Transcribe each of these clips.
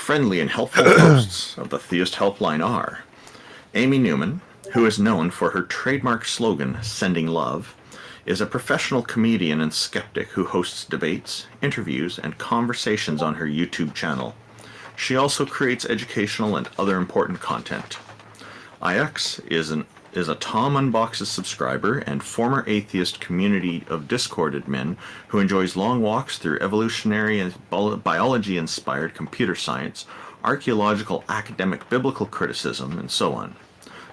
friendly and helpful hosts of the Theist Helpline are Amy Newman, who is known for her trademark slogan, Sending Love, is a professional comedian and skeptic who hosts debates, interviews, and conversations on her YouTube channel. She also creates educational and other important content. IX is a Tom Unboxes subscriber and former atheist community of Discord admin who enjoys long walks through evolutionary and biology-inspired computer science, archaeological academic biblical criticism, and so on.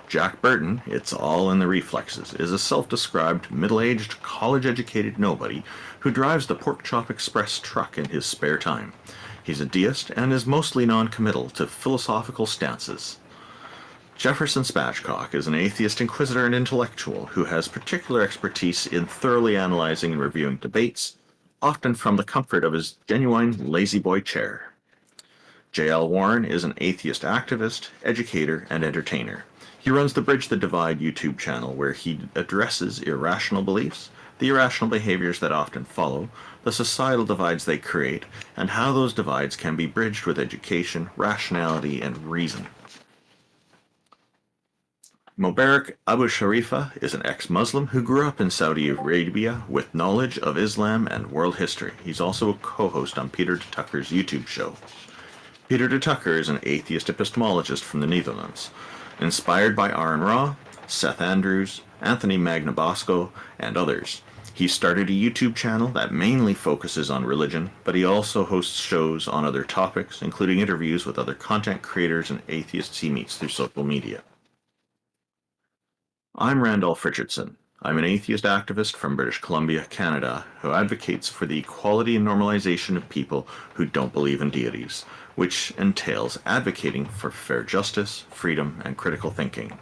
Jack Burton, it's all in the reflexes, is a self-described middle-aged, college-educated nobody who drives the Pork Chop Express truck in his spare time. He's a deist and is mostly non-committal to philosophical stances. Jefferson Spatchcock is an atheist inquisitor and intellectual who has particular expertise in thoroughly analyzing and reviewing debates, often from the comfort of his genuine lazy-boy chair. J.L. Warren is an atheist activist, educator, and entertainer. He runs the Bridge the Divide YouTube channel where he addresses irrational beliefs, the irrational behaviors that often follow, the societal divides they create, and how those divides can be bridged with education, rationality, and reason. Mubarak Abu Sharifa is an ex-Muslim who grew up in Saudi Arabia with knowledge of Islam and world history. He's also a co-host on Peter de Tucker's YouTube show. Peter de Tucker is an atheist epistemologist from the Netherlands. Inspired by Aaron Ra, Seth Andrews, Anthony Magnabosco, and others. He started a YouTube channel that mainly focuses on religion, but he also hosts shows on other topics, including interviews with other content creators and atheists he meets through social media. I'm Randolph Richardson. I'm an atheist activist from British Columbia, Canada, who advocates for the equality and normalization of people who don't believe in deities, which entails advocating for fair justice, freedom, and critical thinking.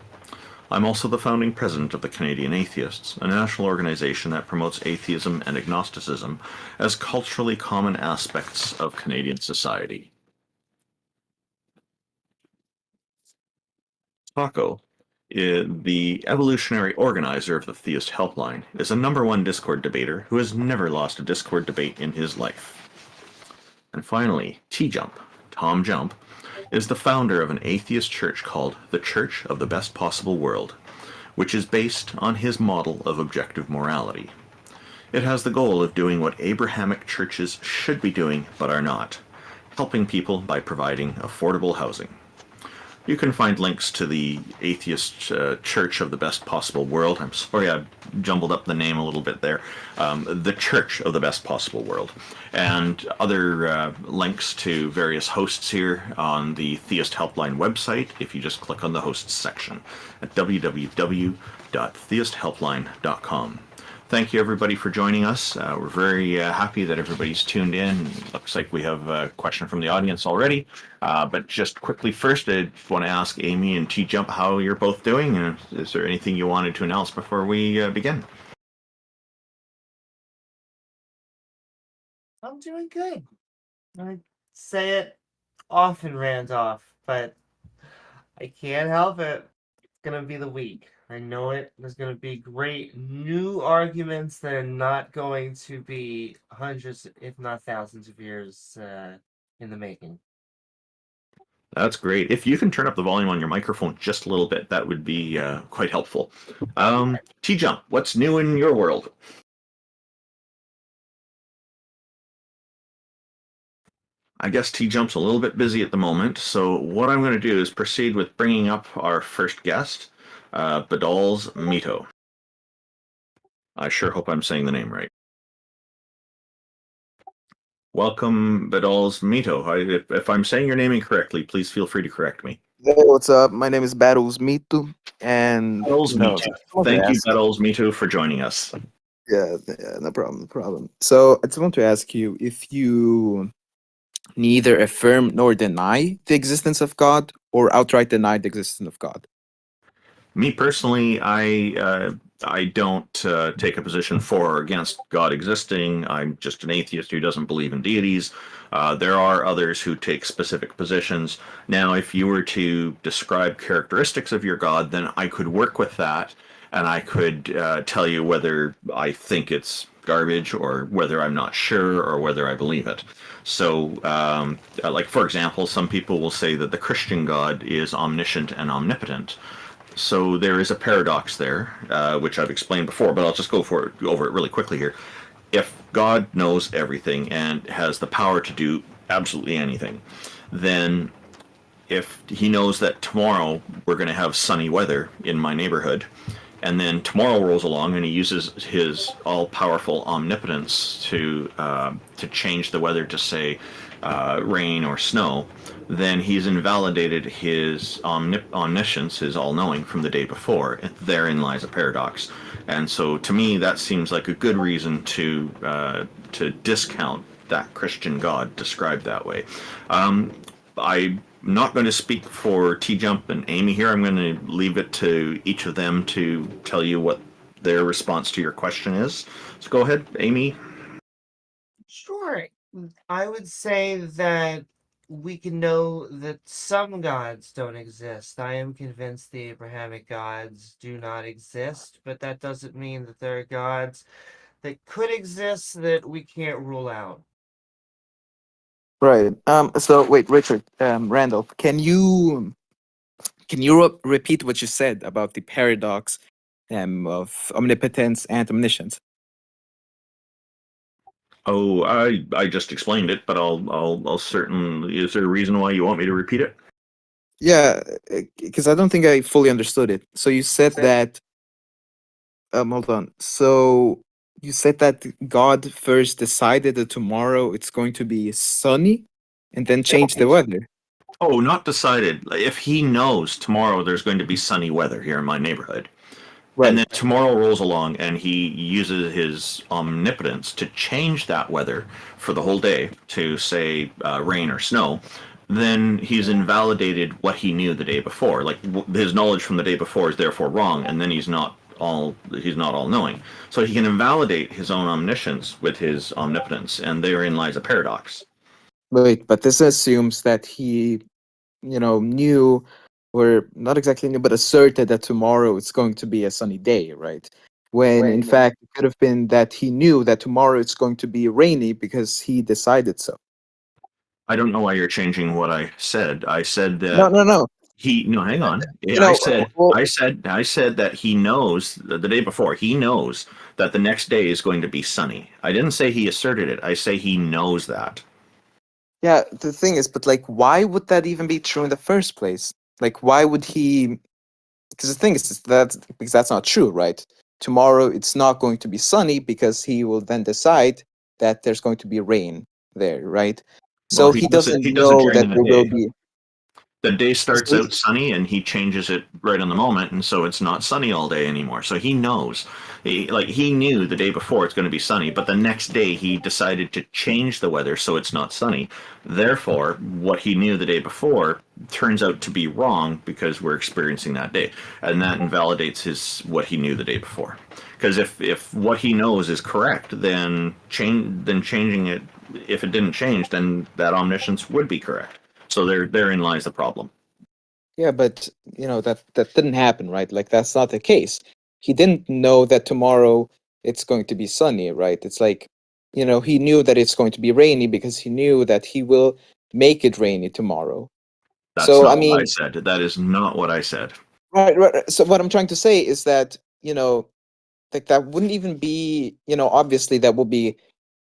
I'm also the founding president of the Canadian Atheists, a national organization that promotes atheism and agnosticism as culturally common aspects of Canadian society. Taco, the evolutionary organizer of the Theist Helpline, is a #1 Discord debater who has never lost a Discord debate in his life. And finally, T-Jump, Tom Jump, is the founder of an atheist church called the Church of the Best Possible World, which is based on his model of objective morality. It has the goal of doing what Abrahamic churches should be doing but are not, helping people by providing affordable housing. You can find links to the Atheist Church of the Best Possible World. I'm sorry I jumbled up the name a little bit there. The Church of the Best Possible World. And other links to various hosts here on the Theist Helpline website if you just click on the hosts section at www.theisthelpline.com. Thank you, everybody, for joining us. We're very happy that everybody's tuned in. Looks like we have a question from the audience already. But just quickly first, I want to ask Amy and T-Jump how you're both doing. And is there anything you wanted to announce before we begin? I'm doing good. I say it often, Randolph, but I can't help it. It's going to be the week. I know it. There's going to be great new arguments that are not going to be hundreds, if not thousands of years in the making. That's great. If you can turn up the volume on your microphone just a little bit, that would be quite helpful. T-Jump, what's new in your world? I guess T-Jump's a little bit busy at the moment, so what I'm going to do is proceed with bringing up our first guest, Badal's Mito. I sure hope I'm saying the name right. Welcome, Badal's Mito. If I'm saying your name incorrectly, please feel free to correct me. Hey, what's up? My name is Battles Mito, and Battles Mito. Thank you, Battles Mito, for joining us. Yeah, no problem, no problem. So I just want to ask you if you neither affirm nor deny the existence of God, or outright deny the existence of God. Me personally, I don't take a position for or against God existing. I'm just an atheist who doesn't believe in deities. There are others who take specific positions. Now, if you were to describe characteristics of your God, then I could work with that, and I could tell you whether I think it's garbage, or whether I'm not sure, or whether I believe it. So, like for example, some people will say that the Christian God is omniscient and omnipotent. So there is a paradox there, which I've explained before, but I'll just over it really quickly here. If God knows everything and has the power to do absolutely anything, then if he knows that tomorrow we're going to have sunny weather in my neighborhood, and then tomorrow rolls along and he uses his all-powerful omnipotence to change the weather to say rain or snow, then he's invalidated his omniscience, his all-knowing from the day before. And therein lies a paradox. And so, to me, that seems like a good reason to discount that Christian God described that way. I'm not going to speak for T-Jump and Amy here. I'm going to leave it to each of them to tell you what their response to your question is. So go ahead, Amy. Sure. I would say that we can know that some gods don't exist. I am convinced the Abrahamic gods do not exist, but that doesn't mean that there are gods that could exist that we can't rule out. Right. So wait, Richard, Randolph, can you repeat what you said about the paradox of omnipotence and omniscience? Oh, I just explained it, but I'll certainly. Is there a reason why you want me to repeat it? Yeah, because I don't think I fully understood it. So you said that. Hold on. So you said that God first decided that tomorrow it's going to be sunny, and then changed the weather. Oh, not decided. If he knows tomorrow there's going to be sunny weather here in my neighborhood, and then Right. tomorrow rolls along and he uses his omnipotence to change that weather for the whole day to say rain or snow, then he's invalidated what he knew the day before. Like his knowledge from the day before is therefore wrong, and then he's not all knowing. So he can invalidate his own omniscience with his omnipotence, and therein lies a paradox. Wait, but this assumes that he, knew, or not exactly knew, but asserted that tomorrow it's going to be a sunny day, right? When in fact it could have been that he knew that tomorrow it's going to be rainy because he decided so. I don't know why you're changing what I said. I said No, that no, no. no, hang on. You I know, said, well, I said that he knows the day before. He knows that the next day is going to be sunny. I didn't say he asserted it. I say he knows that. yeah, the thing is, but like, why would that even be true in the first place? Like, why would he? Because the thing is that because that's not true, right? Tomorrow it's not going to be sunny because he will then decide that there's going to be rain there, right? Well, So he doesn't he doesn't know change that in the there will day. be. The day starts So out sunny and he changes it right on the moment, and so it's not sunny all day anymore. So he knows. He knew the day before it's going to be sunny, but the next day he decided to change the weather so it's not sunny. Therefore, what he knew the day before turns out to be wrong because we're experiencing that day, and that invalidates his what he knew the day before. Because if what he knows is correct, then changing it, if it didn't change, then that omniscience would be correct. So therein lies the problem. yeah, but that didn't happen, right? Like that's not the case. He didn't know that tomorrow it's going to be sunny, right? It's like, he knew that it's going to be rainy because he knew that he will make it rainy tomorrow. That's So I not what I mean, said. That is not what I said. right, right. So what I'm trying to say is that, like that wouldn't even be, obviously that would be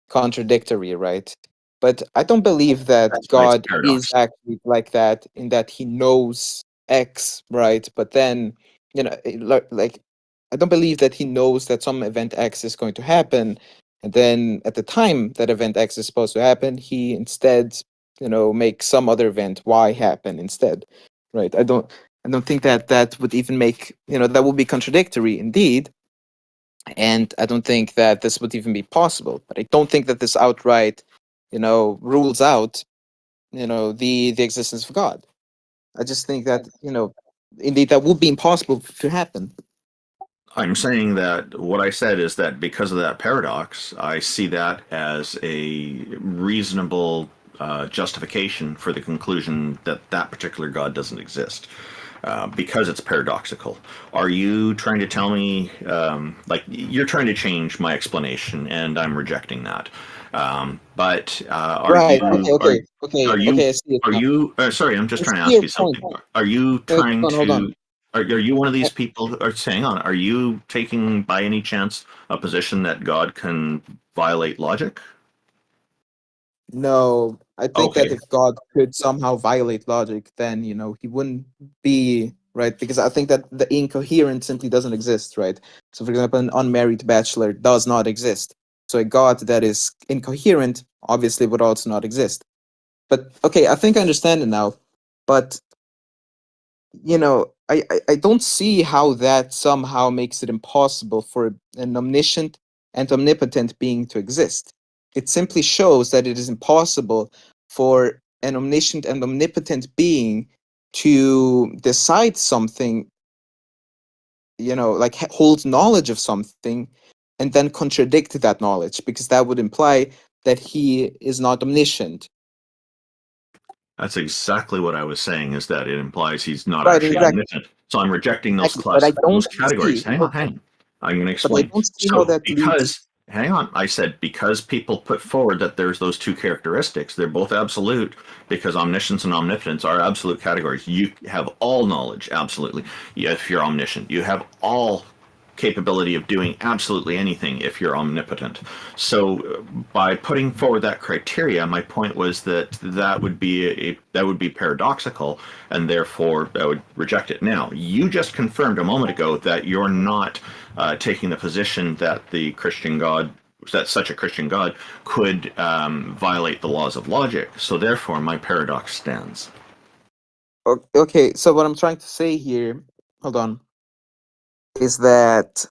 contradictory, right? But I don't believe that That's why it's a God is paradox. actually like that in that he knows X, right? But then, like I don't believe that he knows that some event X is going to happen, and then at the time that event X is supposed to happen, he instead, makes some other event Y happen instead, right? I don't think that that would even make, that would be contradictory indeed, and I don't think that this would even be possible. But I don't think that this outright, rules out, the existence of God. I just think that, indeed that would be impossible to happen. I'm saying that what I said is that because of that paradox, I see that as a reasonable justification for the conclusion that that particular God doesn't exist. because it's paradoxical. Are you trying to tell me, like, you're trying to change my explanation, and I'm rejecting that? But Right. Okay. I see it are now. you? Sorry, I'm just I trying to see ask your you point. something. Are you Wait, trying hold on. to? Are you one of Uh, these people? Or hang on. Are you taking, by any chance, a position that God can violate logic? No, I think that Okay. if God could somehow violate logic, then he wouldn't be right, because I think that the incoherent simply doesn't exist, right? So, for example, an unmarried bachelor does not exist. So, a God that is incoherent obviously would also not exist. But okay, I think I understand it now. But I don't see how that somehow makes it impossible for an omniscient and omnipotent being to exist. It simply shows that it is impossible for an omniscient and omnipotent being to decide something, like hold knowledge of something and then contradict that knowledge, because that would imply that he is not omniscient. That's exactly what I was saying, is that it implies he's not Right, actually exactly. omniscient. So I'm rejecting those Exactly. But I those don't categories. see, Hang on. I'm going to but I explain. don't see how So that leads. hang on, I said because people put forward that there's those two characteristics, they're both absolute, because omniscience and omnipotence are absolute categories. You have all knowledge, absolutely. If you're omniscient, you have all capability of doing absolutely anything if you're omnipotent. So by putting forward that criteria, my point was that that would be paradoxical, and therefore I would reject it. Now, you just confirmed a moment ago that you're not taking the position that the Christian God, that such a Christian God could violate the laws of logic. So therefore, my paradox stands. Okay, so what I'm trying to say here, hold on, is that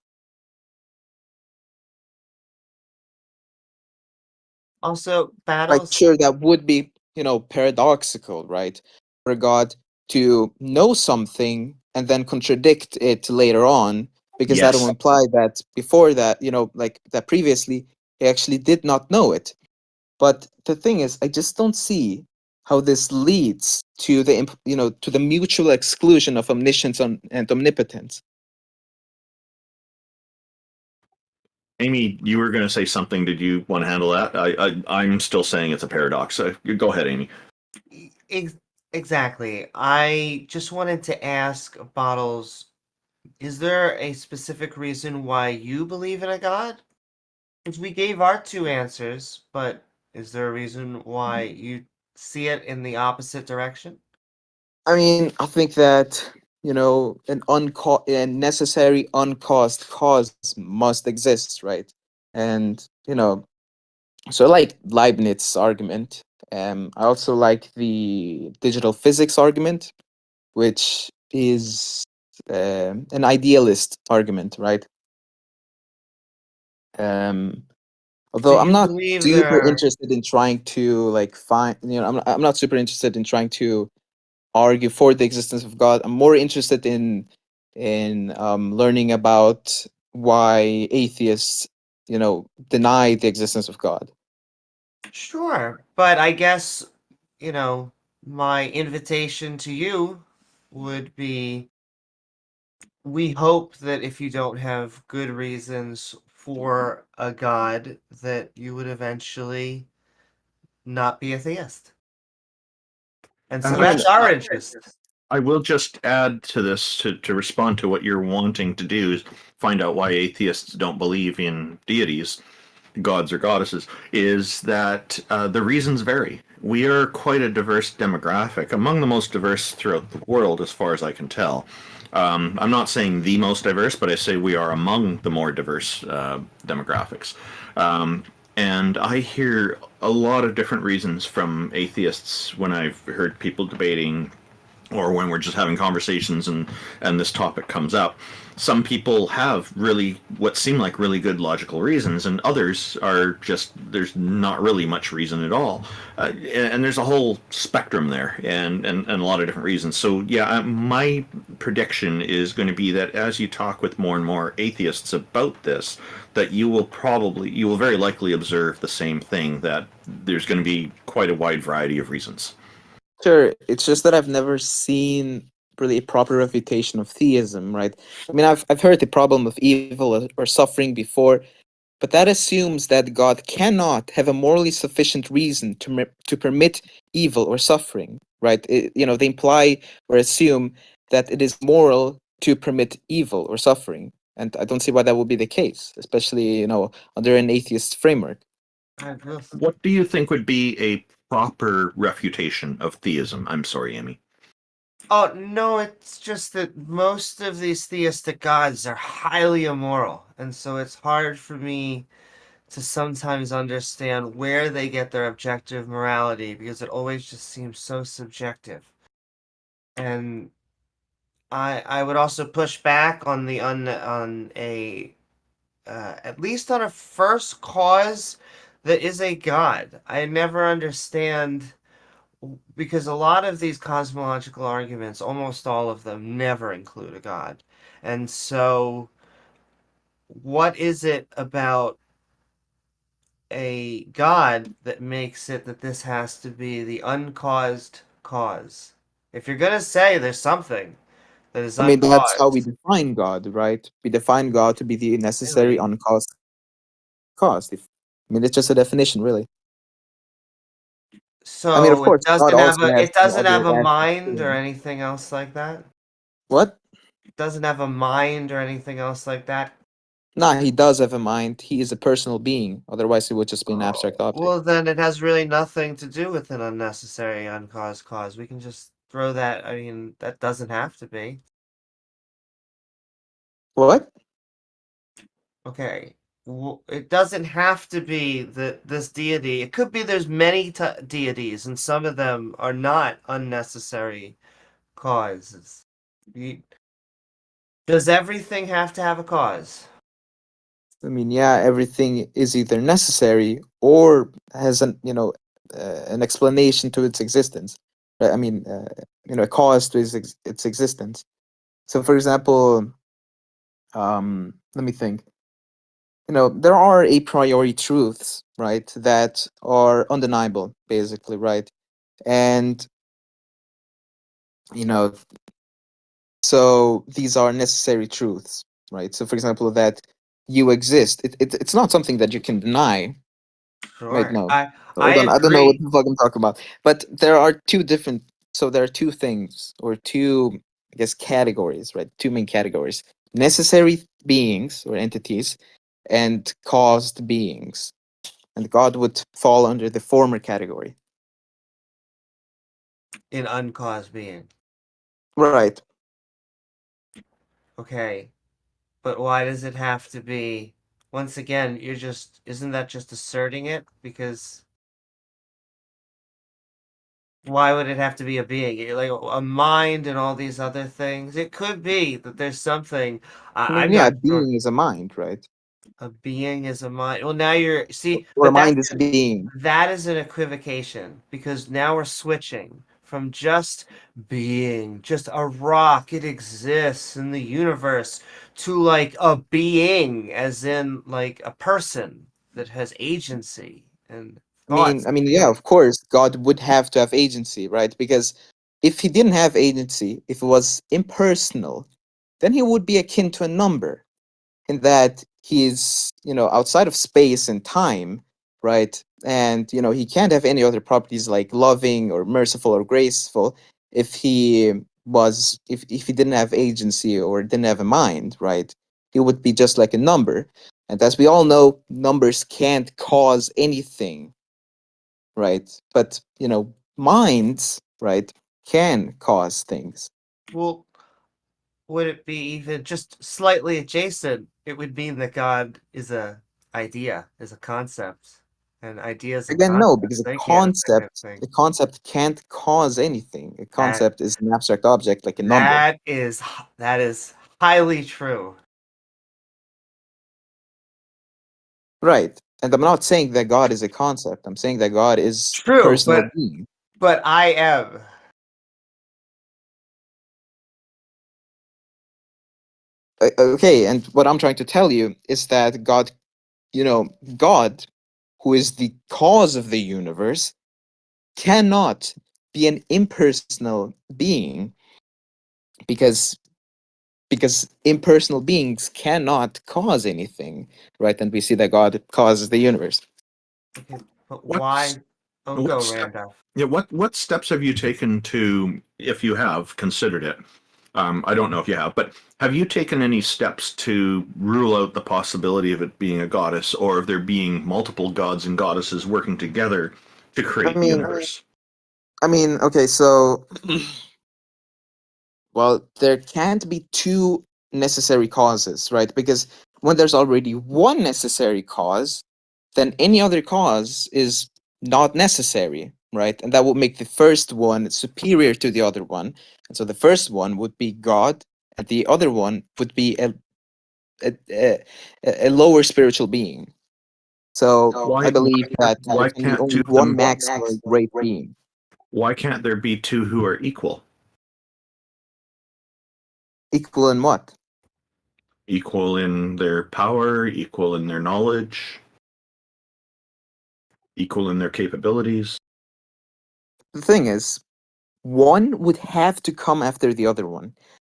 Also, like battles. sure that would be, paradoxical, right? For God to know something and then contradict it later on, because that will Yes. imply that before that, like that previously he actually did not know it. But the thing is, I just don't see how this leads to to the mutual exclusion of omniscience and omnipotence. Amy, you were going to say something. Did you want to handle that? I'm still saying it's a paradox. So you go ahead, Amy. Ex- exactly. I just wanted to ask Bottles, is there a specific reason why you believe in a god? Because we gave our two answers, but is there a reason why you see it in the opposite direction? I mean, I think that a necessary uncaused cause must exist, right? And so I like Leibniz's argument. I also like the digital physics argument, which is an idealist argument, right? Um, So although I'm you not believe there super are. interested in trying to like find, I'm not super interested in trying to argue for the existence of God. I'm more interested in learning about why atheists, deny the existence of God. Sure, but I guess, you know, my invitation to you would be, we hope that if you don't have good reasons for a god, that you would eventually not be a theist. And so I mean, that's our interest. I will just add to this to respond to what you're wanting to do is find out why atheists don't believe in deities, gods or goddesses, is that the reasons vary. We are quite a diverse demographic, among the most diverse throughout the world, as far as I can tell. I'm not saying the most diverse, but I say we are among the more diverse demographics. And I hear a lot of different reasons from atheists when I've heard people debating or when we're just having conversations and this topic comes up. Some people have really what seem like really good logical reasons, and others are just there's not really much reason at all. And there's a whole spectrum there, and a lot of different reasons. So yeah, my prediction is going to be that as you talk with more and more atheists about this, that you will very likely observe the same thing, that there's going to be quite a wide variety of reasons. sure. It's just that I've never seen really a proper refutation of theism, right? I mean, I've heard the problem of evil or suffering before, but that assumes that God cannot have a morally sufficient reason to permit evil or suffering, right? They imply or assume that it is moral to permit evil or suffering, and I don't see why that would be the case, especially under an atheist framework. What do you think would be a proper refutation of theism? I'm sorry, Amy. Oh, no, it's just that most of these theistic gods are highly immoral, and so it's hard for me to sometimes understand where they get their objective morality because it always just seems so subjective. And I would also push back on the on a at least on a first cause that is a god. I never understand because a lot of these cosmological arguments, almost all of them, never include a god. And so, what is it about a god that makes it that this has to be the uncaused cause? If you're gonna say there's something that is I mean, that's how we uncaused, define God, right? We define God to be the necessary really. uncaused cause. I mean, it's just a definition, really. I mean, of So course, God also has it doesn't have other a aspects to mind or him. anything else like that. What? It doesn't have a mind or anything else like that. Nah, he does have a mind. He is a personal being. Otherwise, he would just be an abstract Oh, object. well, then it has really nothing to do with an unnecessary uncaused cause. We can just throw that. I mean, that doesn't have to be. What? Okay. It doesn't have to be that this deity. It could be there's many deities, and some of them are not unnecessary causes. You, does everything have to have a cause? I mean, yeah, everything is either necessary or has an explanation to its existence. Right? I mean, a cause to its existence. So, for example, let me think. There are a priori truths, right, that are undeniable, basically, right? And, you know, so these are necessary truths, right? So, for example, that you exist, it's not something that you can deny. Wait, Sure. no. I Hold on, I don't know what agree. the fuck I'm talking about. But there are so there are two things, or two, I guess, categories, right? Two main categories: necessary beings or entities, and caused beings. And God would fall under the former category. In uncaused being. Right. Okay. But why does it have to be? Once again, isn't that just asserting it? Because why would it have to be a being? Like a mind and all these other things. It could be that there's something. I I'm mean, yeah, not sure. being is a mind, right? A being is a mind. Well, now you're see, Or a but mind is a being. that is an equivocation because now we're switching from just being, just a rock, it exists in the universe, to like a being, as in like a person that has agency and thoughts. I mean, yeah, Feelings. of course, God would have to have agency, right? Because if he didn't have agency, if it was impersonal, then he would be akin to a number in that he is, outside of space and time, right? And, he can't have any other properties like loving or merciful or graceful if he didn't have agency or didn't have a mind, right? He would be just like a number. And as we all know, numbers can't cause anything, right? But minds, right, can cause things. Well, would it be even just slightly adjacent? It would mean that God is a idea, is a concept, and ideas and Again, no, concepts because they can't affect anything. a concept can't cause anything. A That concept is an abstract object, like a number, that is highly true. right? And I'm not saying that God is a concept. I'm saying that God is a True, personal being. but I am. Okay, and what I'm trying to tell you is that God, who is the cause of the universe, cannot be an impersonal being because impersonal beings cannot cause anything, right? And we see that God causes the universe. Okay, but What's why? Oh, what go, step? Randolph. Yeah, what steps have you taken to, if you have considered it? I don't know if you have, but have you taken any steps to rule out the possibility of it being a goddess, or of there being multiple gods and goddesses working together to I create the mean, universe? okay, so well, there can't be two necessary causes, right? Because when there's already one necessary cause, then any other cause is not necessary, right? And that would make the first one superior to the other one. And so the first one would be God, and the other one would be a, a, a lower spiritual being. So Why I believe that there why can be can't only two of one them? maximally great being. Why can't there be two who are equal? Equal in what? Equal in their power, equal in their knowledge, equal in their capabilities. The thing is, one would have to come after the other one,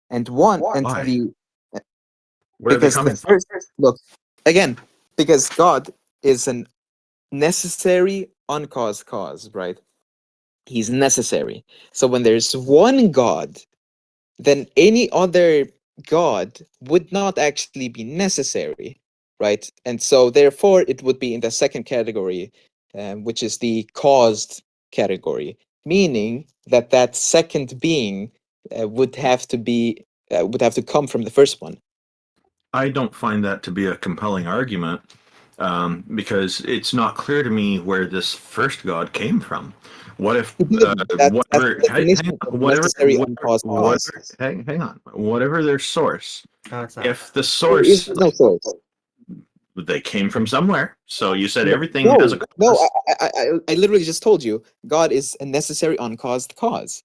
and Why? the Where are they because the coming from? first look again, because God is an necessary uncaused cause, right? He's necessary. So when there's one God, then any other God would not actually be necessary, right? And so therefore it would be in the second category, which is the caused category, meaning that that second being would have to come from the first one. I don't find that to be a compelling argument, because it's not clear to me where this first god came from. What if That's whatever? the definition of a necessary uncaused cause. Hang on, whatever their source, No, it's not. if the There is source, no source. they came from somewhere. So you said No, everything has a no, no. cause, I literally just told you God is a necessary uncaused cause.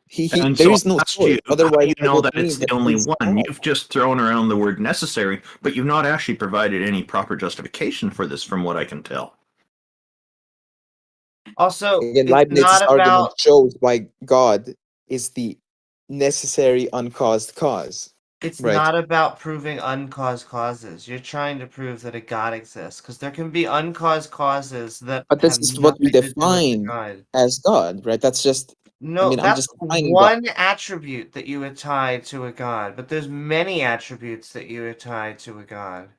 He and there so is no I asked source. you, how do Otherwise, you that know would that it's mean the that only he's one? God. You've just thrown around the word necessary, but you've not actually provided any proper justification for this, from what I can tell. Also, Again, it's Leibniz's not argument about shows why God is the necessary uncaused cause. it's Right. not about proving uncaused causes. You're trying to prove that a God exists because there can be uncaused causes that But this have is what we nothing to do with the define God. as God, right? That's just, I No, mean, I'm that's just defining God. one attribute that you would tie to a God, but there's many attributes that you would tie to a God.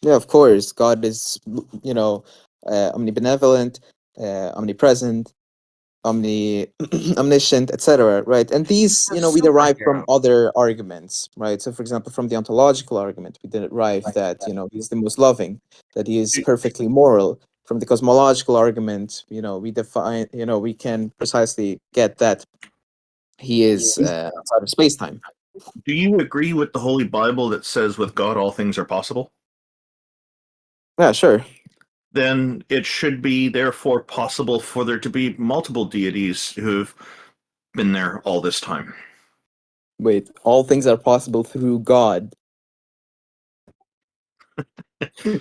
Yeah, of course. God is, omnibenevolent, omnipresent, omniscient, etc. Right? And these, A we derive superhero. from other arguments, right? So, for example, from the ontological argument, we derive that he's the most loving, that he is perfectly moral. From the cosmological argument, we define, we can precisely get that he is outside of space time. Do you agree with the Holy Bible that says with God all things are possible? Yeah, sure. Then it should be therefore possible for there to be multiple deities who've been there all this time. Wait, all things are possible through God.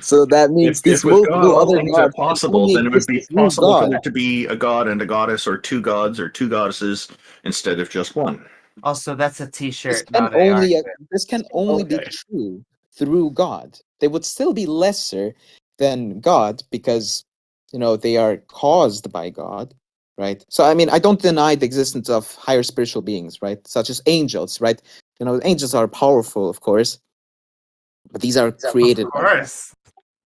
So that means If these with God multiple all other things are gods can possible, only then it would exist be through possible for God. there to be a god and a goddess, or two gods or two goddesses, instead of just one. Also, that's a This t-shirt, can not a only argument. this can only be Okay. true through God. They would still be lesser than God because they are caused by God, right? So I mean, I don't deny the existence of higher spiritual beings, right? Such as angels, right? Angels are powerful, of course, but these are Of created. course.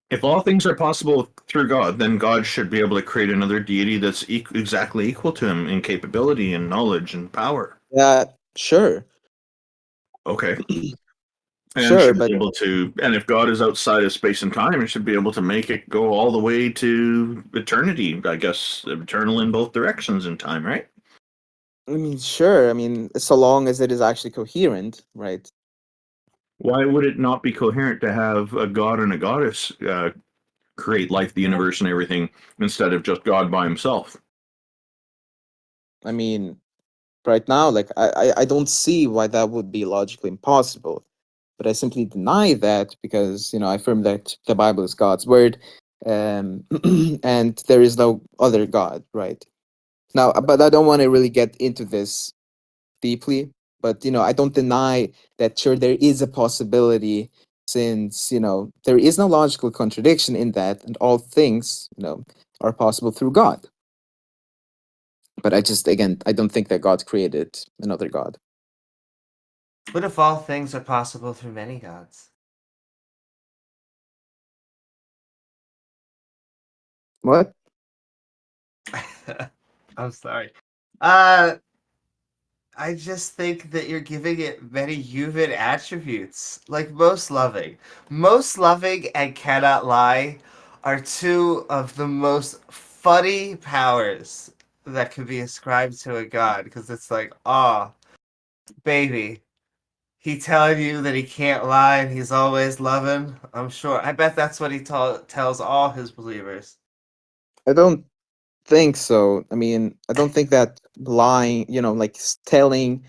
If all things are possible through God, then God should be able to create another deity that's exactly equal to him in capability and knowledge and power. Yeah, sure, Okay. And sure, should but be able to, and if God is outside of space and time, it should be able to make it go all the way to eternity, I guess, eternal in both directions in time, right? I mean, sure. I mean, so long as it is actually coherent, right? Why would it not be coherent to have a god and a goddess create life, the universe, and everything, instead of just God by himself? I mean, right now, like I don't see why that would be logically impossible. But I simply deny that because I affirm that the Bible is God's word, and there is no other God, right? Now, but I don't want to really get into this deeply But I don't deny that sure there is a possibility, since there is no logical contradiction in that, and all things are possible through God. But I don't think that God created another God. What if all things are possible through many gods? What? I'm sorry. I just think that you're giving it many human attributes, like most loving. Most loving and cannot lie are two of the most funny powers that could be ascribed to a god, because it's like, oh, baby, he telling you that he can't lie and he's always loving. I'm sure. I bet that's what he tells all his believers. I don't think so. I mean, I don't think that lying, like telling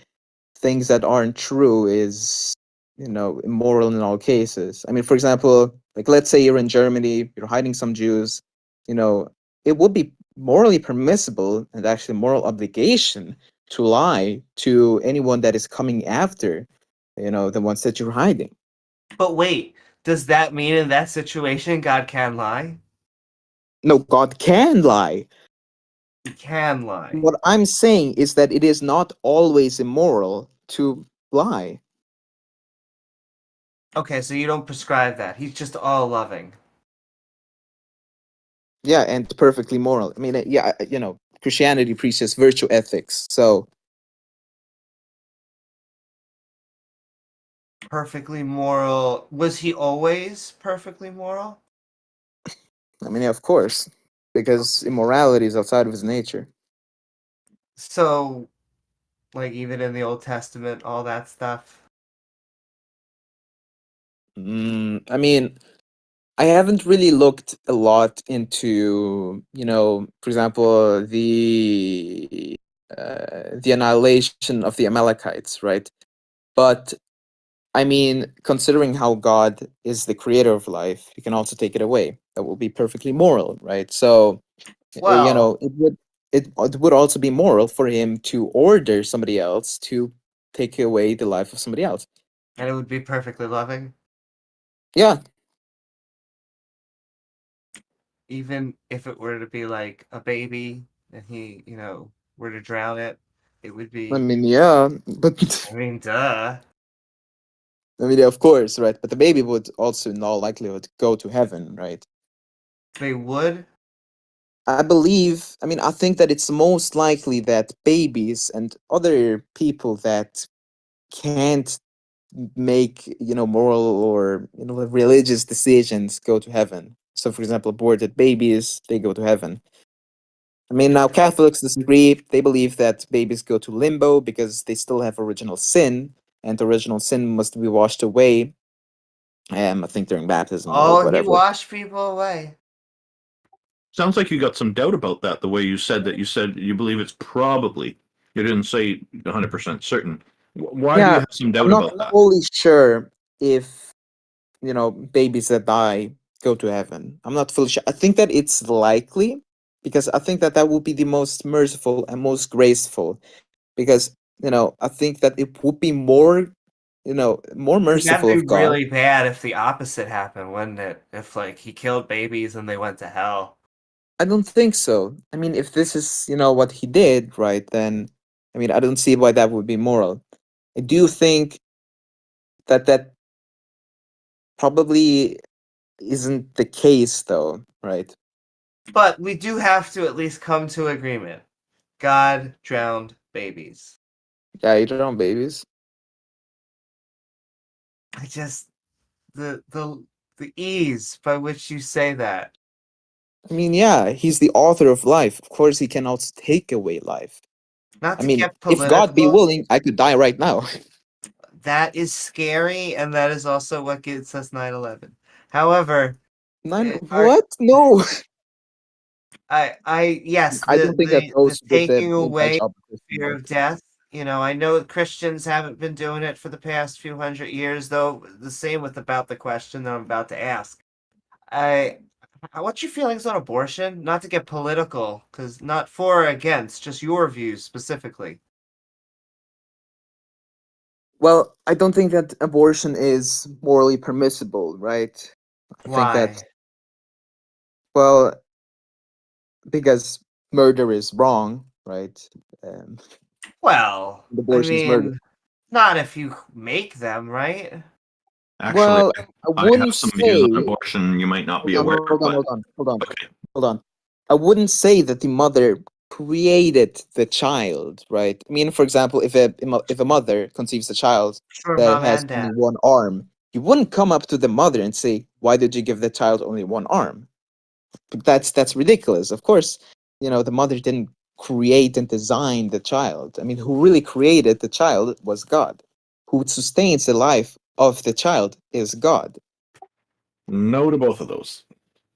things that aren't true is, immoral in all cases. I mean, for example, like let's say you're in Germany, you're hiding some Jews, you know, it would be morally permissible and actually moral obligation to lie to anyone that is coming after, the ones that you're hiding. But wait, does that mean in that situation God can lie? No, God can lie. He can lie. What I'm saying is that it is not always immoral to lie. Okay, so you don't prescribe that. He's just all loving. Yeah, and perfectly moral. I mean, yeah, Christianity preaches virtue ethics. So, Perfectly moral. Was he always perfectly moral? I mean, yeah, of course, because immorality is outside of his nature. So, like, even in the Old Testament, all that stuff. I mean, I haven't really looked a lot into, for example, the annihilation of the Amalekites, right? But I mean, considering how God is the creator of life, he can also take it away. That will be perfectly moral, right? So, Well, it would also be moral for him to order somebody else to take away the life of somebody else. and it would be perfectly loving. Yeah, Even if it were to be like a baby and he, were to drown it, it would I be. mean, yeah, but I mean, duh. I mean, yeah, of course, right? But the baby would also, in all likelihood, go to heaven, right? They would. I mean, I think that it's most likely that babies and other people that can't make, moral or, religious decisions go to heaven. So, for example, aborted babies, they go to heaven. I mean, now Catholics disagree. They believe that babies go to limbo because they still have original sin, and original sin must be washed away. I think during baptism or Oh, he whatever. washed people away. Sounds like you got some doubt about that, the way you said that. You said you believe it's probably. You didn't say 100% certain. Why do you Yeah, have some I'm doubt not about that? fully sure if babies that die go to heaven. I'm not fully sure. I think that it's likely because I think that that would be the most merciful and most graceful. Because I think that it would be more That'd merciful be of God. really bad if the opposite happened, wouldn't it? If like he killed babies and they went to hell. I don't think so. I mean, if this is, what he did, right, then I mean, I don't see why that would be moral. I do think that that probably isn't the case, though, right? But we do have to at least come to agreement. God drowned babies. Yeah, you don't babies. I just the ease by which you say that. I mean, yeah, he's the author of life. Of course, he can also take away life. Not I to mean, get if God be political, willing, I could die right now. that is scary, and that is also what gets us 9/11. However, Nine, our what? No, yes, I the don't think that the the those did taking the inside away job of fear Christendom. of death. I know Christians haven't been doing it for the past few hundred years, though. The same with about the question that I'm about to ask. I, what's your feelings on abortion? Not to get political, because not for or against, just your views specifically. Well, I don't think that abortion is morally permissible, right? I think Why? that, well, because murder is wrong, right? Um, Well, I abortion is murder. mean, not if you make them, right? Actually, Well, I I have wouldn't some views on say. abortion you might not Hold be on, aware of, hold on, but hold on, hold on, okay. hold on. I wouldn't say that the mother created the child, right? I mean, for example, if a mother conceives a child Sure, that mom has and only dad. one arm, you wouldn't come up to the mother and say, "Why did you give the child only one arm?" But that's ridiculous. Of course, the mother didn't create and design the child. I mean, who really created the child was God. Who sustains the life of the child is God. No to both of those.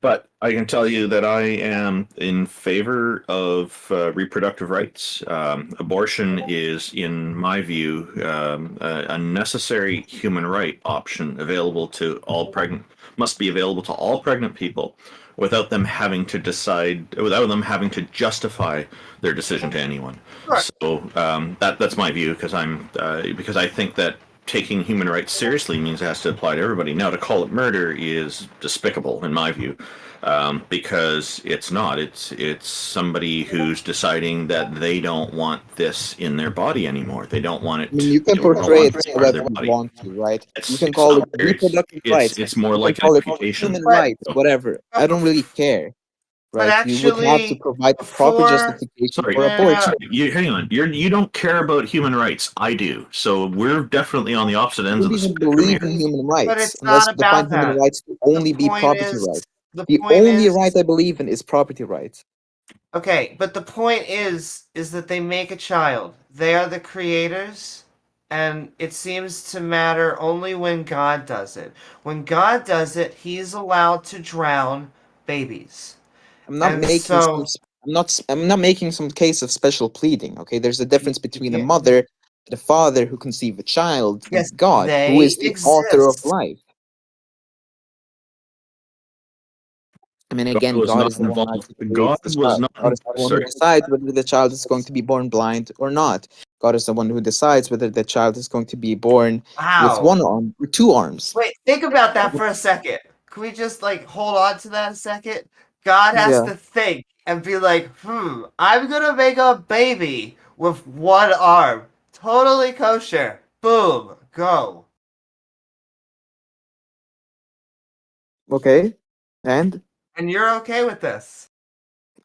But I can tell you that I am in favor of reproductive rights. Abortion is, in my view, a necessary human right option available to all pregnant, must be available to all pregnant people without them having to decide, without them having to justify their decision to anyone. Sure. So that's my view because I think that taking human rights seriously means it has to apply to everybody. Now, to call it murder is despicable in my view, because it's not. It's somebody who's deciding that they don't want this in their body anymore. They don't want I mean, it. you can They don't portray want it this part of however their you body. want to, right? You can It's call it not fair. reproductive rights. It's more You can like an call it amputation. human But rights, whatever. I don't really care, but right? You would have to actually, provide a proper before justification Sorry, for yeah, abortion. you hang on. You don't care about human rights. I do. So we're definitely on the opposite I ends of don't the even spectrum believe here. in human but rights it's unless not you define about human that. rights to The only be point property is, rights. the The point only is, right I believe in is property rights. okay, but the point is that they make a child. They are the creators, and it seems to matter only when God does it. When God does it, He's allowed to drown babies. I'm not And making some. so, s- I'm not making some case of special pleading. Okay, there's a difference you between a can't. mother and a father who conceive a child Yes, and God, who they is the author of exist. life. I mean, God again, was God not is the one who involved. actually creates God the was child. not. God is the one who Sorry. decides whether the child is going to be born blind or not. God is the one who decides whether the child is going to be born with Wow. one arm or two arms. Wait, think about that for a second. Can we just hold on to that a second? God has Yeah. to think and be like, I'm gonna make a baby with one arm. Totally kosher. Boom. Go. Okay. And And you're okay with this.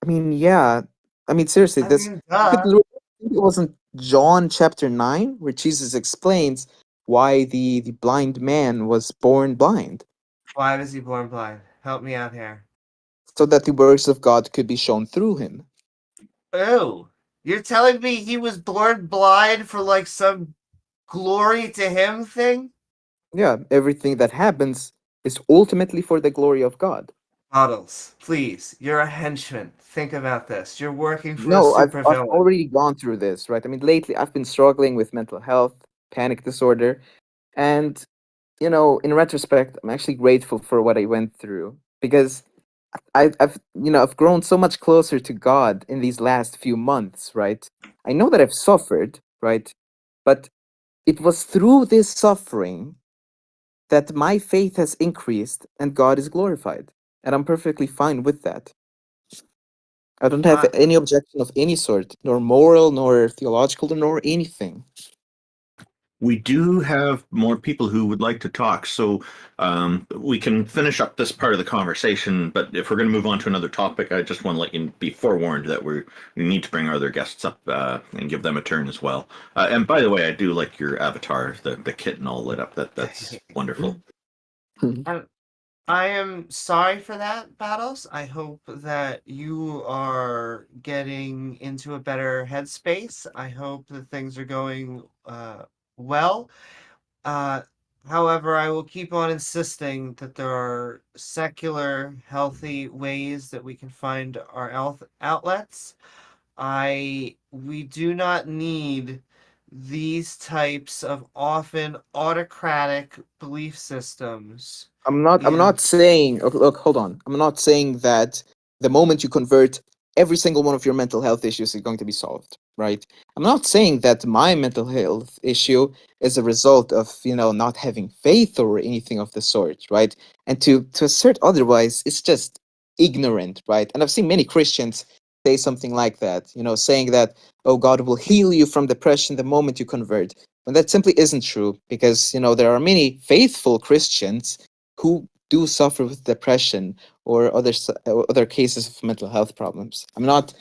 I mean, yeah. I mean, seriously, I this mean, you could. duh. I think it wasn't John chapter 9 where Jesus explains why the blind man was born blind, Why was he born blind? Help me out here. so that the works of God could be shown through him. Ooh. You're telling me he was born blind for some glory to him thing? Yeah, everything that happens is ultimately for the glory of God. Bottles, please. You're a henchman. Think about this. You're working for a No, I've supervillain. already gone through this, right? I mean, lately I've been struggling with mental health, panic disorder, and in retrospect, I'm actually grateful for what I went through because I've grown so much closer to God in these last few months, right? I know that I've suffered, right? But it was through this suffering that my faith has increased and God is glorified. And I'm perfectly fine with that. I don't have Uh, any objection of any sort, nor moral, nor theological, nor anything. We do have more people who would like to talk, so we can finish up this part of the conversation. But if we're going to move on to another topic, I just want to let you be forewarned that we need to bring our other guests up and give them a turn as well. And by the way, I do like your avatar, the kitten all lit up. That's wonderful. and I am sorry for that, Battles. I hope that you are getting into a better headspace. I hope that things are going well. Uh, However, I will keep on insisting that there are secular, healthy ways that we can find our health outlets. We do not need these types of often autocratic belief systems I'm in not saying, look, hold on. I'm not saying that the moment you convert, every single one of your mental health issues is going to be solved. right? I'm not saying that my mental health issue is a result of, not having faith or anything of the sort, right? And to assert otherwise, it's just ignorant, right? And I've seen many Christians say something like that, saying that, oh, God will heal you from depression the moment you convert. When that simply isn't true, because, there are many faithful Christians who do suffer with depression or other cases of mental health problems. I'm not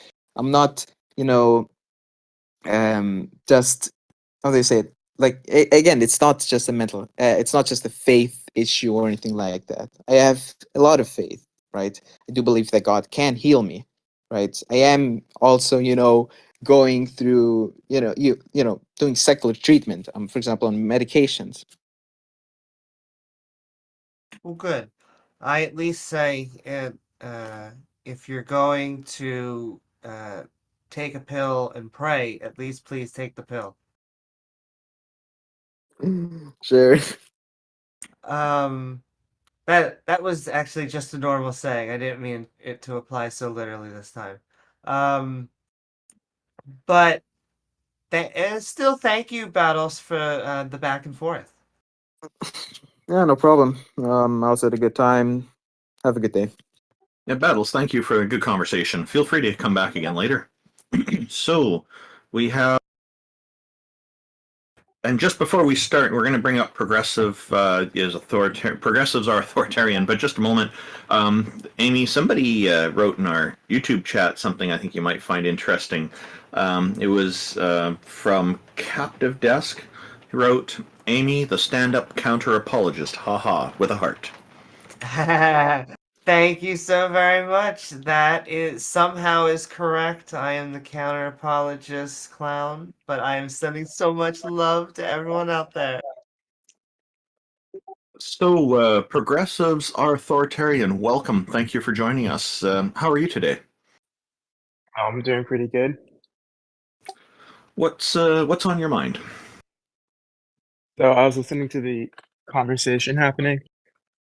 just how do you say it, like again, it's not just a faith issue or anything like that. I have a lot of faith, right? I do believe that God can heal me, right? I am also going through doing secular treatment, for example, on medications. Well, good. I at least say if you're going to take a pill and pray, at least please take the pill. Sure. Um, that was actually just a normal saying. I didn't mean it to apply so literally this time. Um, but and still, thank you, Battles, for the back and forth. Yeah, no problem. I also had a good time. Have a good day. Yeah, Battles, thank you for a good conversation. Feel free to come back again later. So, we have. And just before we start, we're going to bring up progressives are authoritarian. But just a moment, Amy, somebody wrote in our YouTube chat something I think you might find interesting. It was from Captive Desk. He wrote, "Amy, the stand-up counter-apologist, haha," with a heart. Thank you so very much. That is somehow is correct. I am the counter apologist clown, but I am sending so much love to everyone out there. So, progressives are authoritarian. Welcome. Thank you for joining us. How are you today? I'm doing pretty good. What's on your mind? So I was listening to the conversation happening,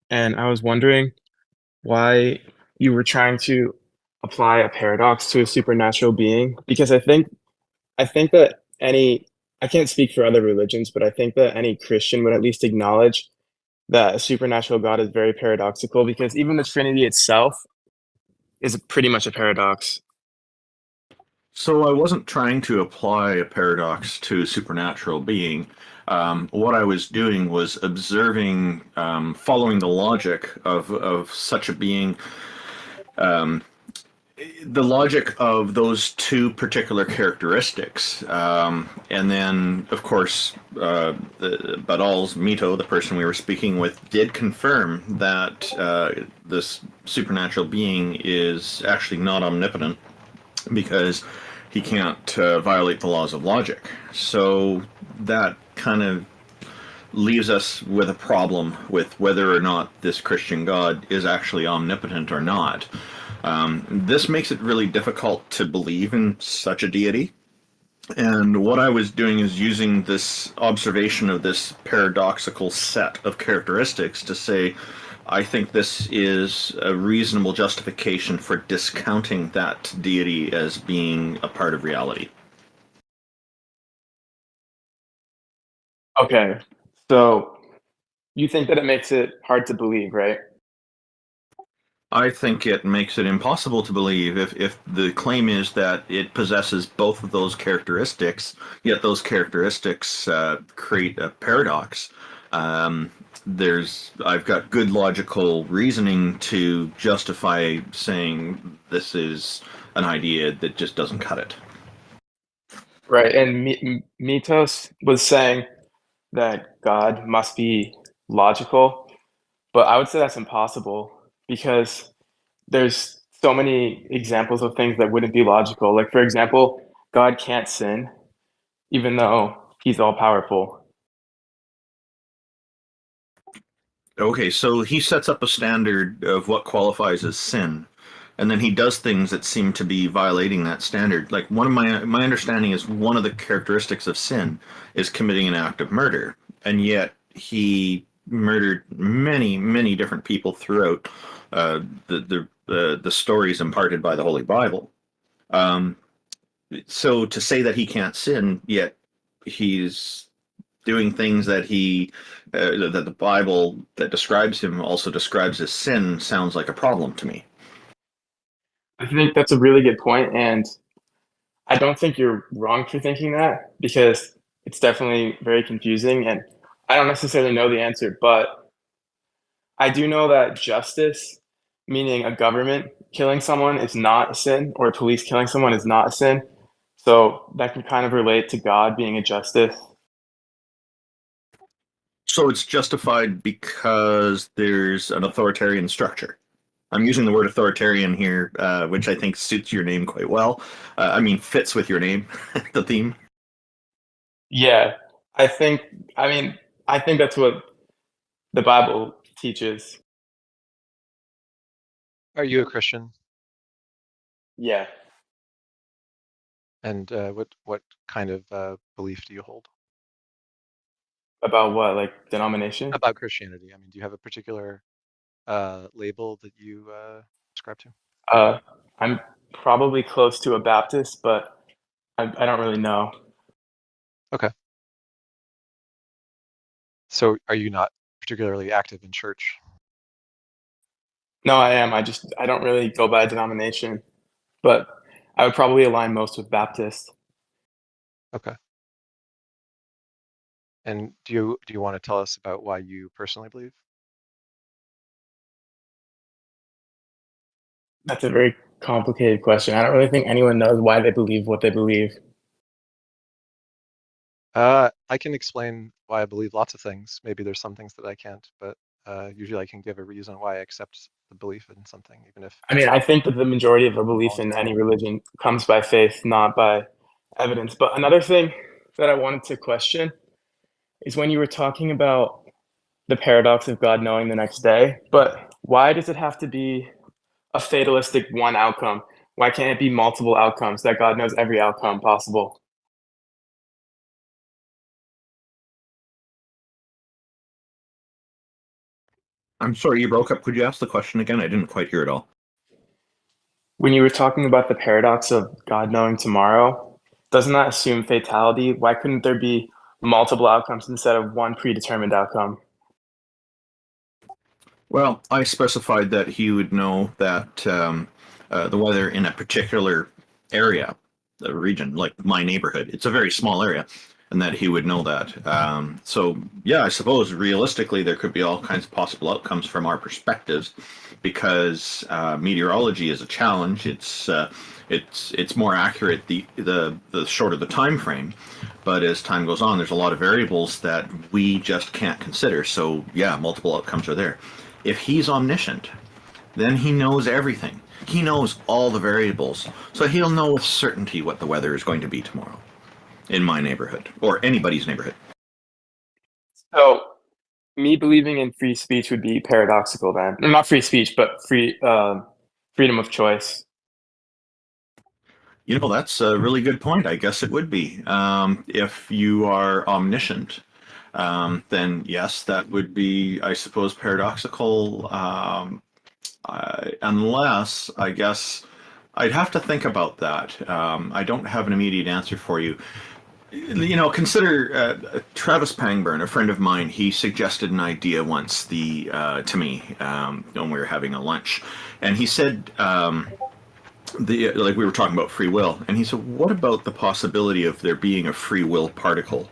and I was wondering why you were trying to apply a paradox to a supernatural being. Because I think that I can't speak for other religions, but I think that any Christian would at least acknowledge that a supernatural God is very paradoxical, because even the Trinity itself is pretty much a paradox. So I wasn't trying to apply a paradox to a supernatural being. What I was doing was observing, following the logic of such a being, um, the logic of those two particular characteristics. And then, of course, Badal's Mito, the person we were speaking with, did confirm that this supernatural being is actually not omnipotent, because he can't violate the laws of logic. So that kind of leaves us with a problem with whether or not this Christian God is actually omnipotent or not. This makes it really difficult to believe in such a deity. And what I was doing is using this observation of this paradoxical set of characteristics to say, I think this is a reasonable justification for discounting that deity as being a part of reality. Okay, so you think that it makes it hard to believe, right? I think it makes it impossible to believe if the claim is that it possesses both of those characteristics, yet those characteristics create a paradox. I've got good logical reasoning to justify saying this is an idea that just doesn't cut it. Right, and Mitos was saying that God must be logical, but I would say that's impossible because there's so many examples of things that wouldn't be logical. Like, for example, God can't sin, even though he's all powerful. Okay, so he sets up a standard of what qualifies as sin, and then he does things that seem to be violating that standard. Like, one of my understanding is one of the characteristics of sin is committing an act of murder, and yet he murdered many different people throughout the stories imparted by the Holy Bible. Um, So to say that he can't sin, yet he's doing things that that the Bible that describes him also describes as sin sounds like a problem to me. I think that's a really good point, and I don't think you're wrong for thinking that because it's definitely very confusing, and I don't necessarily know the answer, but I do know that justice, meaning a government killing someone, is not a sin, or police killing someone is not a sin. So that can kind of relate to God being a justice. So it's justified because there's an authoritarian structure. I'm using the word authoritarian here, which I think suits your name quite well. I mean, fits with your name, the theme. Yeah, I think, I mean, I think that's what the Bible teaches. Are you a Christian? Yeah. And what kind of belief do you hold About what, like denomination? about Christianity? I mean, do you have a particular label that you subscribe to? Uh, I'm probably close to a Baptist, but I don't really know. Okay. So are you not particularly active in church? No, I am. I don't really go by denomination, but I would probably align most with Baptist. Okay. And do you want to tell us about why you personally believe? That's a very complicated question. I don't really think anyone knows why they believe what they believe. I can explain why I believe lots of things. Maybe there's some things that I can't, but usually I can give a reason why I accept the belief in something, even if I mean, I think that the majority of a belief in involuntary. any religion comes by faith, not by evidence. But another thing that I wanted to question is when you were talking about the paradox of God knowing the next day, but why does it have to be a fatalistic one outcome? Why can't it be multiple outcomes that God knows every outcome possible? I'm sorry, you broke up. Could you ask the question again? I didn't quite hear it all. When you were talking about the paradox of God knowing tomorrow, doesn't that assume fatality? Why couldn't there be multiple outcomes instead of one predetermined outcome? Well, I specified that he would know that the weather in a particular area, the region, like my neighborhood, it's a very small area, and that he would know that. So, yeah, I suppose realistically there could be all kinds of possible outcomes from our perspectives, because meteorology is a challenge. It's more accurate the shorter the time frame, but as time goes on, there's a lot of variables that we just can't consider. So, yeah, multiple outcomes are there. If he's omniscient, then he knows everything. He knows all the variables. So he'll know with certainty what the weather is going to be tomorrow in my neighborhood or anybody's neighborhood. So, me believing in free speech would be paradoxical then. Or not free speech, but freedom of choice. You know, that's a really good point. I guess it would be. If you are omniscient, then yes, that would be, I suppose, paradoxical. Unless, I guess, I'd have to think about that. I don't have an immediate answer for you. You know, consider Travis Pangburn, a friend of mine. He suggested an idea once to me when we were having a lunch, and he said like we were talking about free will, and he said, "What about the possibility of there being a free will particle?"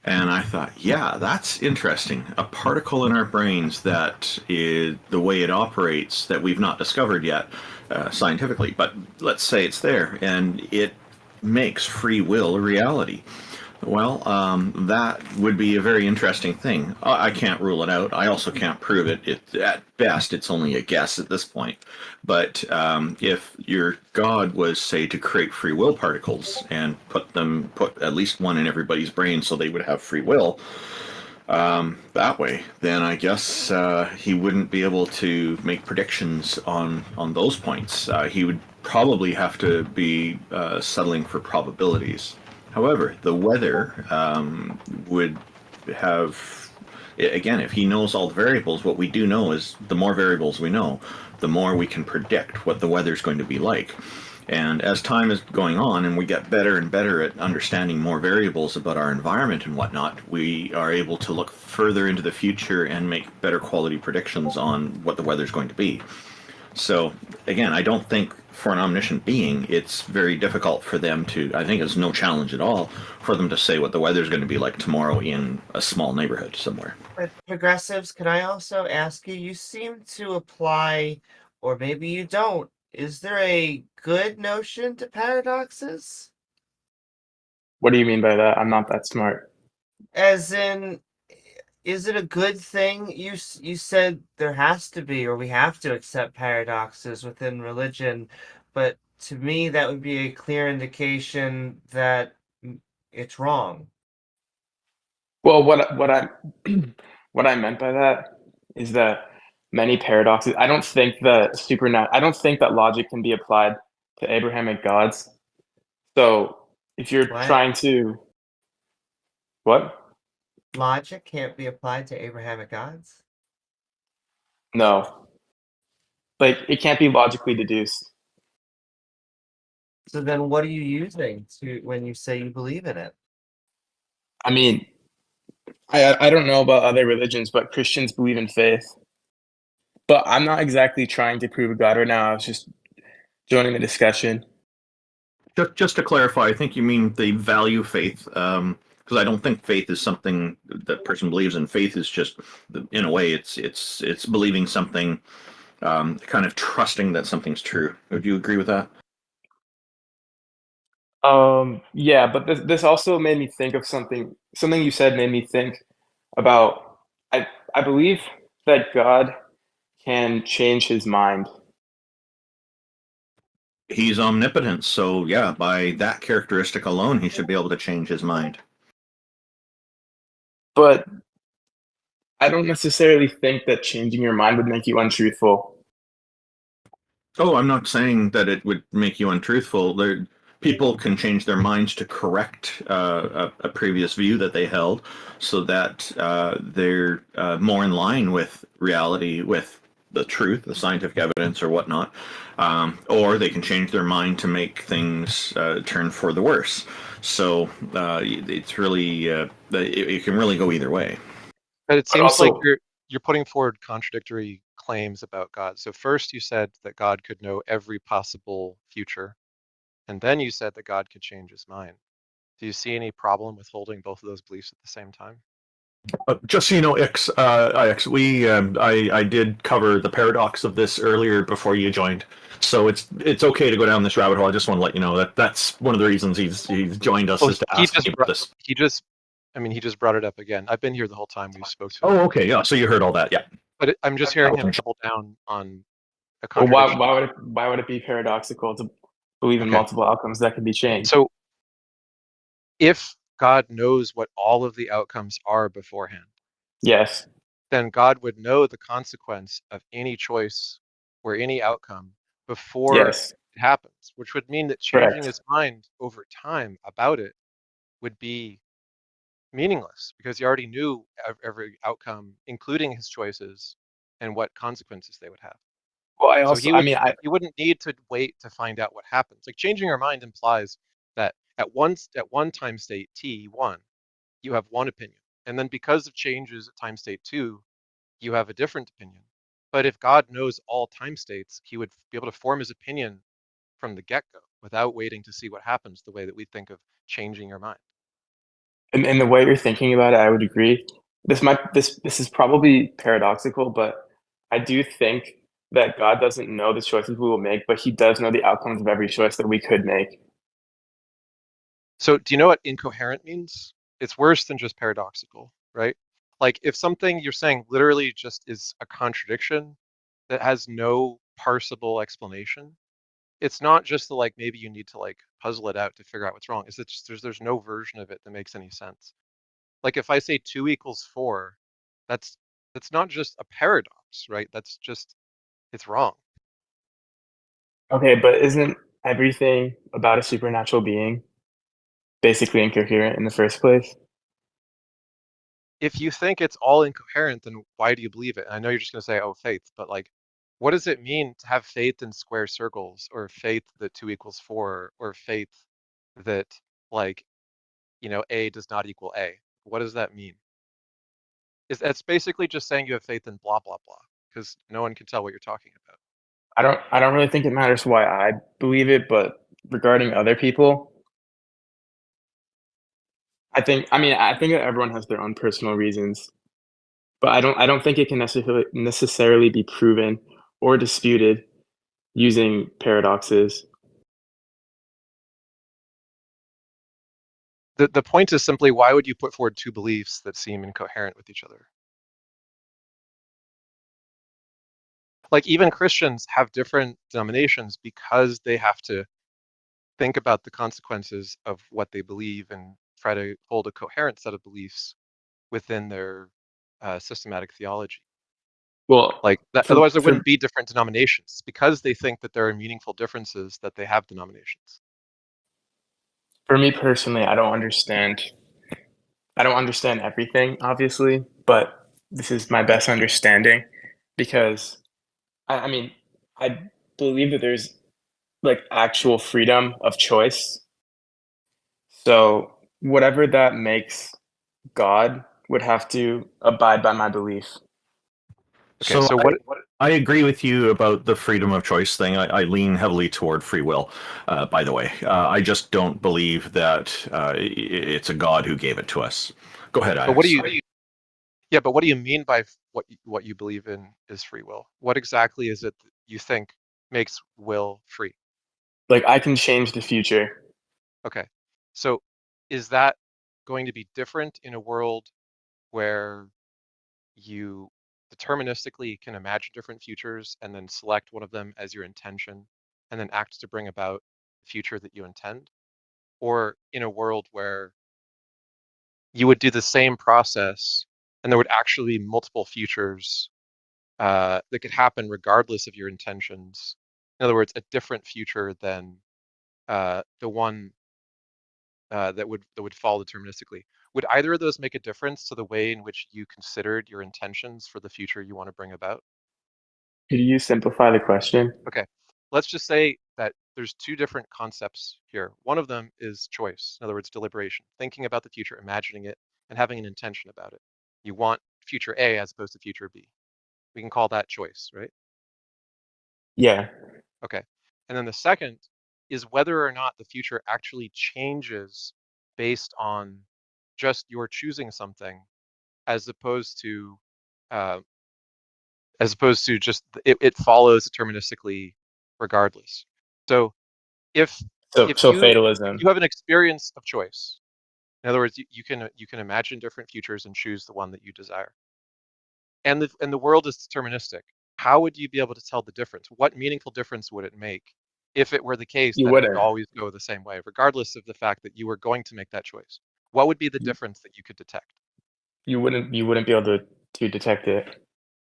And I thought, yeah, that's interesting. A particle in our brains that is the way it operates that we've not discovered yet scientifically, but let's say it's there and it makes free will a reality. Well, that would be a very interesting thing. I can't rule it out. I also can't prove it. At best, it's only a guess at this point. But if your God was, say, to create free will particles and put at least one in everybody's brain so they would have free will, that way, then I guess he wouldn't be able to make predictions on those points. He would probably have to be settling for probabilities. However, the weather would have, again, if he knows all the variables, what we do know is the more variables we know, the more we can predict what the weather is going to be like. And as time is going on and we get better and better at understanding more variables about our environment and whatnot, we are able to look further into the future and make better quality predictions on what the weather's going to be. So, again, I don't think for an omniscient being, it's very difficult for them to, I think it's no challenge at all for them to say what the weather's going to be like tomorrow in a small neighborhood somewhere. But progressives, can I also ask you? You seem to apply, or maybe you don't. Is there a good notion to paradoxes? What do you mean by that? I'm not that smart. As in, is it a good thing? You said there has to be, or we have to accept paradoxes within religion, but to me that would be a clear indication that it's wrong. Well, what I what I meant by that is that many paradoxes. I don't think that I don't think that logic can be applied to Abrahamic gods. So if you're What? trying to what? Logic can't be applied to Abrahamic gods? No, like it can't be logically deduced. So then what are you using to when you say you believe in it? I mean, I don't know about other religions, but Christians believe in faith. But I'm not exactly trying to prove a god right now. I was just joining the discussion. Just to clarify, I think you mean they value faith, because I don't think faith is something that person believes in. Faith is just, in a way, it's believing something, kind of trusting that something's true. Would you agree with that? Yeah, but this also made me think of something. Something you said made me think about. I believe that God can change his mind. He's omnipotent, so yeah, by that characteristic alone, he should be able to change his mind. But I don't necessarily think that changing your mind would make you untruthful. Oh, I'm not saying that it would make you untruthful. People can change their minds to correct a previous view that they held, so that they're more in line with reality, with the truth, the scientific evidence, or whatnot. Or they can change their mind to make things turn for the worse. So it's really it can really go either way. But it But seems like also, you're putting forward contradictory claims about God. So first you said that God could know every possible future, and then you said that God could change his mind. Do you see any problem with holding both of those beliefs at the same time? Just so you know, Ix, I did cover the paradox of this earlier before you joined, so it's okay to go down this rabbit hole. I just want to let you know that that's one of the reasons he's joined us Oh, is to ask me about this. I mean, he just brought it up again. I've been here the whole time we spoke to him, Oh, okay, yeah. So you heard all that, yeah. but I'm just I hearing him wasn't sure. double down on a well, contradiction. why would it be paradoxical to believe in Okay, multiple outcomes that can be changed? so if God knows what all of the outcomes are beforehand, Yes, then God would know the consequence of any choice or any outcome before yes, it happens, which would mean that changing correct. his mind over time about it would be meaningless because he already knew every outcome, including his choices and what consequences they would have. Well, So I he wouldn't need to wait to find out what happens. Like changing your mind implies that at one time state t1, you have one opinion, and then because of changes at time state 2, you have a different opinion. But if God knows all time states, he would be able to form his opinion from the get-go without waiting to see what happens the way that we think of changing your mind. in the way you're thinking about it, I would agree. This is probably paradoxical, but I do think that God doesn't know the choices we will make, but he does know the outcomes of every choice that we could make. So do you know what incoherent means? It's worse than just paradoxical, right? Like if something you're saying literally just is a contradiction that has no parsable explanation, it's not just the like maybe you need to like puzzle it out to figure out what's wrong. Is it just there's no version of it that makes any sense. Like if I say 2 equals 4, that's that's not just a paradox, right? That's just it's wrong. Okay, but isn't everything about a supernatural being basically incoherent in the first place? If you think it's all incoherent, then why do you believe it? And I know you're just going to say, oh, faith, but like What does it mean to have faith in square circles, or faith that 2 equals 4, or faith that, like, A does not equal A? What does that mean? That's basically just saying you have faith in blah, blah, blah, because no one can tell what you're talking about. I don't really think it matters why I believe it, but regarding other people, I think that everyone has their own personal reasons, but I don't think it can necessarily be proven or disputed using paradoxes. The point is simply, why would you put forward 2 beliefs that seem incoherent with each other? Like, even Christians have different denominations because they have to think about the consequences of what they believe and try to hold a coherent set of beliefs within their systematic theology. Well, Like that, for otherwise there for wouldn't be different denominations. It's because they think that there are meaningful differences that they have denominations. for me personally, I don't understand everything, obviously, but this is my best understanding because I mean, I believe that there's like actual freedom of choice. So whatever that makes God would have to abide by my belief. Okay, So so I, what? I agree with you about the freedom of choice thing. I lean heavily toward free will, by the way. I just don't believe that it's a God who gave it to us. Go ahead, But what do Alex. you? Yeah, but what do you mean by what you believe in is free will? What exactly is it that you think makes will free? Like I can change the future. Okay, so is that going to be different in a world where you deterministically can imagine different futures and then select one of them as your intention and then act to bring about the future that you intend? Or in a world where you would do the same process and there would actually be multiple futures that could happen regardless of your intentions? In other words, a different future than the one that would fall deterministically. Would either of those make a difference to the way in which you considered your intentions for the future you want to bring about? Could you simplify the question? Okay, let's just say that there's 2 different concepts here. One of them is choice, in other words, deliberation, thinking about the future, imagining it, and having an intention about it. You want future A as opposed to future B. We can call that choice, right? Yeah. Okay. And then the second is whether or not the future actually changes based on just your choosing something, as opposed to uh, just it follows deterministically regardless. So if So if so you if fatalism. you have an experience of choice, in other words, you can imagine different futures and choose the one that you desire, and the world is deterministic. How would you be able to tell the difference? What meaningful difference would it make if it were the case You that it would wouldn't. always go the same way, regardless of the fact that you were going to make that choice? What would be the You, difference that you could detect? you wouldn't be able to detect it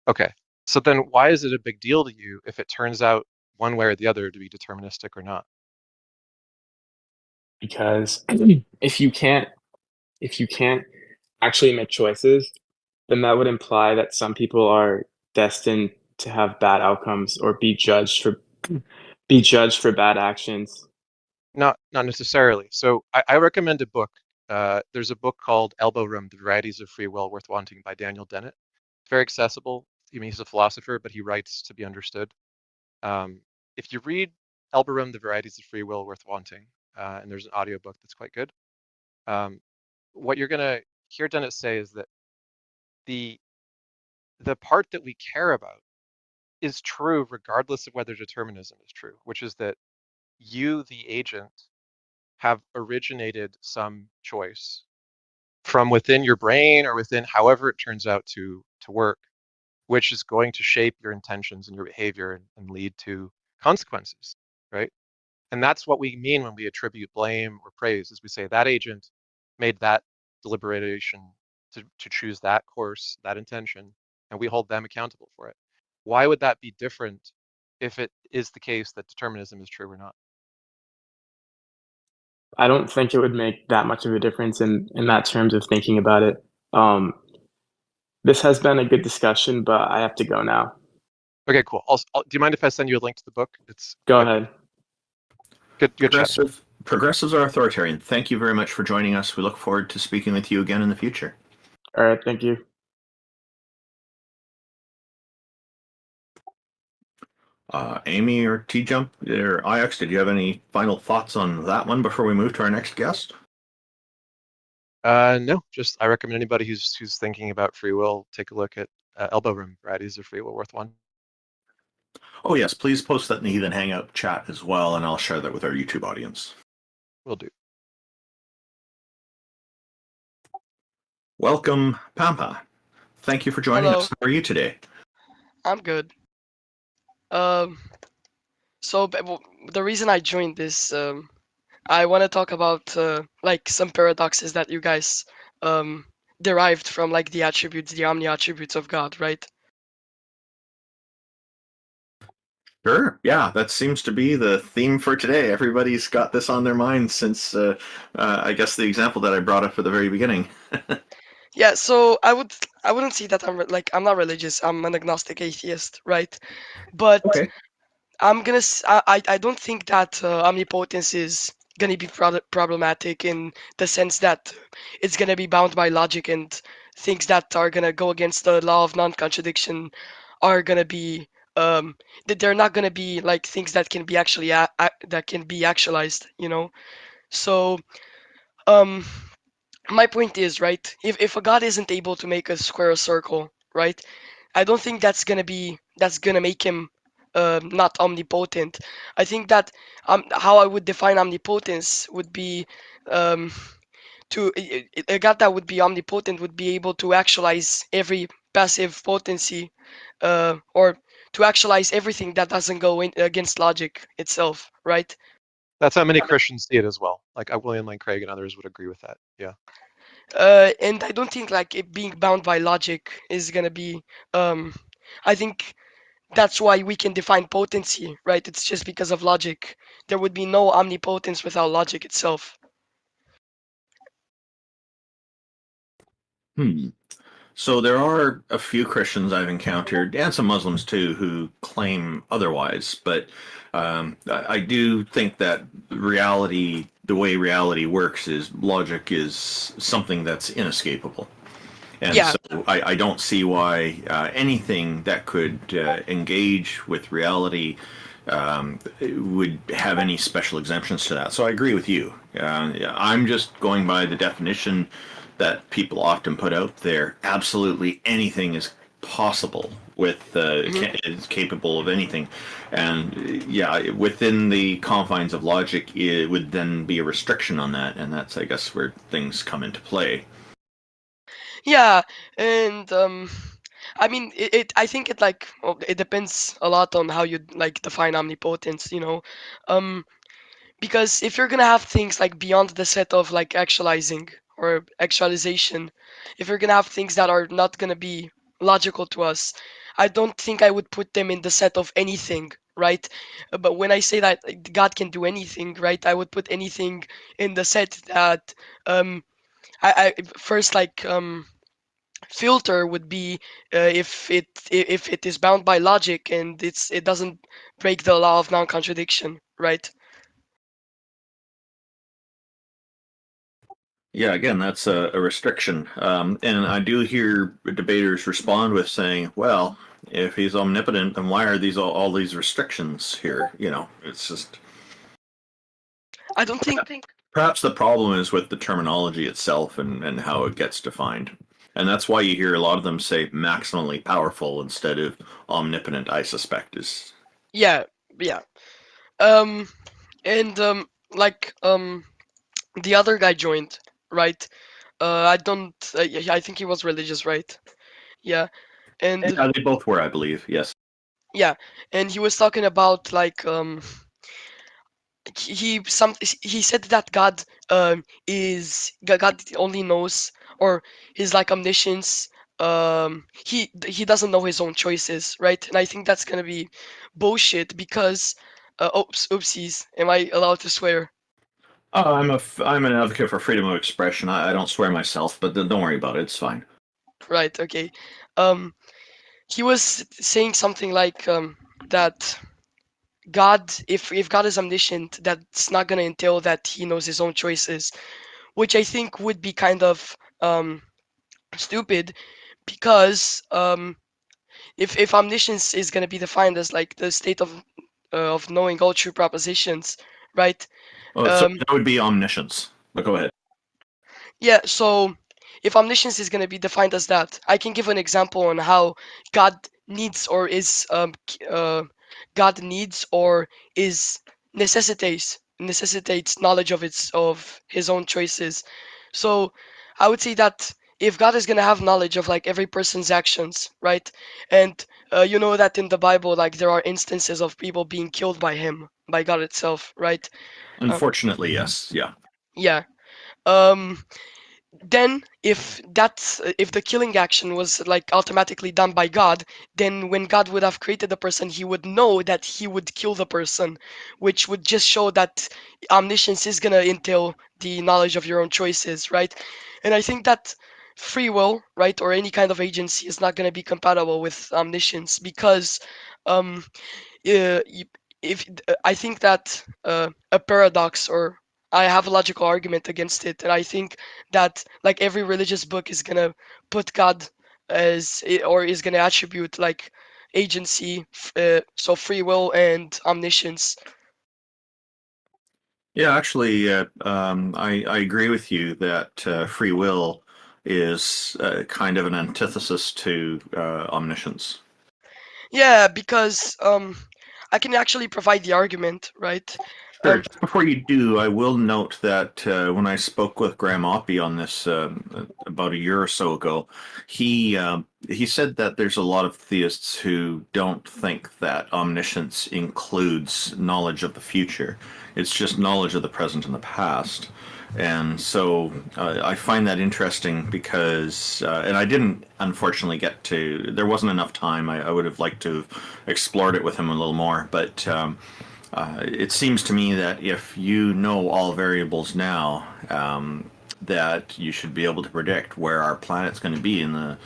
Okay, so then why is it a big deal to you if it turns out one way or the other to be deterministic or not? because if you can't if you can't actually make choices, then that would imply that some people are destined to have bad outcomes or be judged for bad actions. Not necessarily. So I recommend a book. There's a book called Elbow Room: The Varieties of Free Will Worth Wanting by Daniel Dennett. It's very accessible. I mean, he's a philosopher, but he writes to be understood. Um, if you read Elbow Room: The Varieties of Free Will Worth Wanting, and there's an audiobook that's quite good, um, what you're gonna hear Dennett say is that the the part that we care about is true regardless of whether determinism is true, which is that you, the agent, have originated some choice from within your brain or within however it turns out to work, which is going to shape your intentions and your behavior and lead to consequences, right? And that's what we mean when we attribute blame or praise, is we say that agent made that deliberation to choose that course, that intention, and we hold them accountable for it. Why would that be different if it is the case that determinism is true or not? I don't think it would make that much of a difference in that terms of thinking about it. Um, this has been a good discussion, but I have to go now. Okay, cool. Do you mind if I send you a link to the book? It's Go ahead. good chat. Progressives are authoritarian. Thank you very much for joining us. We look forward to speaking with you again in the future. All right, thank you. Amy or T-Jump or IX, did you have any final thoughts on that one before we move to our next guest? No, just I recommend anybody who's thinking about free will take a look at Elbow Room Varieties of Free Will Worth One. Oh yes, please post that in the Heathen Hangout chat as well, and I'll share that with our YouTube audience. Will do. Welcome, Pampa. Thank you for joining Hello. us. How are you today? I'm good. So the reason I joined this, I want to talk about like some paradoxes that you guys derived from like the attributes, the omni attributes of God, right? Sure. Yeah, that seems to be the theme for today. Everybody's got this on their mind since, I guess, the example that I brought up at the very beginning. Yeah. So I wouldn't say that I'm not religious. I'm an agnostic atheist, right? But Okay. I don't think that omnipotence is gonna be problematic in the sense that it's gonna be bound by logic, and things that are gonna go against the law of non-contradiction are gonna be that they're not gonna be like things that can be actually that can be actualized, you know. So um my point is, right, if a god isn't able to make a square a circle, right, I don't think that's gonna make him not omnipotent. I think that how I would define omnipotence would be um, a god that would be omnipotent would be able to actualize every passive potency, or to actualize everything that doesn't go against logic itself, right? That's how many Christians see it as well. Like William Lane Craig and others would agree with that. Yeah. And I don't think like it being bound by logic is gonna be. I think that's why we can define potency, right? It's just because of logic. There would be no omnipotence without logic itself. Hmm. So there are a few Christians I've encountered, and some Muslims too, who claim otherwise. But I do think that reality, the way reality works, is logic is something that's inescapable. And Yeah, so I don't see why anything that could engage with reality would have any special exemptions to that. So I agree with you. I'm just going by the definition that people often put out there. Absolutely anything is possible with mhm. is capable of anything, and yeah, within the confines of logic, it would then be a restriction on that, and that's, I guess, where things come into play. Yeah, and I mean, I think it like well, it depends a lot on how you like define omnipotence, you know. Um, because if you're gonna have things like beyond the set of like actualizing or actualization, if you're gonna have things that are not gonna be logical to us, I don't think I would put them in the set of anything, right? But when I say that like, God can do anything, right, I would put anything in the set that um I first like filter would be if it is bound by logic and it doesn't break the law of non-contradiction, right? Yeah, again, that's a restriction. And I do hear debaters respond with saying, well, if he's omnipotent, then why are these all these restrictions here? You know, it's just I don't think. perhaps the problem is with the terminology itself and how it gets defined. And that's why you hear a lot of them say maximally powerful instead of omnipotent, I suspect is. Yeah, yeah. Um, and like the other guy joined, right? I don't. I think he was religious, right? Yeah, and Yeah, they both were, I believe. Yes. yeah, and he was talking about like he said that God only knows, or his like omniscience, he doesn't know his own choices, right? And I think that's gonna be bullshit because oopsies, am I allowed to swear? Oh, I'm an advocate for freedom of expression. I don't swear myself, but don't worry about it. It's fine. Right, okay. um he was saying something like that God, if God is omniscient, that's not gonna entail that he knows his own choices, which I think would be kind of stupid because if omniscience is gonna be defined as like the state of knowing all true propositions, right? Oh, so Um, that would be omniscience. But go ahead. Yeah, so if omniscience is going to be defined as that, I can give an example on how God needs or is God needs or is necessitates knowledge of his own choices. So I would say that if God is going to have knowledge of like every person's actions, right? And you know that in the Bible, like there are instances of people being killed by him, by God itself, right? Um, Unfortunately, yes. Yeah. yeah. Um, then if the killing action was like automatically done by God, then when God would have created the person, he would know that he would kill the person, which would just show that omniscience is gonna entail the knowledge of your own choices, right? And I think that free will, right, or any kind of agency is not gonna be compatible with omniscience because um y- if I think that a paradox or I have a logical argument against it, and I think that like every religious book is gonna put God or is gonna attribute like agency, so free will and omniscience. Yeah, actually, I agree with you that free will is kind of an antithesis to omniscience. Yeah, because I can actually provide the argument, right? Sure. Um, Just before you do, I will note that when I spoke with Graham Oppie on this about a year or so ago, he said that there's a lot of theists who don't think that omniscience includes knowledge of the future. It's just knowledge of the present and the past. And so I find that interesting because, and I didn't unfortunately get to, there wasn't enough time. I would have liked to have explored it with him a little more, but it seems to me that if you know all variables now, that you should be able to predict where our planet's going to be in the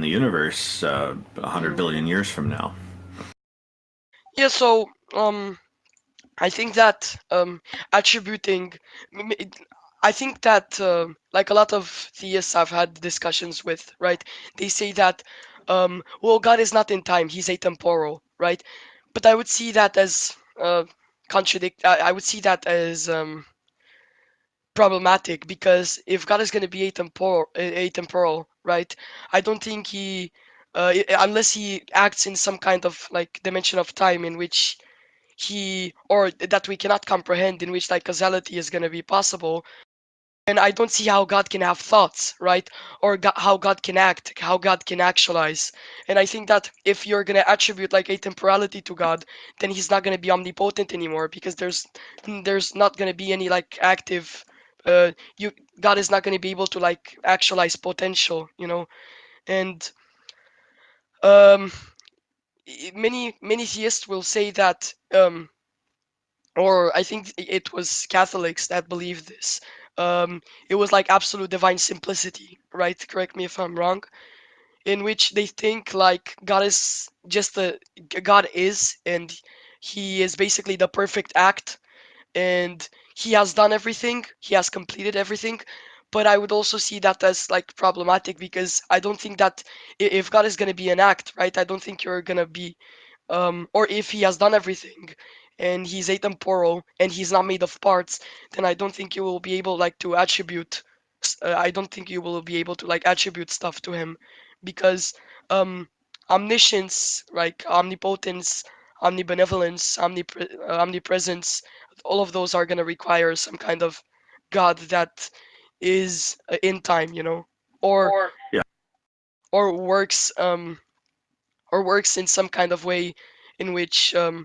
universe 100 mm. billion years from now. Yeah, so I think that attributing, m- m- I think that like a lot of theists I've had discussions with, right? They say that, well, God is not in time; He's atemporal, right? But I would see that as contradict. I would see that as problematic because if God is going to be atemporal, right? I don't think unless he acts in some kind of like dimension of time in which he or that we cannot comprehend in which like causality is going to be possible, and I don't see how God can have thoughts, right? Or how God can act, how God can actualize. And I think that if you're going to attribute like a temporality to God, then he's not going to be omnipotent anymore because there's not going to be any like active you God is not going to be able to like actualize potential, you know. And um many theists will say that or I think it was Catholics that believed this. It was like absolute divine simplicity, right? Correct me if I'm wrong. In which they think like God is, and he is basically the perfect act, and he has done everything, he has completed everything. But I would also see that as like problematic because I don't think that if God is gonna be an act, right? I don't think you're gonna be or if he has done everything and he's atemporal and he's not made of parts, then I don't think you will be able like to attribute. I don't think you will be able to like attribute stuff to him, because um, omniscience, like omnipotence, omnibenevolence, omnipresence, all of those are gonna require some kind of God that is in time, you know, or Yeah. or works in some kind of way in which yeah,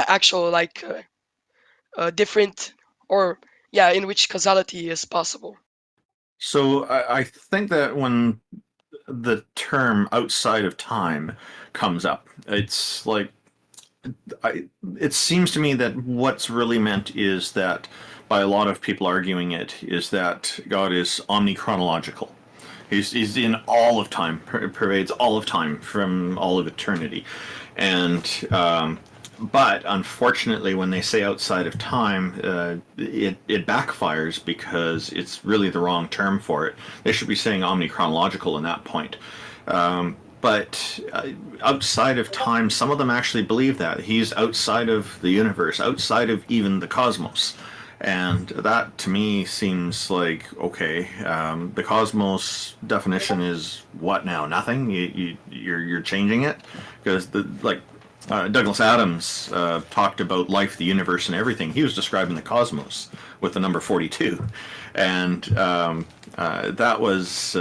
actual like different or yeah, in which causality is possible. So I think that when the term outside of time comes up, it's like it seems to me that what's really meant is that by a lot of people arguing it is that God is omnichronological. He's in all of time, pervades all of time from all of eternity, and but unfortunately, when they say outside of time, it backfires because it's really the wrong term for it. They should be saying omnichronological in that point. But outside of time, some of them actually believe that he's outside of the universe, outside of even the cosmos. And that to me seems like okay. The cosmos definition is what now? Nothing. You're changing it because Douglas Adams talked about life, the universe, and everything. He was describing the cosmos with the number 42, and that was.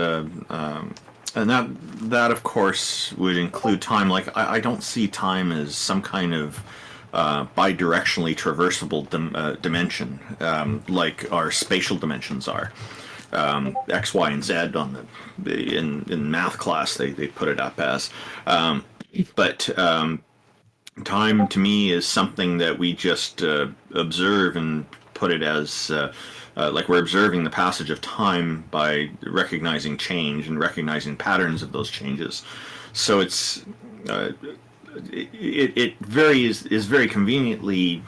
And that of course would include time. Like I don't see time as some kind of bidirectionally traversable dimension, like our spatial dimensions are. X, Y, and Z on in math class they put it up as, but time to me is something that we just observe and put it as like we're observing the passage of time by recognizing change and recognizing patterns of those changes. So it is very conveniently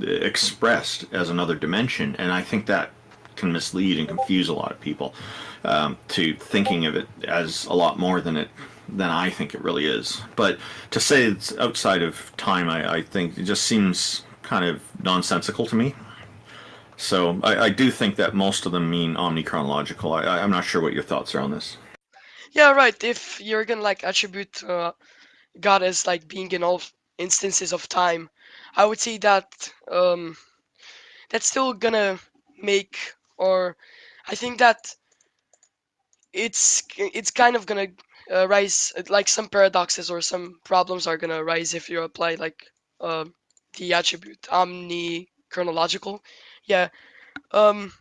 expressed as another dimension, and I think that can mislead and confuse a lot of people to thinking of it as a lot more than I think it really is. But to say it's outside of time, I think it just seems kind of nonsensical to me. So I do think that most of them mean omnichronological. I'm not sure what your thoughts are on this. Yeah, right. If you're gonna like attribute God as like being in all instances of time, I would say that that's still gonna make, or I think that it's kind of gonna rise, like some paradoxes or some problems are gonna arise if you apply like uh, the attribute omnichronological. Yeah, um,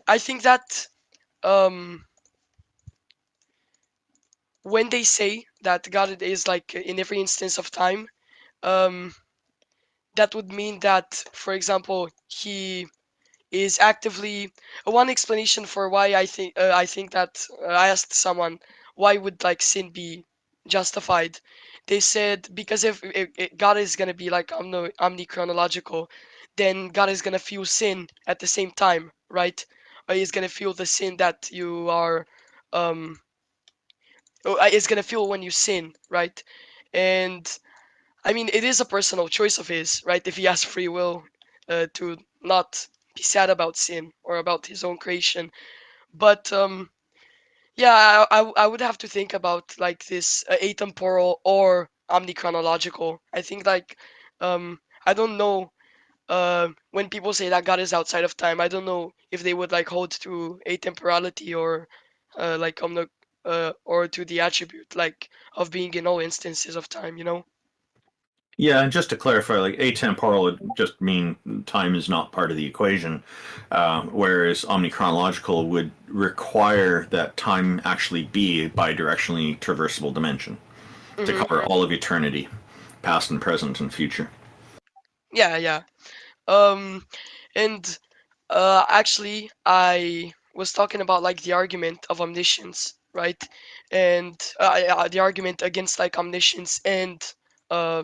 I think that um, when they say that God is like in every instance of time, um, that would mean that, for example, he is actively one explanation for why I think that I asked someone why would like sin be justified. They said because if God is gonna be like omnichronological, then God is gonna feel sin at the same time, right? Or he's gonna feel the sin that you are um is gonna feel when you sin, right? And I mean, it is a personal choice of his, right? If he has free will to not be sad about sin or about his own creation. But yeah, I would have to think about like this atemporal or omnichronological. I think like I don't know when people say that God is outside of time. I don't know if they would like hold to atemporality or like or to the attribute like of being in all instances of time. You know? Yeah, and just to clarify, like atemporal would just mean time is not part of the equation, whereas omnichronological would require that time actually be a bidirectionally traversable dimension to Hmm. cover all of eternity, past and present and future. Yeah, yeah. Um, and actually, I was talking about like the argument of omniscience, right? And the argument against like omniscience and uh,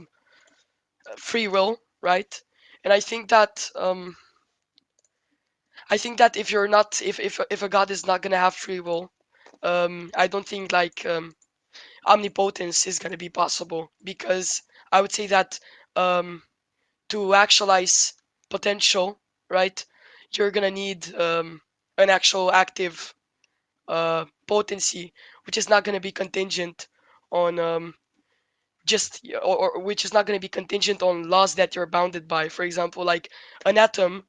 free will, right? And I think that if you're not, if a god is not gonna have free will, I don't think like omnipotence is gonna be possible because I would say that um, to actualize potential, right? You're gonna need an actual active potency, which is not gonna be contingent on just or which is not gonna be contingent on laws that you're bounded by. For example, like an atom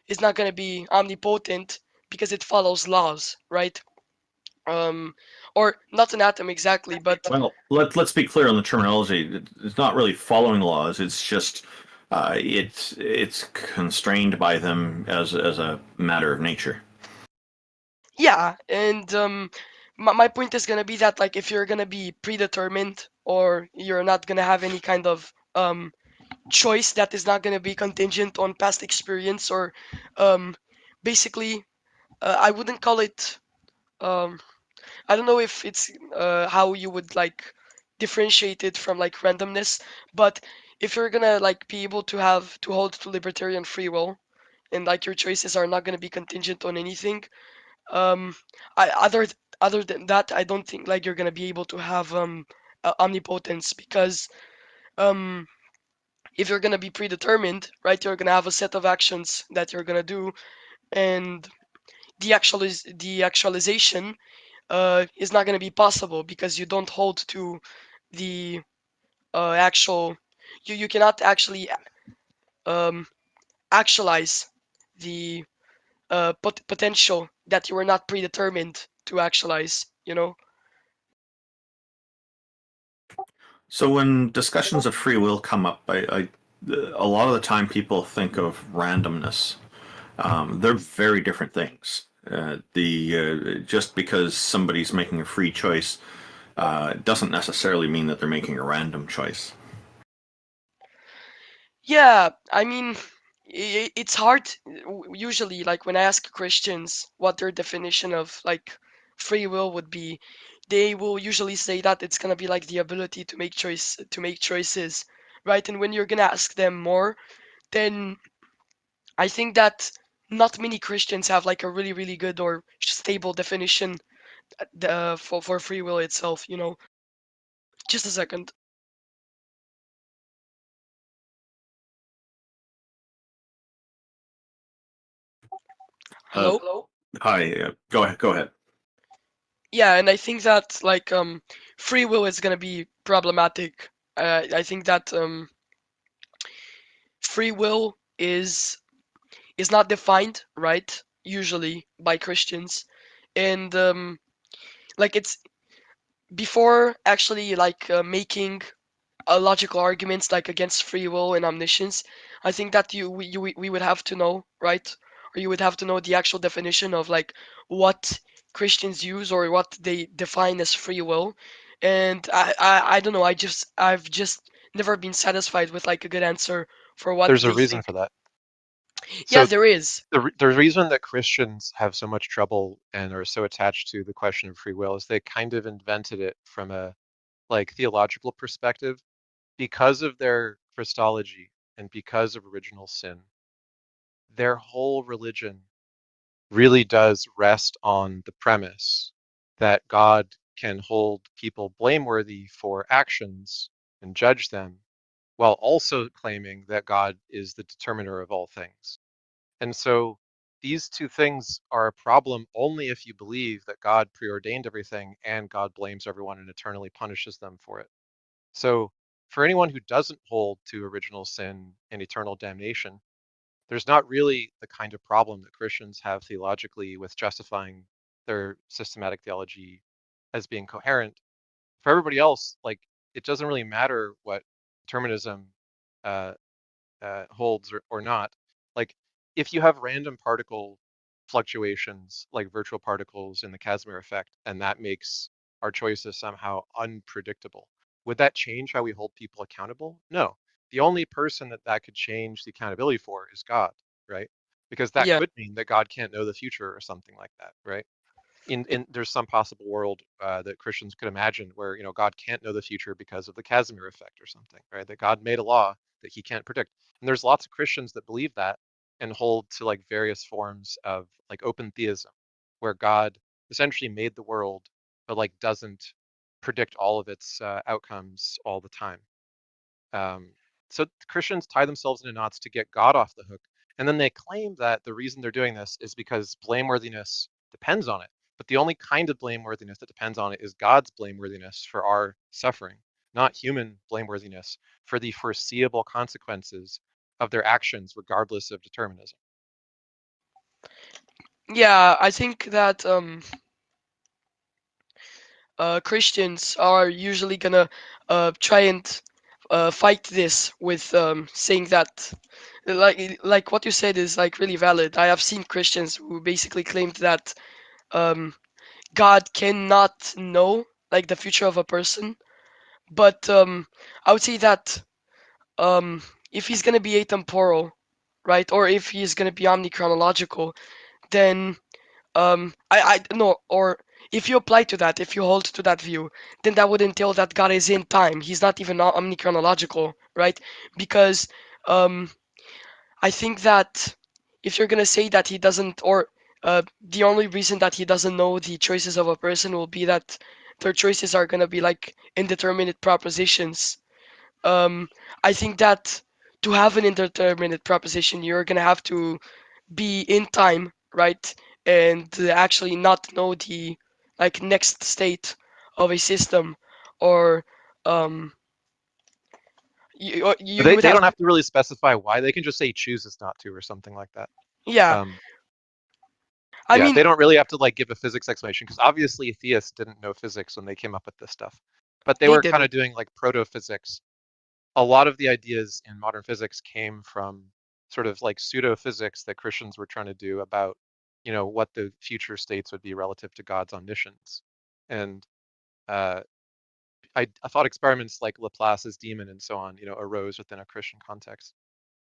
is not gonna be omnipotent because it follows laws, right? Um, or not an atom exactly, but Well, let's be clear on the terminology. It's not really following laws. It's just it's constrained by them as a matter of nature. yeah, and my point is gonna be that like if you're gonna be predetermined or you're not gonna have any kind of choice that is not gonna be contingent on past experience or um, basically I wouldn't call it I don't know if it's how you would like differentiate it from like randomness, but if you're gonna like be able to have to hold to libertarian free will, and like your choices are not gonna be contingent on anything, um, other than that, I don't think like you're gonna be able to have omnipotence because um if you're gonna be predetermined, right, you're gonna have a set of actions that you're gonna do, and the actualization is not gonna be possible because you don't hold to the actual. You cannot actually um, actualize the potential that you were not predetermined to actualize. You know. So when discussions of free will come up, a lot of the time people think of randomness. They're very different things. The Just because somebody's making a free choice doesn't necessarily mean that they're making a random choice. Yeah, I mean, it's hard. Usually, like when I ask Christians what their definition of like free will would be, they will usually say that it's gonna be like the ability to make choices, right? And when you're gonna ask them more, then I think that not many Christians have like a really good or stable definition for free will itself. You know. Just a second. Uh, Hello. Hi, go ahead. Go ahead. Yeah, and I think that like free will is gonna be problematic. I think that free will is not defined right usually by Christians, and like it's before actually like making logical arguments like against free will and omniscience. I think that we would have to know, right? Or you would have to know the actual definition of like what Christians use or what they define as free will. And I don't know. I've just never been satisfied with like a good answer for what There's a they reason think. for that. Yeah, So there is. the reason that Christians have so much trouble and are so attached to the question of free will is they kind of invented it from a like theological perspective because of their Christology and because of original sin. Their whole religion really does rest on the premise that God can hold people blameworthy for actions and judge them, while also claiming that God is the determiner of all things. And so these two things are a problem only if you believe that God preordained everything and God blames everyone and eternally punishes them for it. So for anyone who doesn't hold to original sin and eternal damnation, there's not really the kind of problem that Christians have theologically with justifying their systematic theology as being coherent. For everybody else, like it doesn't really matter what determinism uh, holds or not. Like if you have random particle fluctuations, like virtual particles in the Casimir effect, and that makes our choices somehow unpredictable, would that change how we hold people accountable? No. The only person that that could change the accountability for is God, right? Because that Yeah. could mean that God can't know the future or something like that, right? In there's some possible world that Christians could imagine where God can't know the future because of the Casimir effect or something, right? That God made a law that he can't predict. And there's lots of Christians that believe that and hold to like various forms of like open theism, where God essentially made the world but like doesn't predict all of its outcomes all the time. Um, so Christians tie themselves into knots to get God off the hook. And then they claim that the reason they're doing this is because blameworthiness depends on it. But the only kind of blameworthiness that depends on it is God's blameworthiness for our suffering, not human blameworthiness for the foreseeable consequences of their actions, regardless of determinism. Yeah, I think that Christians are usually gonna try and fight this with saying that like what you said is like really valid. I have seen Christians who basically claimed that um, God cannot know like the future of a person, but I would say that um, if he's gonna be atemporal, right, or if he's gonna be omnichronological, then I no or if you apply to that, if you hold to that view, then that would entail that God is in time. He's not even omnichronological, right? Because um, I think that if you're gonna say that he doesn't, or the only reason that he doesn't know the choices of a person will be that their choices are gonna be like indeterminate propositions. Um, I think that to have an indeterminate proposition, you're gonna have to be in time, right? And actually not know the like next state of a system, or um, you would They have, don't have to really specify why. They can just say chooses not to or something like that. yeah. Um, I yeah, mean, they don't really have to like give a physics explanation because obviously theists didn't know physics when they came up with this stuff, but they they were kind didn't. of doing like proto physics. A lot of the ideas in modern physics came from sort of like pseudo physics that Christians were trying to do about, what the future states would be relative to God's omniscience. And uh, I thought experiments like Laplace's demon and so on, arose within a Christian context.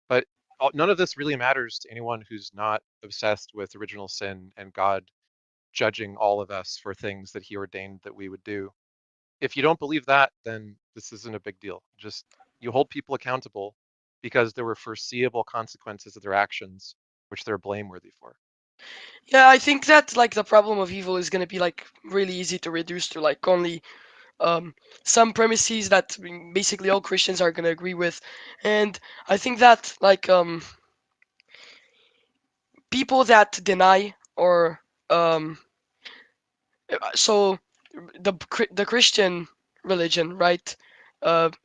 But none of this really matters to anyone who's not obsessed with original sin and God judging all of us for things that he ordained that we would do. If you don't believe that, then this isn't a big deal. Just you hold people accountable because there were foreseeable consequences of their actions, which they're blameworthy for. Yeah, I think that like the problem of evil is gonna be like really easy to reduce to like only um, some premises that basically all Christians are gonna agree with, and I think that like people that deny or um, so the Christian religion, right,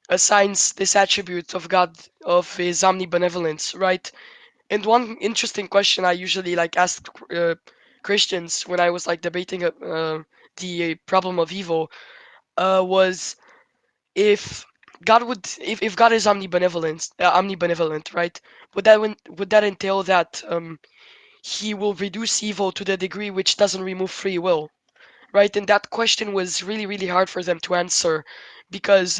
assigns this attribute of God of his omnibenevolence, right? And one interesting question I usually like ask Christians when I was like debating the problem of evil was if God would, if God is omnibenevolent, right? Would that entail that he will reduce evil to the degree which doesn't remove free will, right? And that question was really, really hard for them to answer because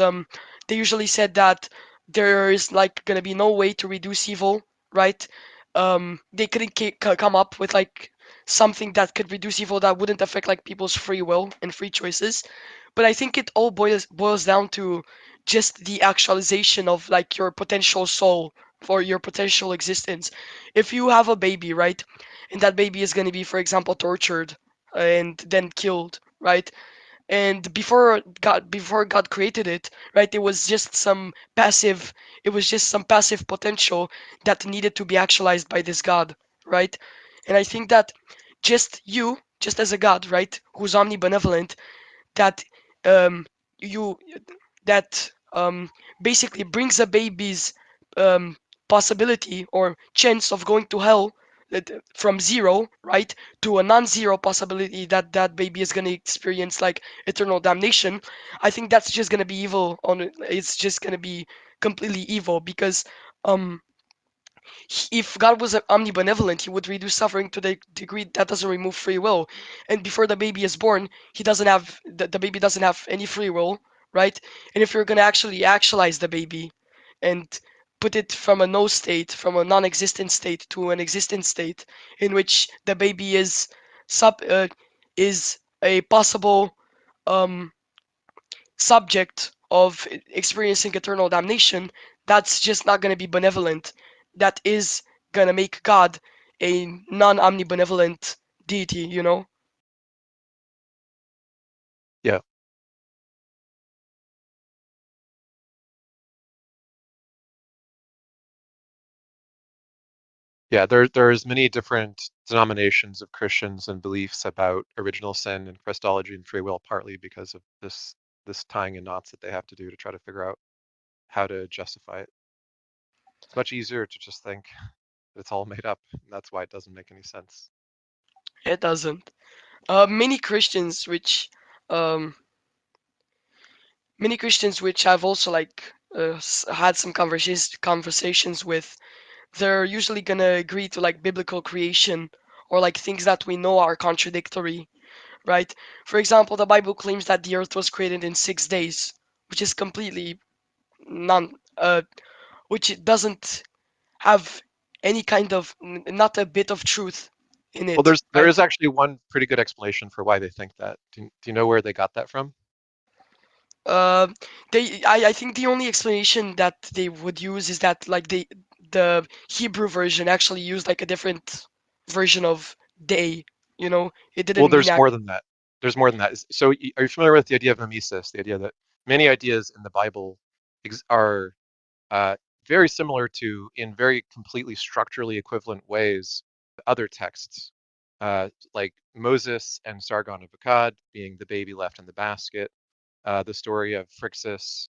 they usually said that there is like gonna be no way to reduce evil, right? They couldn't come up with like something that could reduce evil that wouldn't affect like people's free will and free choices. But I think it all boils down to just the actualization of like your potential soul for your potential existence. If you have a baby, right, and that baby is going to be, for example, tortured and then killed, right? And before God created it, right, it was just some passive potential that needed to be actualized by this God, right? And I think that just as a God, right, who's omnibenevolent, that um, you that basically brings a baby's um, possibility or chance of going to hell from zero, right, to a non-zero possibility that that baby is going to experience like eternal damnation. I think that's just going to be evil. It's just going to be completely evil because um, if God was omnibenevolent, he would reduce suffering to the degree that doesn't remove free will. And before the baby is born, the baby doesn't have any free will, right? And if you're gonna actually actualize the baby and put it from a no state, from a non-existent state to an existent state, in which the baby sub is a possible um, subject of experiencing eternal damnation, that's just not going to be benevolent. That is going to make God a non omnibenevolent deity, you know? Yeah. Yeah, there's many different denominations of Christians and beliefs about original sin and Christology and free will, partly because of this tying in knots that they have to do to try to figure out how to justify it. It's much easier to just think that it's all made up, and that's why it doesn't make any sense. It doesn't. Many Christians, um, which I've also like had some conversations with, they're usually gonna agree to like biblical creation or like things that we know are contradictory, right? For example, the Bible claims that the earth was created in 6 days, which is completely non, which it doesn't have any kind of, not a bit of truth in it. Well, there Right? is actually one pretty good explanation for why they think that. Do you know where they got that from? Uh, I think the only explanation that they would use is that like the Hebrew version actually used like a different version of day. You know, it Well, didn't mean there's more than that. There's more than that. So, are you familiar with the idea of mimesis? The idea that many ideas in the Bible are uh, very similar to, in very completely structurally equivalent ways, other texts, like Moses and Sargon of Akkad being the baby left in the basket, the story of Phrixus,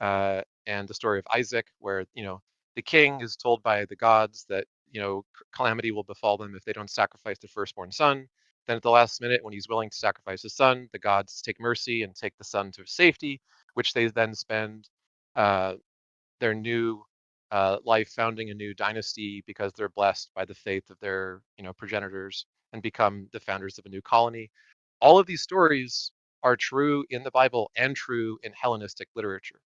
and the story of Isaac, where the king is told by the gods that calamity will befall them if they don't sacrifice their firstborn son. Then at the last minute, when he's willing to sacrifice his son, the gods take mercy and take the son to safety, which they then spend uh, their new life founding a new dynasty because they're blessed by the faith of their progenitors and become the founders of a new colony. All of these stories are true in the Bible and true in Hellenistic literature.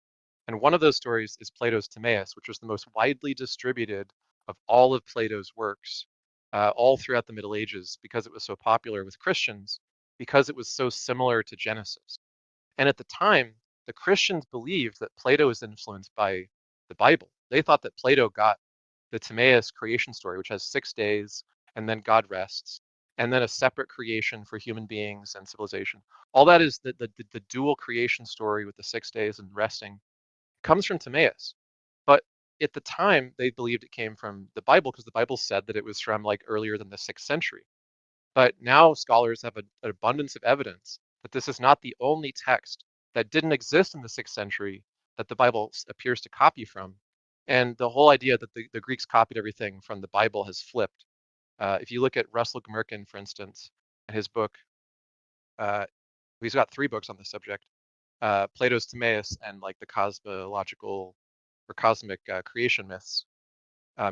And one of those stories is Plato's Timaeus, which was the most widely distributed of all of Plato's works, all throughout the Middle Ages, because it was so popular with Christians, because it was so similar to Genesis. And at the time, the Christians believed that Plato was influenced by the Bible. They thought that Plato got the Timaeus creation story, which has 6 days, and then God rests, and then a separate creation for human beings and civilization. All that is the dual creation story with the 6 days and resting comes from Timaeus. But at the time, they believed it came from the Bible because the Bible said that it was from like earlier than the 6th century. But now scholars have an abundance of evidence that this is not the only text that didn't exist in the 6th century that the Bible appears to copy from. And the whole idea that the Greeks copied everything from the Bible has flipped. If you look at Russell Gmerkin, for instance, and his book, uh, he's got 3 books on the subject, Plato's Timaeus and like the cosmological or cosmic creation myths.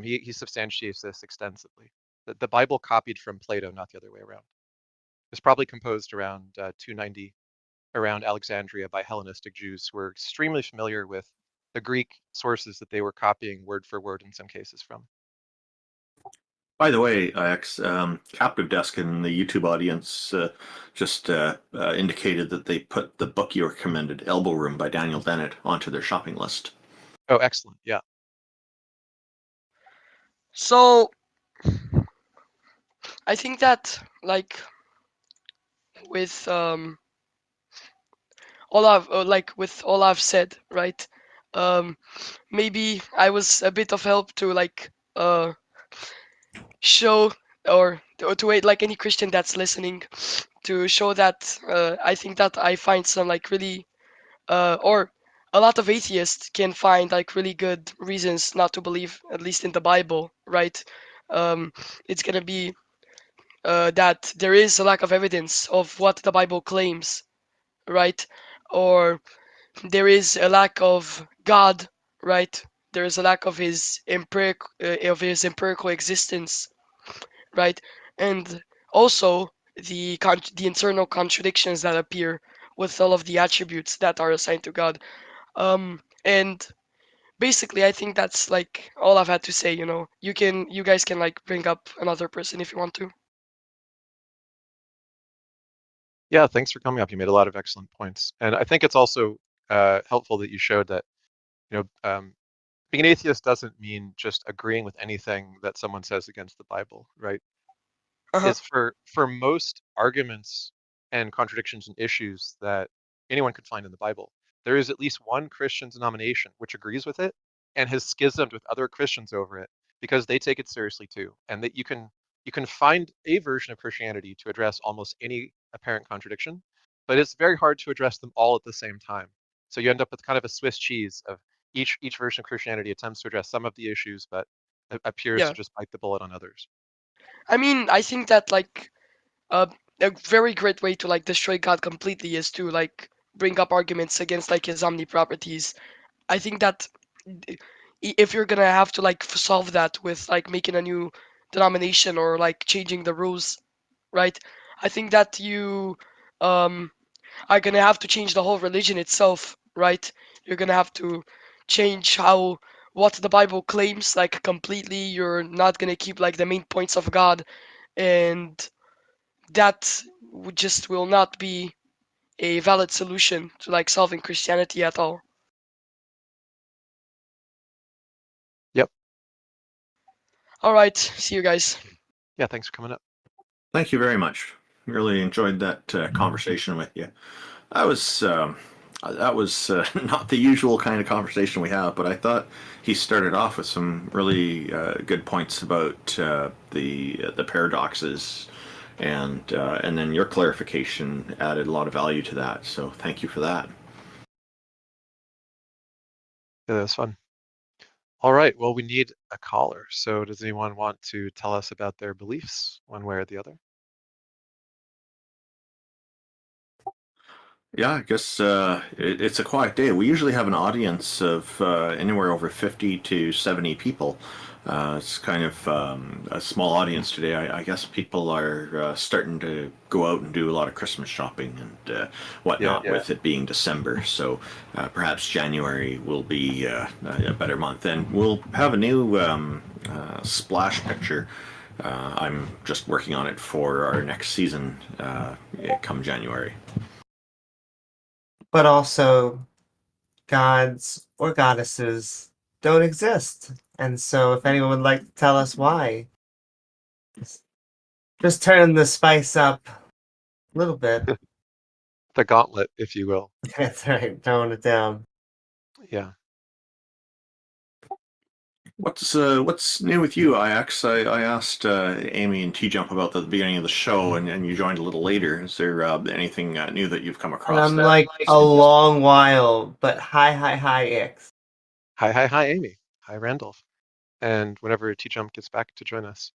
He substantiates this extensively. The Bible copied from Plato, not the other way around. It was probably composed around 290 around Alexandria by Hellenistic Jews who were extremely familiar with the Greek sources that they were copying word for word in some cases from. By the way, Ix, Captive Desk in the YouTube audience just indicated that they put the book you recommended, Elbow Room by Daniel Dennett, onto their shopping list. Oh, excellent. Yeah. So I think that like with all I've said, right? Maybe I was a bit of help to like show or to aid like any Christian that's listening to show that I think that I find some like really or a lot of atheists can find like really good reasons not to believe, at least in the Bible, right? It's gonna be that there is a lack of evidence of what the Bible claims, right? Or there is a lack of God, right? There is a lack of his empirical existence, right? And also the internal contradictions that appear with all of the attributes that are assigned to God. And basically, I think that's like all I've had to say. You guys can like bring up another person if you want to. Yeah, thanks for coming up. You made a lot of excellent points. And I think it's also helpful that you showed that, being an atheist doesn't mean just agreeing with anything that someone says against the Bible, right? Uh-huh. Is for most arguments and contradictions and issues that anyone could find in the Bible, there is at least one Christian denomination which agrees with it and has schismed with other Christians over it because they take it seriously too. And that you can find a version of Christianity to address almost any apparent contradiction, but it's very hard to address them all at the same time. So you end up with kind of a Swiss cheese of each version of Christianity attempts to address some of the issues, but appears to Yeah. just bite the bullet on others. I mean, I think that like uh, a very great way to like destroy God completely is to like bring up arguments against like his omniproperties. I think that if you're gonna have to like solve that with like making a new denomination or like changing the rules, right? I think that you um are gonna have to change the whole religion itself, right? You're gonna have to change how what the Bible claims like completely. You're not gonna keep like the main points of God and that just will not be a valid solution to like solving Christianity at all. Yep. All right, see you guys. Yeah, thanks for coming up. Thank you very much. Really enjoyed that conversation with you. That was not the usual kind of conversation we have, but I thought he started off with some really good points about the paradoxes, and then your clarification added a lot of value to that. So thank you for that. Yeah, that was fun. All right, well, we need a caller. So does anyone want to tell us about their beliefs one way or the other? Yeah, I guess it's a quiet day. We usually have an audience of anywhere over 50 to 70 people. It's kind of a small audience today. I guess people are starting to go out and do a lot of Christmas shopping and whatnot, with it being December. So perhaps January will be a better month. And we'll have a new splash picture. I'm just working on it for our next season come January. But also, gods or goddesses don't exist. And so, if anyone would like to tell us why, just turn the spice up a little bit. The gauntlet, if you will. That's right, tone it down. Yeah. What's new with you, Ix? I asked Amy and T Jump about the beginning of the show, and you joined a little later. Is there anything new that you've come And across? I'm like a long while, but hi, Ix. Hi, Amy. Hi, Randolph. And whenever T-Jump gets back to join us.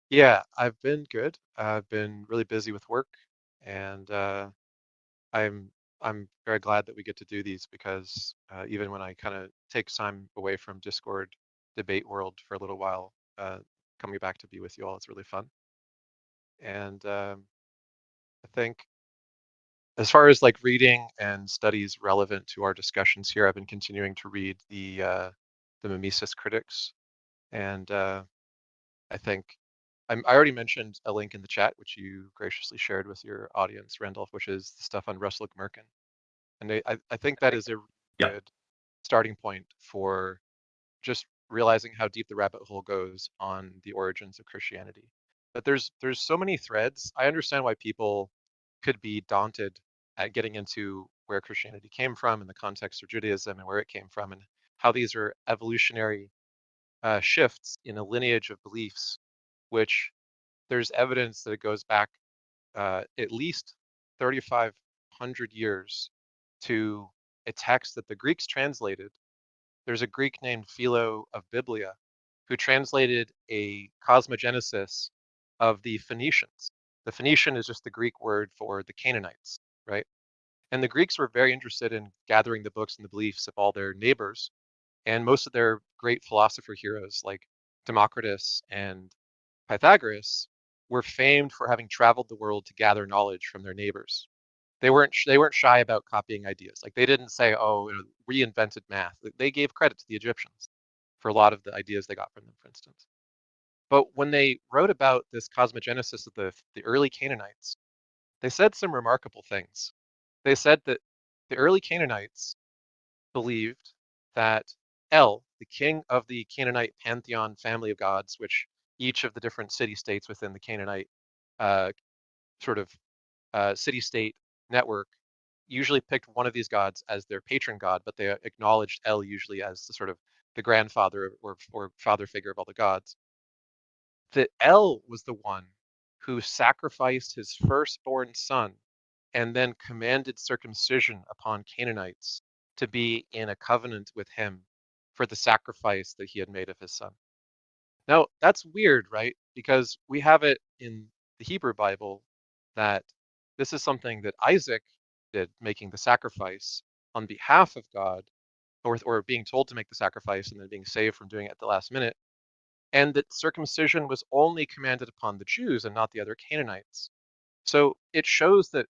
Yeah, I've been good. I've been really busy with work, and I'm I'm very glad that we get to do these because even when I kind of take time away from Discord debate world for a little while, coming back to be with you all is really fun. And I think as far as like reading and studies relevant to our discussions here, I've been continuing to read the Mimesis Critics, and I think I already mentioned a link in the chat, which you graciously shared with your audience, Randolph, which is the stuff on Russell Merkin. And I think that is a Yeah. good starting point for just realizing how deep the rabbit hole goes on the origins of Christianity. But there's so many threads. I understand why people could be daunted at getting into where Christianity came from in the context of Judaism and where it came from and how these are evolutionary shifts in a lineage of beliefs, which there's evidence that it goes back at least 3,500 years to a text that the Greeks translated. There's a Greek named Philo of Biblia who translated a cosmogenesis of the Phoenicians. The Phoenician is just the Greek word for the Canaanites, right? And the Greeks were very interested in gathering the books and the beliefs of all their neighbors. And most of their great philosopher heroes like Democritus and Pythagoras were famed for having traveled the world to gather knowledge from their neighbors. They weren't shy about copying ideas. Like they didn't say, "Oh, reinvented math." They gave credit to the Egyptians for a lot of the ideas they got from them, for instance. But when they wrote about this cosmogenesis of the early Canaanites, they said some remarkable things. They said that the early Canaanites believed that El, the king of the Canaanite pantheon family of gods, which each of the different city-states within the Canaanite uh, sort of city-state network usually picked one of these gods as their patron god, but they acknowledged El usually as the sort of the grandfather or father figure of all the gods. That El was the one who sacrificed his firstborn son and then commanded circumcision upon Canaanites to be in a covenant with him for the sacrifice that he had made of his son. Now, that's weird, right? Because we have it in the Hebrew Bible that this is something that Isaac did, making the sacrifice on behalf of God, or being told to make the sacrifice and then being saved from doing it at the last minute, and that circumcision was only commanded upon the Jews and not the other Canaanites. So it shows that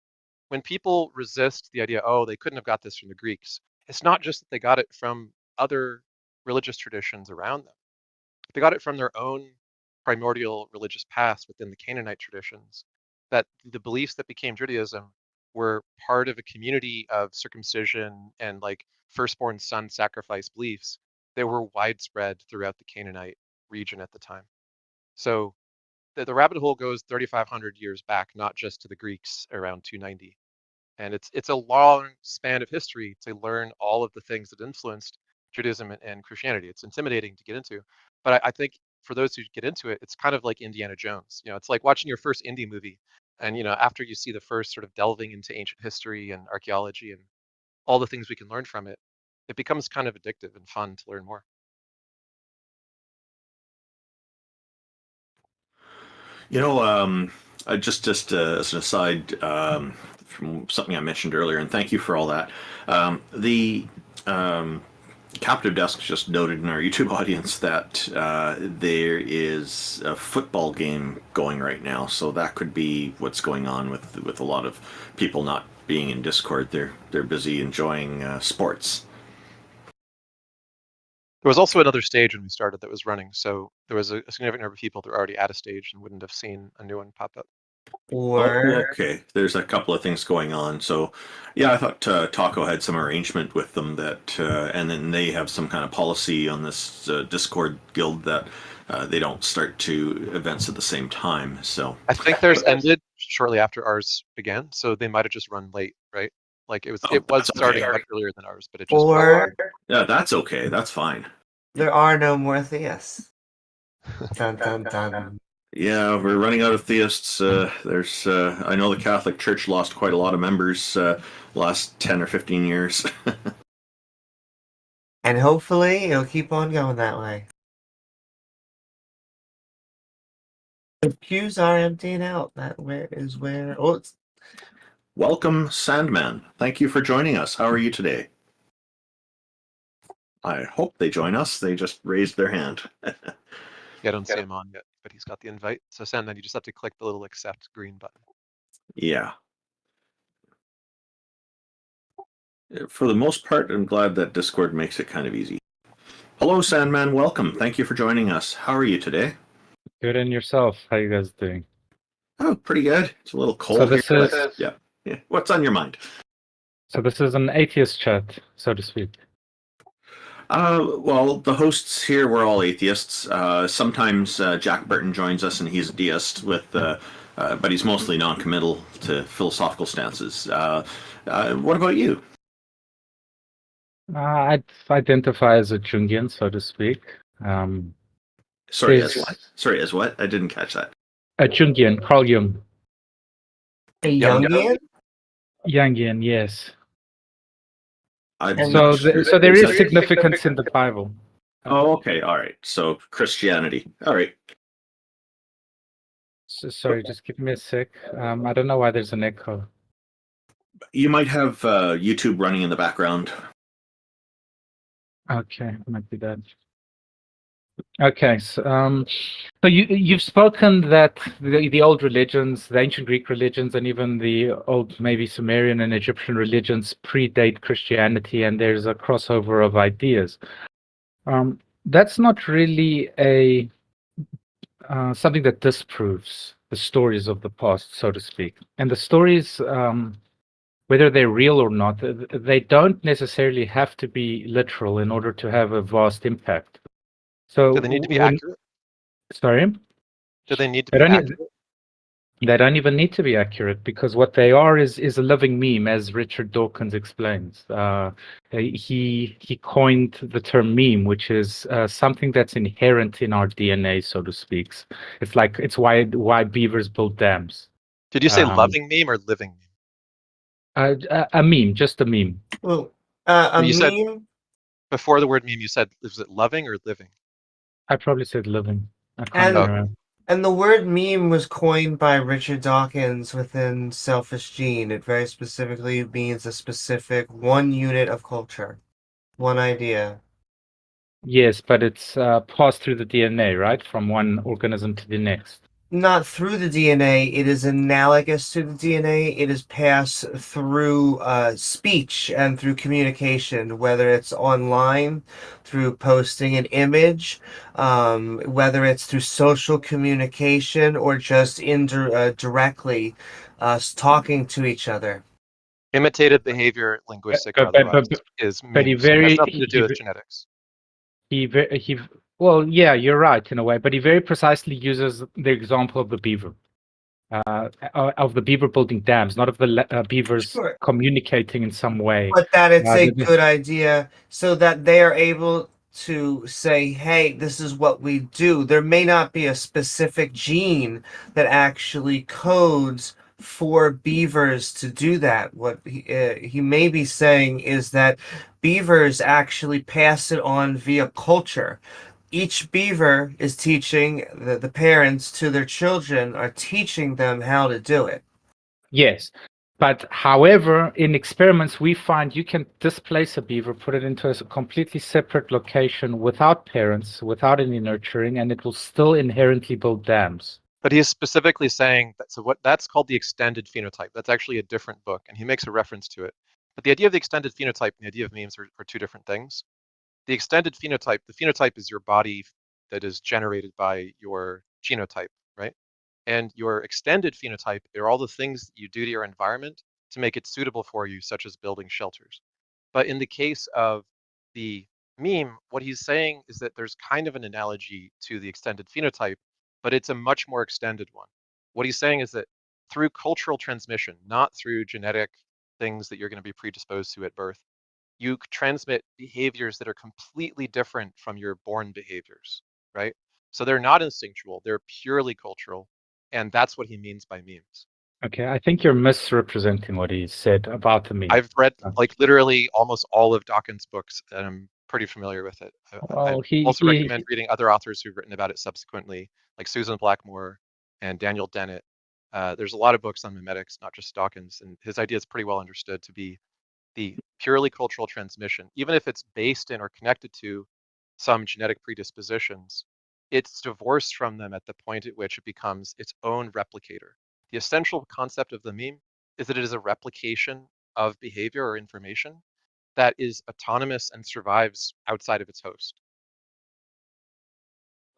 when people resist the idea, oh, they couldn't have got this from the Greeks, it's not just that they got it from other religious traditions around them. They got it from their own primordial religious past within the Canaanite traditions, that the beliefs that became Judaism were part of a community of circumcision and like firstborn son sacrifice beliefs that were widespread throughout the Canaanite region at the time. So the rabbit hole goes 3,500 years back, not just to the Greeks around 290. And it's a long span of history to learn all of the things that influenced Judaism and Christianity. It's intimidating to get into, but I think for those who get into it, it's kind of like Indiana Jones. You know, it's like watching your first indie movie, and you know, after you see the first sort of delving into ancient history and archaeology and all the things we can learn from it, it becomes kind of addictive and fun to learn more. You know, just as an aside, from something I mentioned earlier, and thank you for all that. The Captive Desk just noted in our YouTube audience that there is a football game going right now, so that could be what's going on with a lot of people not being in Discord. They're busy enjoying sports. There was also another stage when we started that was running, so there was a significant number of people that were already at a stage and wouldn't have seen a new one pop up. Or Okay. There's a couple of things going on. So, yeah, I thought Taco had some arrangement with them that, and then they have some kind of policy on this Discord guild that they don't start two events at the same time. So, I think theirs ended shortly after ours began, so they might have just run late, right? Like it was that's starting okay. much earlier than ours, but it just or Yeah, that's okay. That's fine. there are no more theists. Dun dun dun. Yeah, we're running out of theists. There's, I know the Catholic Church lost quite a lot of members last 10 or 15 years. And hopefully it'll keep on going that way. The pews are emptying out. That where is where. Oh, it's Welcome, Sandman. Thank you for joining us. How are you today? I hope they join us. They just raised their hand. Yeah, I don't see him on yet, but he's got the invite. So Sandman, you just have to click the little accept green button. Yeah. For the most part, I'm glad that Discord makes it kind of easy. Hello, Sandman. Welcome. Thank you for joining us. How are you today? Good, and yourself? How you guys doing? Oh, pretty good. It's a little cold this here. is- Yeah. What's on your mind? So this is an atheist chat, so to speak. Well, the hosts here were all atheists. Sometimes Jack Burton joins us, and he's a deist but he's mostly non-committal to philosophical stances. What about you? I'd identify as a Jungian, so to speak. Sorry, there's- as what? Sorry, as what? I didn't catch that. A Jungian, Carl Jung. a Young- Jungian. Jungian, yes. I'm And not So, sure. so there Is is that- significance in the Bible. Oh, okay, all right. So Christianity. All right. Sorry, just give me a sec. I don't know why there's an echo. You might have YouTube running in the background. Okay, might be that. Okay, so you've spoken that the old religions, the ancient Greek religions, and even the old maybe Sumerian and Egyptian religions predate Christianity, and there's a crossover of ideas. That's not really a something that disproves the stories of the past, so to speak. And the stories, whether they're real or not, they don't necessarily have to be literal in order to have a vast impact. So Do they need to be accurate? Sorry? Do they need to They be don't, accurate? they don't even need to be accurate, because what they are is a living meme, as Richard Dawkins explains. He coined the term meme, which is something that's inherent in our DNA, so to speak. It's why beavers build dams. Did you say Um, loving meme or living meme? A meme, just a meme. Well, a You said- meme. Before the word meme, you said, is it loving or living? I probably said living. I can't And- remember. And the word meme was coined by Richard Dawkins within Selfish Gene. It very specifically means a specific one unit of culture, one idea. Yes, but it's passed through the DNA, right? From one organism to the next. not through the DNA. It is analogous to the DNA. It is passed through speech and through communication, whether it's online, through posting an image, whether it's through social communication or just directly talking to each other. Imitated behavior, linguistic or But but otherwise, but, is but he memes. It has very nothing to do with genetics. he well, yeah, you're right in a way, but he very precisely uses the example of the beaver. Of the beaver building dams, not of the beavers Sure. communicating in some way. But that it's a This- good idea so that they are able to say, hey, this is what we do. There may not be a specific gene that actually codes for beavers to do that. What he may be saying is that beavers actually pass it on via culture. Each beaver is teaching the parents to their children, are teaching them how to do it. Yes. But however, in experiments, we find you can displace a beaver, put it into a completely separate location without parents, without any nurturing, and it will still inherently build dams. But he is specifically saying that, so what that's called the extended phenotype. That's actually a different book, and he makes a reference to it. But the idea of the extended phenotype and the idea of memes are two different things. The extended phenotype, the phenotype is your body that is generated by your genotype, right? And your extended phenotype are all the things that you do to your environment to make it suitable for you, such as building shelters. But in the case of the meme, what he's saying is that there's kind of an analogy to the extended phenotype, but it's a much more extended one. What he's saying is that through cultural transmission, not through genetic things that you're going to be predisposed to at birth, you transmit behaviors that are completely different from your born behaviors, right? So they're not instinctual, they're purely cultural. And that's what he means by memes. Okay, I think you're misrepresenting what he said about the meme. I've read like literally almost all of Dawkins' books, and I'm pretty familiar with it. I Well, also recommend reading other authors who've written about it subsequently, like Susan Blackmore and Daniel Dennett. There's a lot of books on memetics, not just Dawkins, and his idea is pretty well understood to be the purely cultural transmission, even if it's based in or connected to some genetic predispositions, it's divorced from them at the point at which it becomes its own replicator. The essential concept of the meme is that it is a replication of behavior or information that is autonomous and survives outside of its host.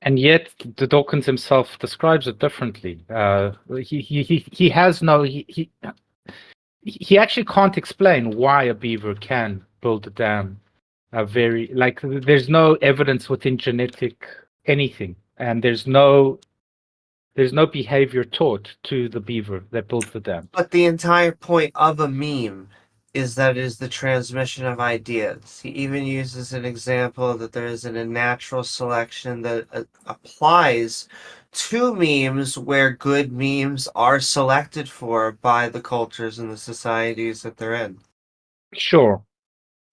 And yet, the Dawkins himself describes it differently. He has no he actually can't explain why a beaver can build a dam. There's no evidence within genetic anything, and there's no behavior taught to the beaver that builds the dam. But the entire point of a meme is that it is the transmission of ideas. He even uses an example that there isn't a natural selection that applies to memes where good memes are selected for by the cultures and the societies that they're in. Sure.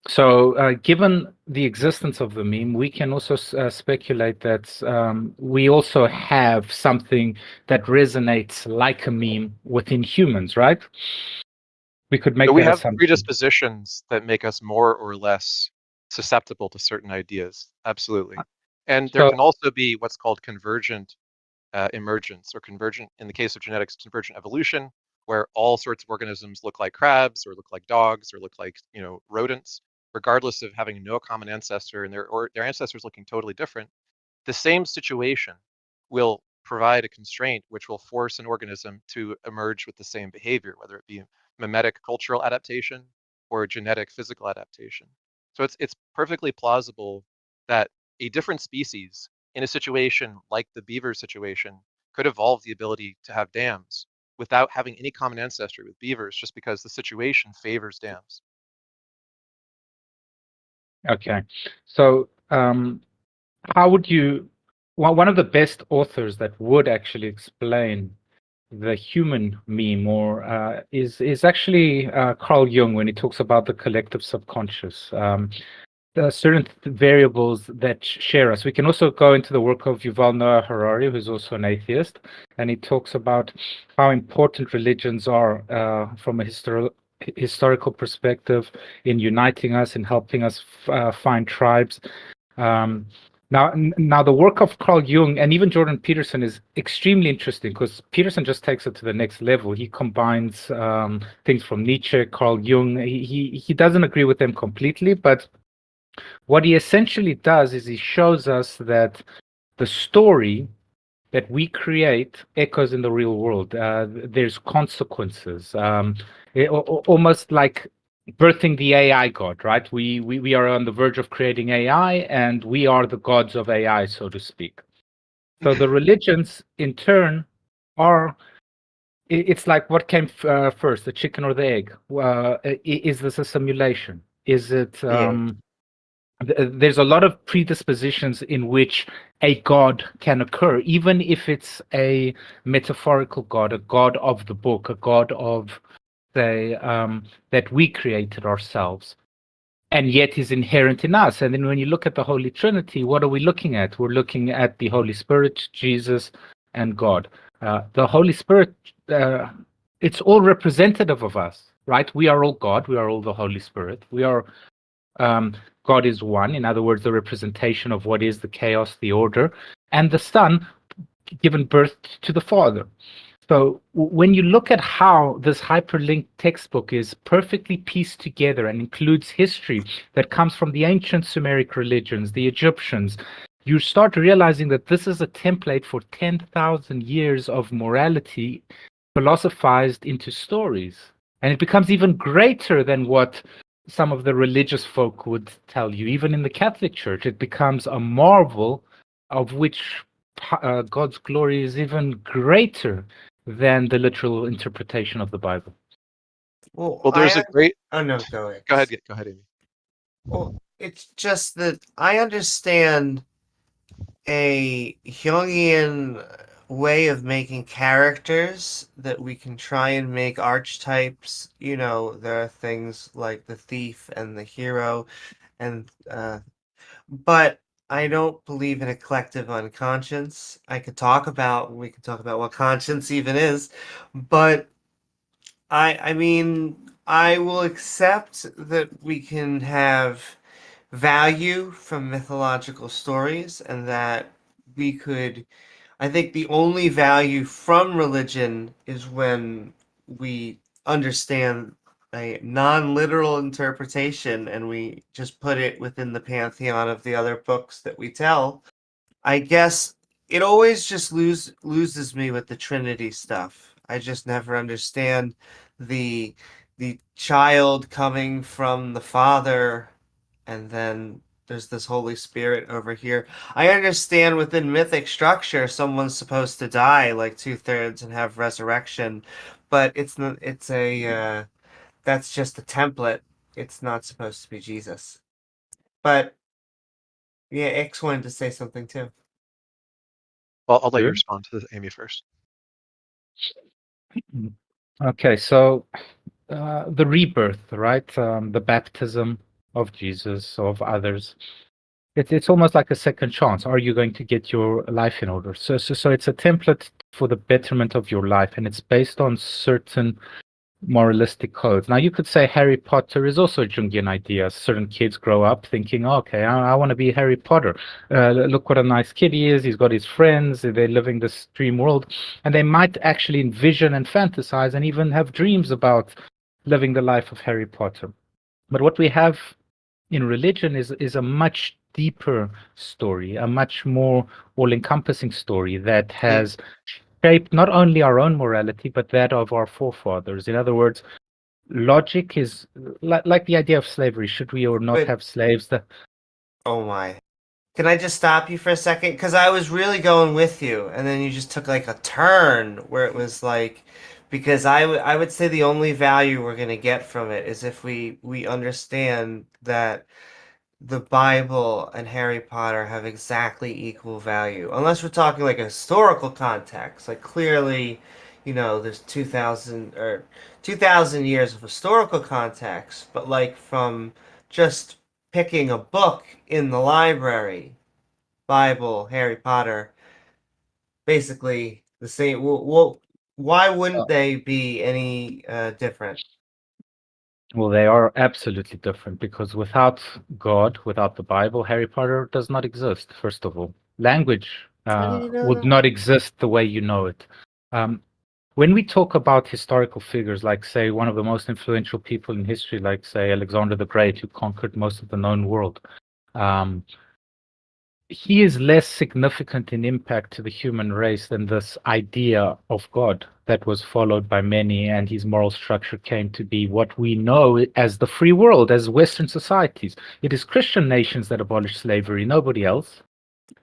So, given the existence of the meme, we can also speculate that we also have something that resonates like a meme within humans, right? We could make So we that have assumption. predispositions that make us more or less susceptible to certain ideas. Absolutely. And there So, can also be what's called convergent emergence, or convergent, in the case of genetics, convergent evolution, where all sorts of organisms look like crabs or look like dogs or look like, rodents, regardless of having no common ancestor and their ancestors looking totally different. The same situation will provide a constraint which will force an organism to emerge with the same behavior, whether it be mimetic cultural adaptation or genetic physical adaptation. So it's perfectly plausible that a different species in a situation like the beaver situation could evolve the ability to have dams without having any common ancestry with beavers, just because the situation favors dams. okay. So, how would you? Well, one of the best authors that would actually explain the human meme or is actually Carl Jung when he talks about the collective subconscious. There are certain variables that share us. We can also go into the work of Yuval Noah Harari, who's also an atheist, and he talks about how important religions are from a historical perspective in uniting us and helping us find tribes. Now, the work of Carl Jung and even Jordan Peterson is extremely interesting because Peterson just takes it to the next level. He combines things from Nietzsche, Carl Jung. He doesn't agree with them completely, but what he essentially does is he shows us that the story that we create echoes in the real world. There's consequences, almost like birthing the AI god, right? We are on the verge of creating AI, and we are the gods of AI, so to speak. So the religions, in turn, are. It's like what came first, the chicken or the egg? Is this a simulation? Is it? There's a lot of predispositions in which a god can occur, even if it's a metaphorical god, a god of the book, a god of, say, that we created ourselves, and yet is inherent in us. And then when you look at the Holy Trinity, what are we looking at? We're looking at the Holy Spirit, Jesus, and God. The Holy Spirit, it's all representative of us, right? We are all God. We are all the Holy Spirit. We are God is one, in other words, the representation of what is the chaos, the order, and the Son given birth to the Father. So when you look at how this hyperlinked textbook is perfectly pieced together and includes history that comes from the ancient Sumeric religions, the Egyptians, you start realizing that this is a template for 10,000 years of morality philosophized into stories. And it becomes even greater than what some of the religious folk would tell you. Even in the Catholic Church, it becomes a marvel of which God's glory is even greater than the literal interpretation of the Bible. Well, there's a great. Oh no, go ahead. Go ahead, Amy. Well, it's just that I understand a Jungian way of making characters that we can try and make archetypes. You know, there are things like the thief and the hero, and but I don't believe in a collective unconscious. We could talk about what conscience even is, but I mean, I will accept that we can have value from mythological stories and that we could. I think the only value from religion is when we understand a non-literal interpretation and we just put it within the pantheon of the other books that we tell. I guess it always just loses me with the Trinity stuff. I just never understand the the child coming from the Father, and then there's this Holy Spirit over here. I understand within mythic structure, someone's supposed to die like 2/3 and have resurrection, but it's not. It's a that's just a template. It's not supposed to be Jesus. But yeah, X wanted to say something too. Well, I'll let you Sure. respond to Amy first. Okay, so the rebirth, right? The baptism of Jesus, of others. It's almost like a second chance. Are you going to get your life in order? So it's a template for the betterment of your life, and it's based on certain moralistic codes. Now, you could say Harry Potter is also a Jungian idea. Certain kids grow up thinking, okay, I want to be Harry Potter. Look what a nice kid he is. He's got his friends. They're living this dream world. And they might actually envision and fantasize and even have dreams about living the life of Harry Potter. But what we have in religion is a much deeper story, a much more all-encompassing story that has shaped not only our own morality, but that of our forefathers. In other words, logic is like the idea of slavery. Should we or not Wait. have slaves? Oh my. Can I just stop you for a second? Because I was really going with you, and then you just took like a turn where it was like, because I would say the only value we're gonna get from it is if we understand that the Bible and Harry Potter have exactly equal value. Unless we're talking like a historical context, like clearly, there's 2,000 years of historical context, but like from just picking a book in the library, Bible, Harry Potter, basically the same. Well, why wouldn't they be any different? Well, they are absolutely different because without God, without the Bible, Harry Potter does not exist, first of all. Language How do you know would that? not exist the way you know it. Um, when we talk about historical figures, like, say, one of the most influential people in history, like, say, Alexander the Great, who conquered most of the known world, um, he is less significant in impact to the human race than this idea of God that was followed by many, and his moral structure came to be what we know as the free world, as Western societies. It is Christian nations that abolished slavery, nobody else.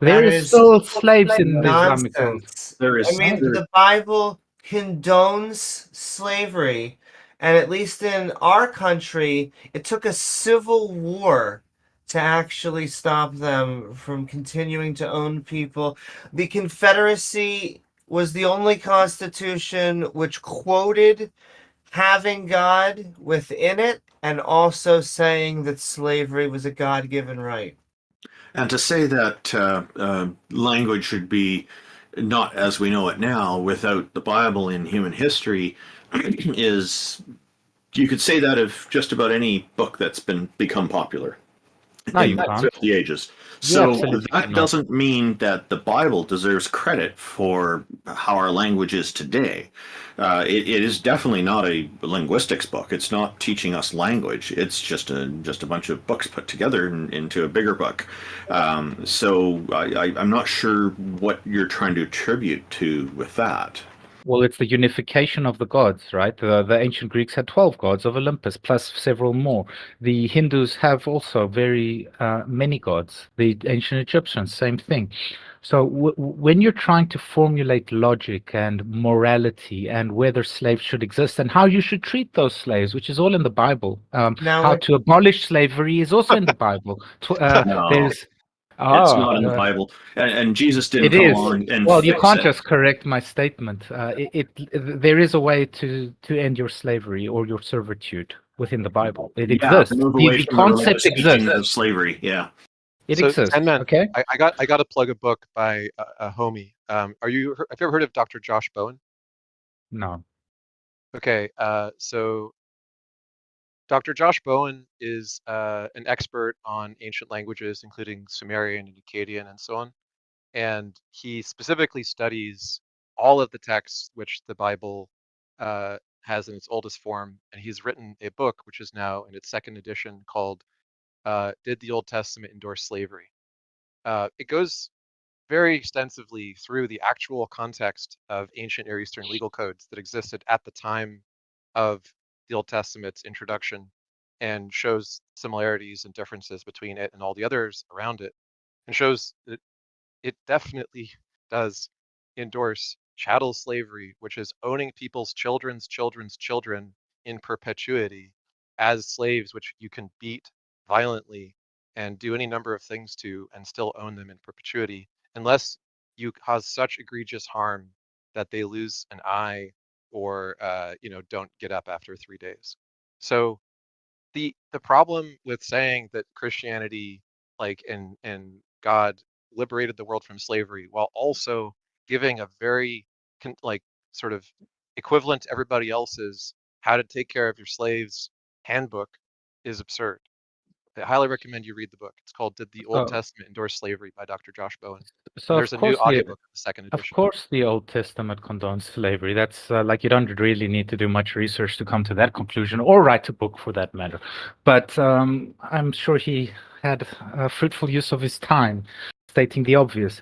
There That is is still slaves in the Islamic world. nonsense. There I is mean, there, the Bible condones slavery, and at least in our country, it took a civil war to actually stop them from continuing to own people. The Confederacy was the only constitution which quoted having God within it and also saying that slavery was a God-given right. and to say that language should be not as we know it now without the Bible in human history is, you could say that of just about any book that's been become popular No, you in can't. throughout the ages. You So absolutely that cannot. doesn't mean that the Bible deserves credit for how our language is today. It is definitely not a linguistics book. It's not teaching us language. It's just a bunch of books put together into a bigger book. I'm not sure what you're trying to attribute to with that. Well, it's the unification of the gods, right? The ancient Greeks had 12 gods of Olympus, plus several more. The Hindus have also very many gods. The ancient Egyptians, same thing. So when you're trying to formulate logic and morality and whether slaves should exist and how you should treat those slaves, which is all in the Bible, Now, how to abolish slavery is also in the Bible. No, There's it's not in the ah, Bible, and Jesus didn't it come is. along and Well, you fix can't it. just correct my statement. There is a way to end your slavery or your servitude within the Bible. It Yeah, exists. move The away the from the concept religious exists. teachings of slavery. Yeah. It So exists. 10 men, Okay. I got to plug a book by a homie. Have you ever heard of Dr. Josh Bowen? No. Okay, so Dr. Josh Bowen is an expert on ancient languages, including Sumerian and Akkadian and so on. And he specifically studies all of the texts which the Bible has in its oldest form. And he's written a book, which is now in its second edition, called Did the Old Testament Endorse Slavery? It goes very extensively through the actual context of ancient Near Eastern legal codes that existed at the time of the Old Testament's introduction and shows similarities and differences between it and all the others around it, and shows that it definitely does endorse chattel slavery, which is owning people's children's children in perpetuity as slaves, which you can beat violently and do any number of things to and still own them in perpetuity, unless you cause such egregious harm that they lose an eye or don't get up after 3 days. So the problem with saying that Christianity, like and God liberated the world from slavery while also giving a very like sort of equivalent to everybody else's how to take care of your slaves handbook is absurd. I highly recommend you read the book. It's called Did the Old So, Testament Endorse Slavery by Dr. Josh Bowen. so And of there's a new course the audiobook of the second Of edition. course, the Old Testament condones slavery. That's like you don't really need to do much research to come to that conclusion, or write a book for that matter. But I'm sure he had a fruitful use of his time, stating the obvious.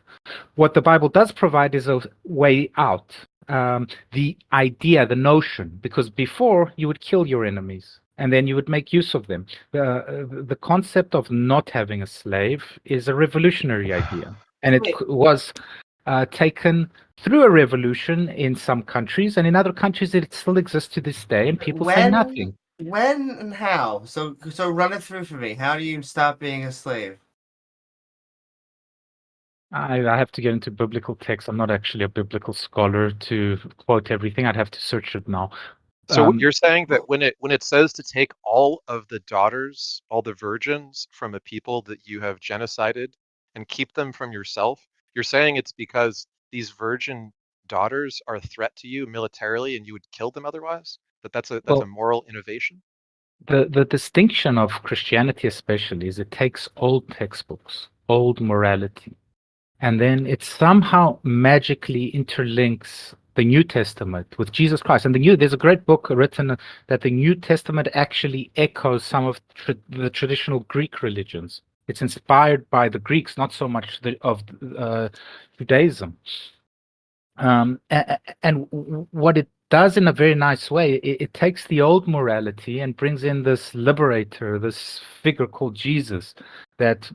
What the Bible does provide is a way out. The idea, the notion, because before you would kill your enemies and then you would make use of them. The concept of not having a slave is a revolutionary idea, and it wait, was taken through a revolution in some countries, and in other countries it still exists to this day, and people say nothing. when and how? So run it through for me. How do you stop being a slave? I have to get into biblical text. I'm not actually a biblical scholar to quote everything. I'd have to search it now. So you're saying that when it says to take all of the daughters, all the virgins from a people that you have genocided and keep them from yourself, you're saying it's because these virgin daughters are a threat to you militarily and you would kill them otherwise? That's a Well, moral innovation? The distinction of Christianity especially is it takes old textbooks, old morality, and then it somehow magically interlinks the New Testament with Jesus Christ. And there's a great book written that the New Testament actually echoes some of the traditional Greek religions. It's inspired by the Greeks, not so much of Judaism. And what it does in a very nice way, it takes the old morality and brings in this liberator, this figure called Jesus, that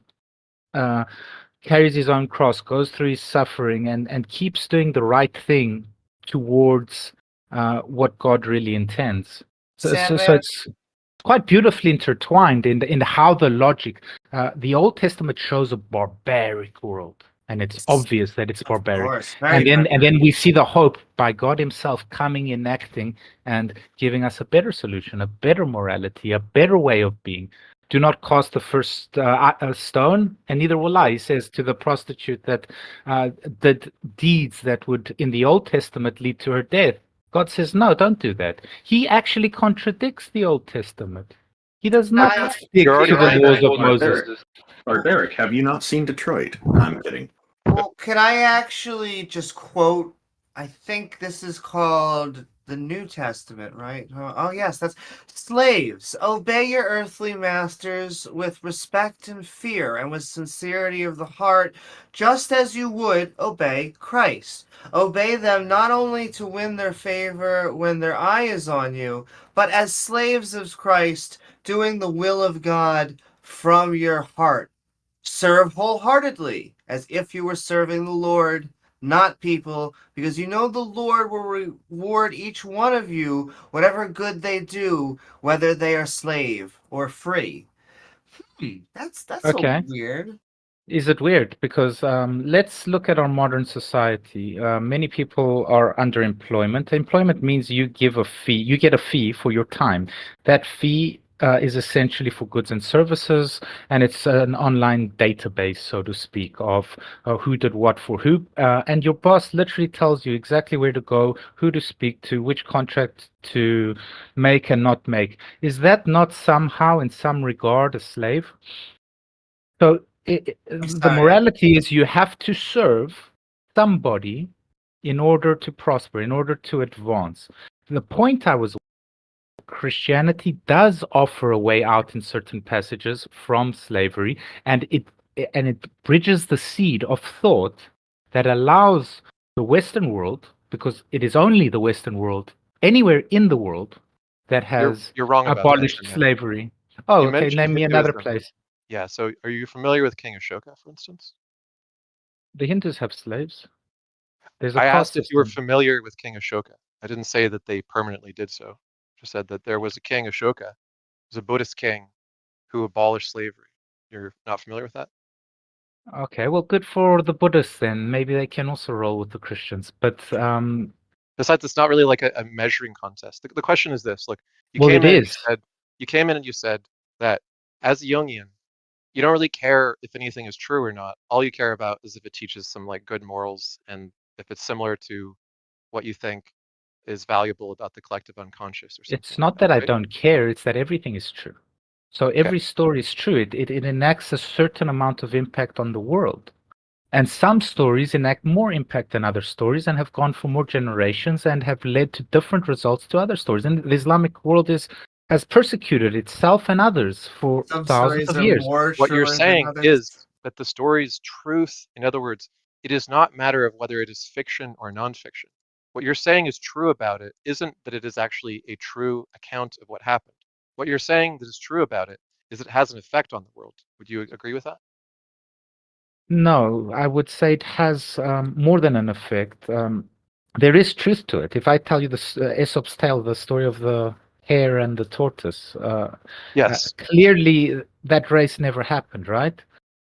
carries his own cross, goes through his suffering, and keeps doing the right thing towards what God really intends. So Sandman, it's quite beautifully intertwined in how the logic. The Old Testament shows a barbaric world, and it's obvious that it's of barbaric. course, very And then we see the hope by God Himself coming, enacting, and giving us a better solution, a better morality, a better way of being. Do not cast the first stone, and neither will I. He says to the prostitute that did deeds that would, in the Old Testament, lead to her death. God says, no, don't do that. He actually contradicts the Old Testament. He does not stick You're already to the right. laws of Moses. Barbaric, have you not seen Detroit? I'm kidding. Well, can I actually just quote? I think this is called the New Testament, right? Oh, yes, that's slaves. Obey your earthly masters with respect and fear and with sincerity of the heart, just as you would obey Christ. Obey them not only to win their favor when their eye is on you, but as slaves of Christ, doing the will of God from your heart. Serve wholeheartedly, as if you were serving the Lord, not people, because you know the Lord will reward each one of you whatever good they do, whether they are slave or free. That's so Okay. weird. Is it weird? Because let's look at our modern society. Many people are underemployment. Employment means you give a fee, you get a fee for your time. That fee is essentially for goods and services, and it's an online database, so to speak, of who did what for who. And your boss literally tells you exactly where to go, who to speak to, which contract to make and not make. Is that not somehow, in some regard, a slave? So I'm the sorry. morality is you have to serve somebody in order to prosper, in order to advance. The point I was, Christianity does offer a way out in certain passages from slavery, and it bridges the seed of thought that allows the Western world, because it is only the Western world, anywhere in the world, that has You're wrong about that, abolished Sandman. slavery. Oh, You okay. mentioned Name me another Hinduism. place. Yeah, so are you familiar with King Ashoka, for instance? The Hindus have slaves. There's a I caste asked if you were system. familiar with King Ashoka. I didn't say that they permanently did so. Just said that there was a King Ashoka, was a Buddhist king who abolished slavery. You're not familiar with that? Okay, well, good for the Buddhists then. Maybe they can also roll with the Christians. But Besides, it's not really like a measuring contest. The question is this: look, well, it is. you came in and you said that as a Jungian, you don't really care if anything is true or not. All you care about is if it teaches some like good morals and if it's similar to what you think is valuable about the collective unconscious or something It's like not that, that I right? don't care, it's that everything is true. So Okay. every story is true. It enacts a certain amount of impact on the world. And some stories enact more impact than other stories and have gone for more generations and have led to different results to other stories. And the Islamic world has persecuted itself and others for Some thousands stories of are years. more What you're true than saying others. is that the story's truth, in other words, it is not matter of whether it is fiction or nonfiction. What you're saying is true about it isn't that it is actually a true account of what happened. What you're saying that is true about it is it has an effect on the world. Would you agree with that? No, I would say it has more than an effect. There is truth to it. If I tell you Aesop's tale, the story of the hare and the tortoise, Yes. clearly that race never happened, right?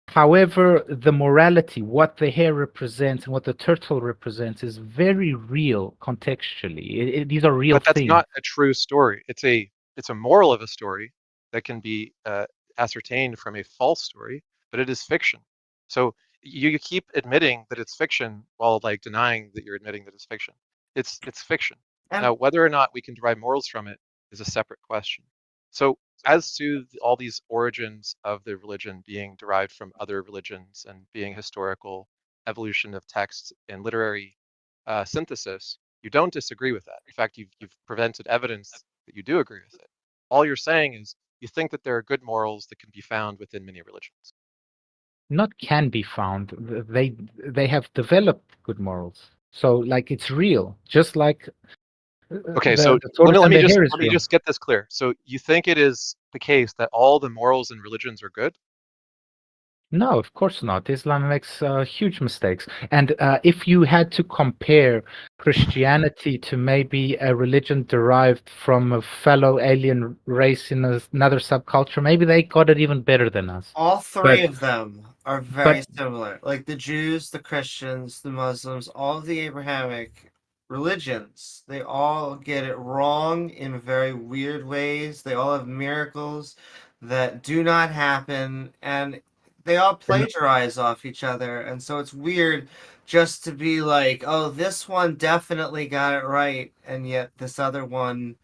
However, the morality, what the hare represents and what the turtle represents, is very real contextually. These are real But that's things. not a true story. It's a moral of a story that can be ascertained from a false story, but it is fiction. So you keep admitting that it's fiction while like denying that you're admitting that it's fiction. It's fiction. And Now, whether or not we can derive morals from it is a separate question. So as to all these origins of the religion being derived from other religions and being historical evolution of text and literary synthesis, you don't disagree with that. In fact, you've presented evidence that you do agree with it. All you're saying is you think that there are good morals that can be found within many religions. Not can be found. They have developed good morals. So like it's real, just like Okay, so the tortoise let and me the just hare is let me real. just get this clear. So you think it is the case that all the morals in religions are good? No, of course not. Islam makes huge mistakes. And if you had to compare Christianity to maybe a religion derived from a fellow alien race in another subculture, maybe they got it even better than us. All three of them are very but- similar. Like the Jews, the Christians, the Muslims, all of the Abrahamic religions, they all get it wrong in very weird ways. They all have miracles that do not happen, and they all plagiarize off each other. And so it's weird just to be like, oh, this one definitely got it right, and yet this other one.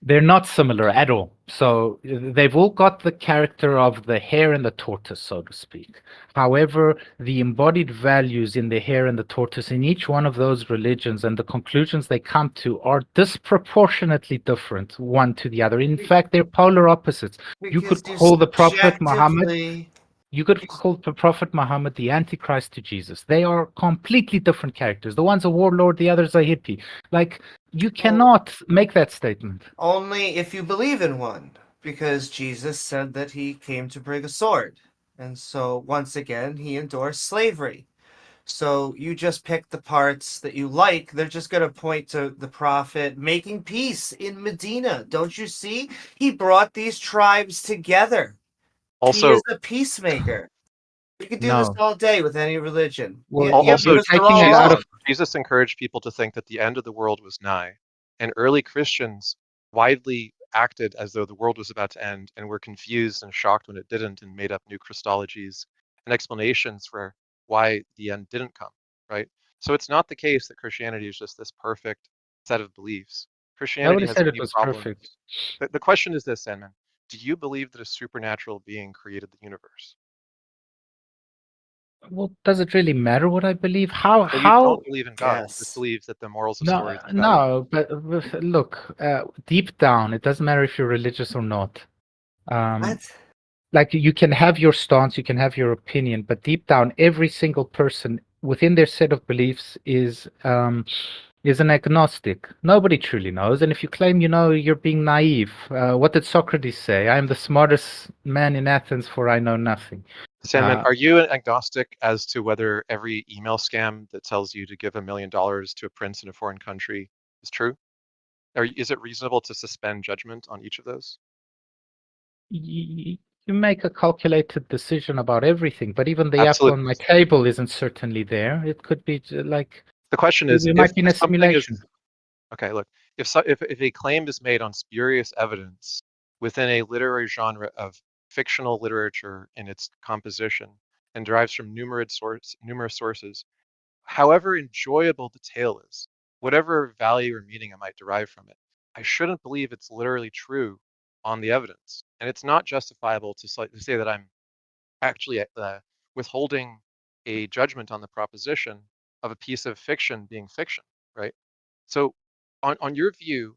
They're not similar at all. So they've all got the character of the hare and the tortoise, so to speak. However, the embodied values in the hare and the tortoise in each one of those religions and the conclusions they come to are disproportionately different one to the other. In fact, they're polar opposites. You Because could call the Prophet Muhammad. subjectively- You could call the Prophet Muhammad the Antichrist to Jesus. They are completely different characters. The one's a warlord, the other's a hippie. Like, you cannot make that statement. Only if you believe in one, because Jesus said that he came to bring a sword. And so, once again, he endorsed slavery. So, you just pick the parts that you like. They're just going to point to the prophet making peace in Medina. Don't you see? He brought these tribes together. He Also, is a peacemaker. You could do this No. all day with any religion. Well, Yeah, also because they're all taking it out wrong. of Jesus encouraged people to think that the end of the world was nigh, and early Christians widely acted as though the world was about to end and were confused and shocked when it didn't and made up new Christologies and explanations for why the end didn't come, right? So it's not the case that Christianity is just this perfect set of beliefs. Christianity nobody has said it many was problems. perfect. The question is this, Sandman. Do you believe that a supernatural being created the universe? Well, does it really matter what I believe? How So you how don't believe in God. You just Yes. believe that the morals of no stories are valuable. no, but look, deep down, it doesn't matter if you're religious or not. What? Like you can have your stance, you can have your opinion, but deep down, every single person within their set of beliefs is an agnostic. Nobody truly knows, and if you claim you know, you're being naive. What did Socrates say? I am the smartest man in Athens, for I know nothing. Sandman, Uh, are you an agnostic as to whether every email scam that tells you to give $1 million to a prince in a foreign country is true? Or is it reasonable to suspend judgment on each of those? you make a calculated decision about everything, but even the apple Absolutely. on my table isn't certainly there. It could be like The question is, we if might be in a something is simulation. okay, look, if a claim is made on spurious evidence within a literary genre of fictional literature in its composition and derives from numerous sources, however enjoyable the tale is, whatever value or meaning I might derive from it, I shouldn't believe it's literally true on the evidence. And it's not justifiable to say that I'm actually withholding a judgment on the proposition of a piece of fiction being fiction, right? So, on your view,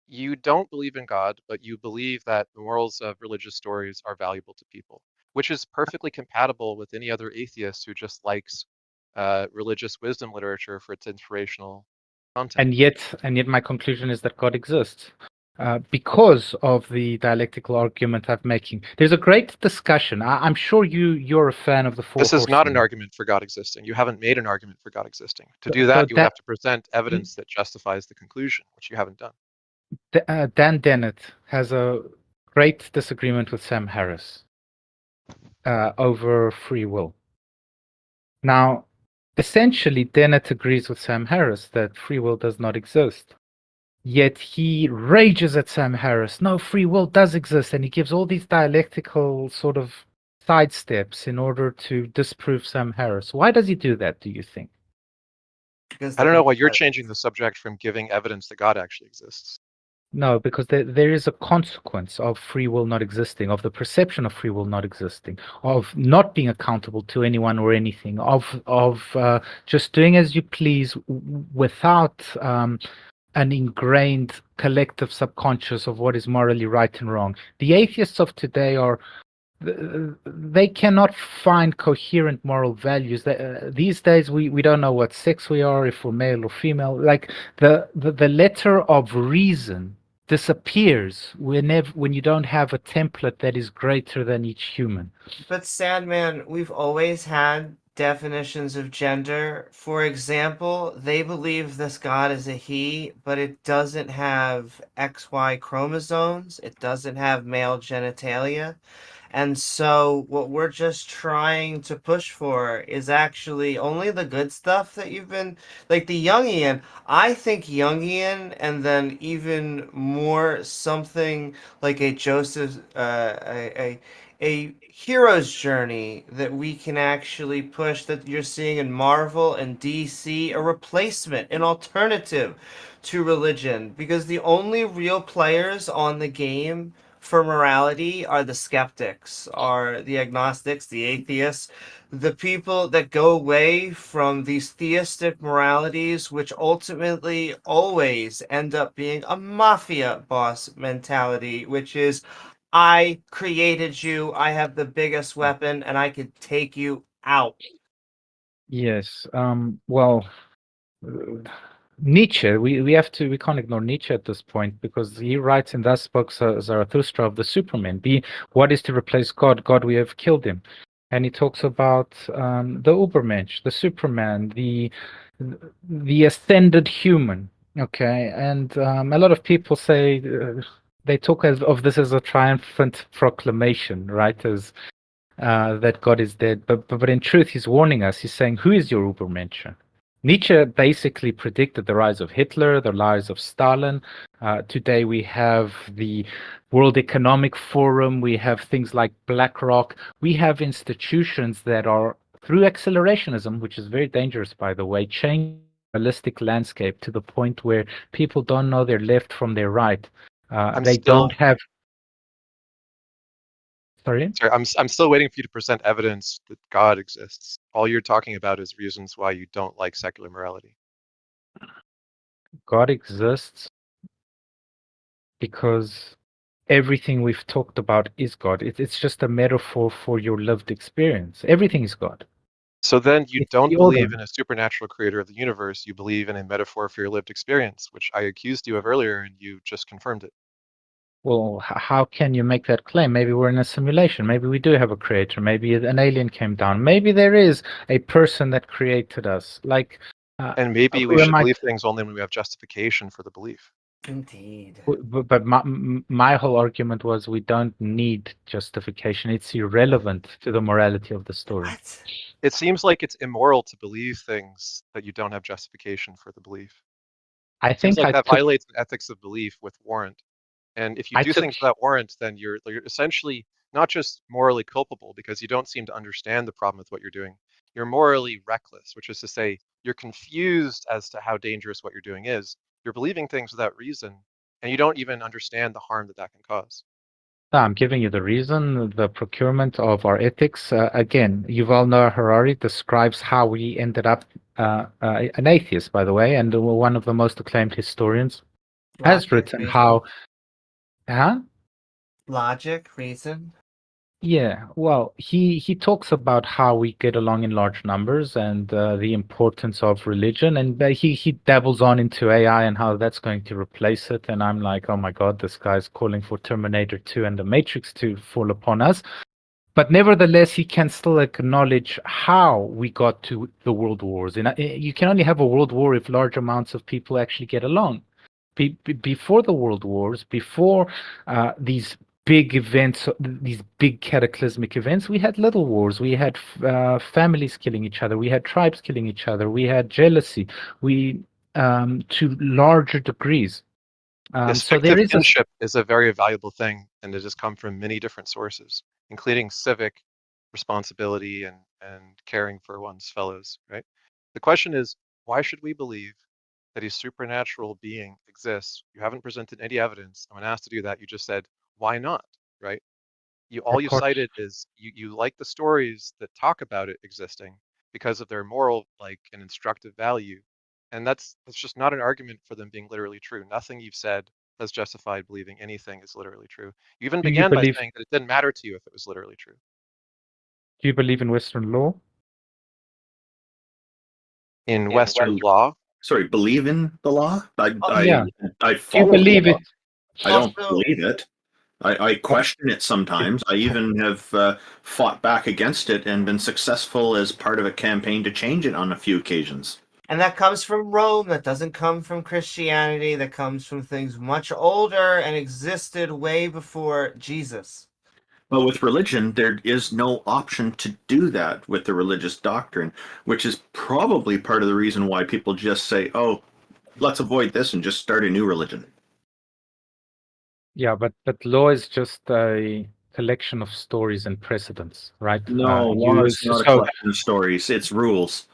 you don't believe in God, but you believe that the morals of religious stories are valuable to people, which is perfectly compatible with any other atheist who just likes religious wisdom literature for its inspirational content. And yet my conclusion is that God exists. Because of the dialectical argument I'm making. There's a great discussion. I'm sure you're a fan of the Four This is not an Horsemen. argument for God existing. You haven't made an argument for God existing. To do So that, you would have to present evidence that justifies the conclusion, which you haven't done. Dan Dennett has a great disagreement with Sam Harris over free will. Now, essentially, Dennett agrees with Sam Harris that free will does not exist. Yet he rages at Sam Harris. No, free will does exist, and he gives all these dialectical sort of sidesteps in order to disprove Sam Harris. Why does he do that, do you think? Because I don't they're know why you're complex. changing the subject from giving evidence that God actually exists. No, because there is a consequence of free will not existing, of the perception of free will not existing, of not being accountable to anyone or anything, of just doing as you please without an ingrained collective subconscious of what is morally right and wrong. The atheists of today are they cannot find coherent moral values. These days, we don't know what sex we are, if we're male or female. Like the letter of reason disappears when you don't have a template that is greater than each human. But Sandman, we've always had definitions of gender. For example, they believe this god is a he, but it doesn't have XY chromosomes. It doesn't have male genitalia. And so, what we're just trying to push for is actually only the good stuff that you've been like the Jungian. I think Jungian, and then even more something like a Joseph, a hero's journey that we can actually push that you're seeing in Marvel and DC, a replacement, an alternative to religion, because the only real players on the game for morality are the skeptics, are the agnostics, the atheists, the people that go away from these theistic moralities, which ultimately always end up being a mafia boss mentality, which is I created you, I have the biggest weapon, and I could take you out. Yes. Well, Nietzsche, we can't ignore Nietzsche at this point because he writes in Thus Spoke Zarathustra of the Superman. What is to replace God? God, we have killed him. And he talks about the Ubermensch, the Superman, the ascended human. Okay, and a lot of people say they talk of this as a triumphant proclamation, right? As that God is dead, but in truth, he's warning us. He's saying, "Who is your Ubermensch?" Nietzsche basically predicted the rise of Hitler, the rise of Stalin. Today we have the World Economic Forum. We have things like BlackRock. We have institutions that are, through accelerationism, which is very dangerous, by the way, changing the realistic landscape to the point where people don't know their left from their right. I'm They still don't have. Sorry? sorry. I'm still waiting for you to present evidence that God exists. All you're talking about is reasons why you don't like secular morality. God exists because everything we've talked about is God. It's just a metaphor for your lived experience. Everything is God. So then you It's don't the order. believe in a supernatural creator of the universe. You believe in a metaphor for your lived experience, which I accused you of earlier, and you just confirmed it. Well, how can you make that claim? Maybe we're in a simulation. Maybe we do have a creator. Maybe an alien came down. Maybe there is a person that created us. Like, And maybe we who am should I? believe things only when we have justification for the belief. Indeed. But my whole argument was we don't need justification. It's irrelevant to the morality of the story. What? It seems like it's immoral to believe things that you don't have justification for the belief. I Seems think like I that took violates the ethics of belief with warrant. And if you I do took things without warrant, then you're essentially not just morally culpable because you don't seem to understand the problem with what you're doing. You're morally reckless, which is to say you're confused as to how dangerous what you're doing is. You're believing things without reason, and you don't even understand the harm that that can cause. I'm giving you the reason, the procurement of our ethics. Again, Yuval Noah Harari describes how we ended up an atheist, by the way, and one of the most acclaimed historians has Logic, written reason. how. Huh? Logic, reason. Yeah, well, he talks about how we get along in large numbers and the importance of religion, and he dabbles on into AI and how that's going to replace it. And I'm like, oh my God, this guy's calling for Terminator 2 and the Matrix to fall upon us. But nevertheless, he can still acknowledge how we got to the world wars. And you can only have a world war if large amounts of people actually get along. Before the world wars, before these big events, these big cataclysmic events, we had little wars. We had families killing each other. We had tribes killing each other. We had jealousy. We to larger degrees. This So there fictive is a kinship is a very valuable thing, and it has come from many different sources, including civic responsibility and caring for one's fellows, right? The question is, why should we believe that a supernatural being exists. You haven't presented any evidence. And when asked to do that, you just said, why not? Right? All you course. cited is you like the stories that talk about it existing because of their moral, like, and instructive value. And that's just not an argument for them being literally true. Nothing you've said has justified believing anything is literally true. You even Do you began by believe? saying that it didn't matter to you if it was literally true. Do you believe in Western law? In Western law, Sorry, believe in the law? Yeah. I Do you follow the believe law. it? I don't Also- believe it. I question it sometimes. I even have fought back against it and been successful as part of a campaign to change it on a few occasions. And that comes from Rome. That doesn't come from Christianity. That comes from things much older and existed way before Jesus. But with religion, there is no option to do that with the religious doctrine, which is probably part of the reason why people just say, oh, let's avoid this and just start a new religion. Yeah, but law is just a collection of stories and precedents, right? No, law is not a so collection of stories. It's rules.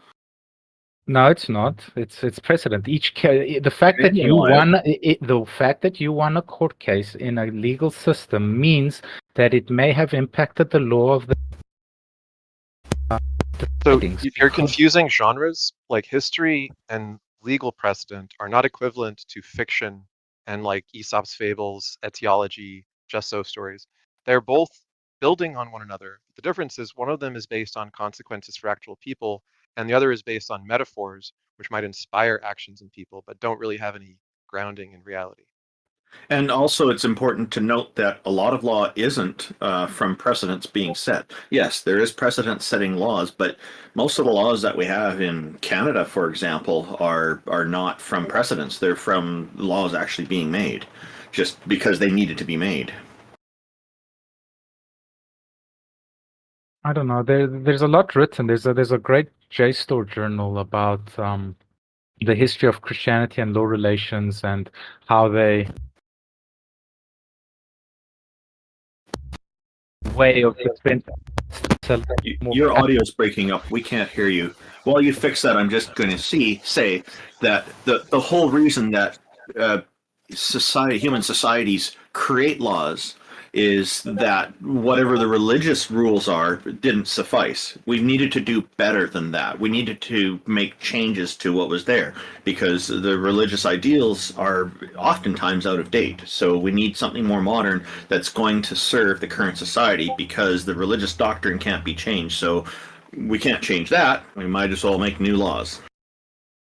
no, it's not. It's precedent. The fact that In you Ohio. won the fact that you won a court case in a legal system means that it may have impacted the law of the. so Things, you're because- confusing genres. Like history and legal precedent are not equivalent to fiction and like Aesop's fables, etiology, just so stories. They're both building on one another. The difference is one of them is based on consequences for actual people, and the other is based on metaphors, which might inspire actions in people, but don't really have any grounding in reality. And also, it's important to note that a lot of law isn't from precedents being set. Yes, there is precedent setting laws, but most of the laws that we have in Canada, for example, are not from precedents. They're from laws actually being made, just because they needed to be made. I don't know. There's a lot written. There's a great JSTOR journal about the history of Christianity and law relations and how they way of different. Your audio's breaking up. We can't hear you. While you fix that, I'm just going to say that the whole reason that human societies create laws is that whatever the religious rules are didn't suffice. We needed to do better than that. We needed to make changes to what was there because the religious ideals are oftentimes out of date. So we need something more modern that's going to serve the current society because the religious doctrine can't be changed. So we can't change that. We might as well make new laws.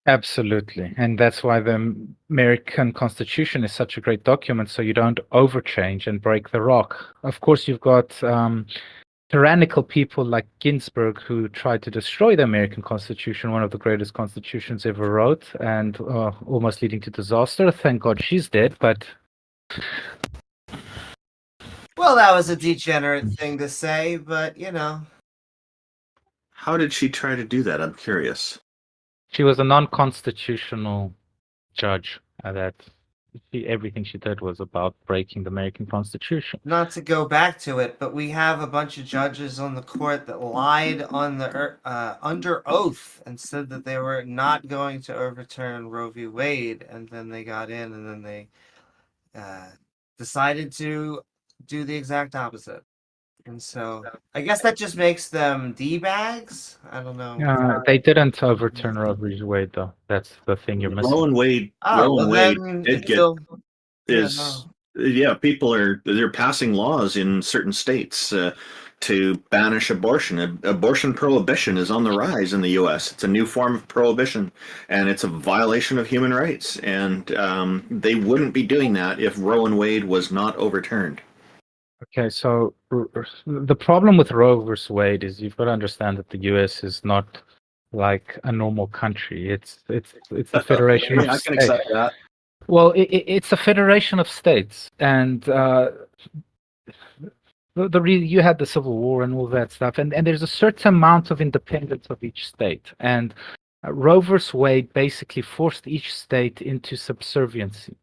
Absolutely. And that's why the American Constitution is such a great document, so you don't overchange and break the rock. Of course, you've got tyrannical people like Ginsburg who tried to destroy the American Constitution, one of the greatest constitutions ever wrote, and almost leading to disaster. Thank God she's dead, but... Well, that was a degenerate thing to say, but, you know. How did she try to do that? I'm curious. She was a non-constitutional judge. Everything she did was about breaking the American Constitution. Not to go back to it, but we have a bunch of judges on the court that lied on the under oath and said that they were not going to overturn Roe v. Wade, and then they got in, and then they decided to do the exact opposite. And so I guess that just makes them D-bags? I don't know. They didn't overturn Roe v. Wade, though. That's the thing you're missing. Roe and Wade did get people they're passing laws in certain states to banish abortion. Abortion prohibition is on the rise in the U.S. It's a new form of prohibition, and it's a violation of human rights. And they wouldn't be doing that if Roe and Wade was not overturned. Okay, so the problem with Roe versus Wade is you've got to understand that the U.S. is not like a normal country. It's a federation of I can states. accept that. Well, it's a federation of states, and you had the Civil War and all that stuff, and there's a certain amount of independence of each state, and Roe versus Wade basically forced each state into subserviency.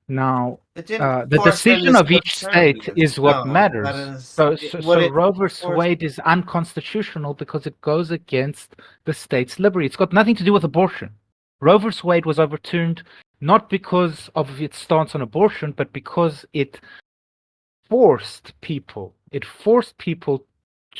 Now, the decision of each state is what matters. So Roe versus Wade is unconstitutional because it goes against the state's liberty. It's got nothing to do with abortion. Roe vs. Wade was overturned not because of its stance on abortion, but because it forced people. It forced people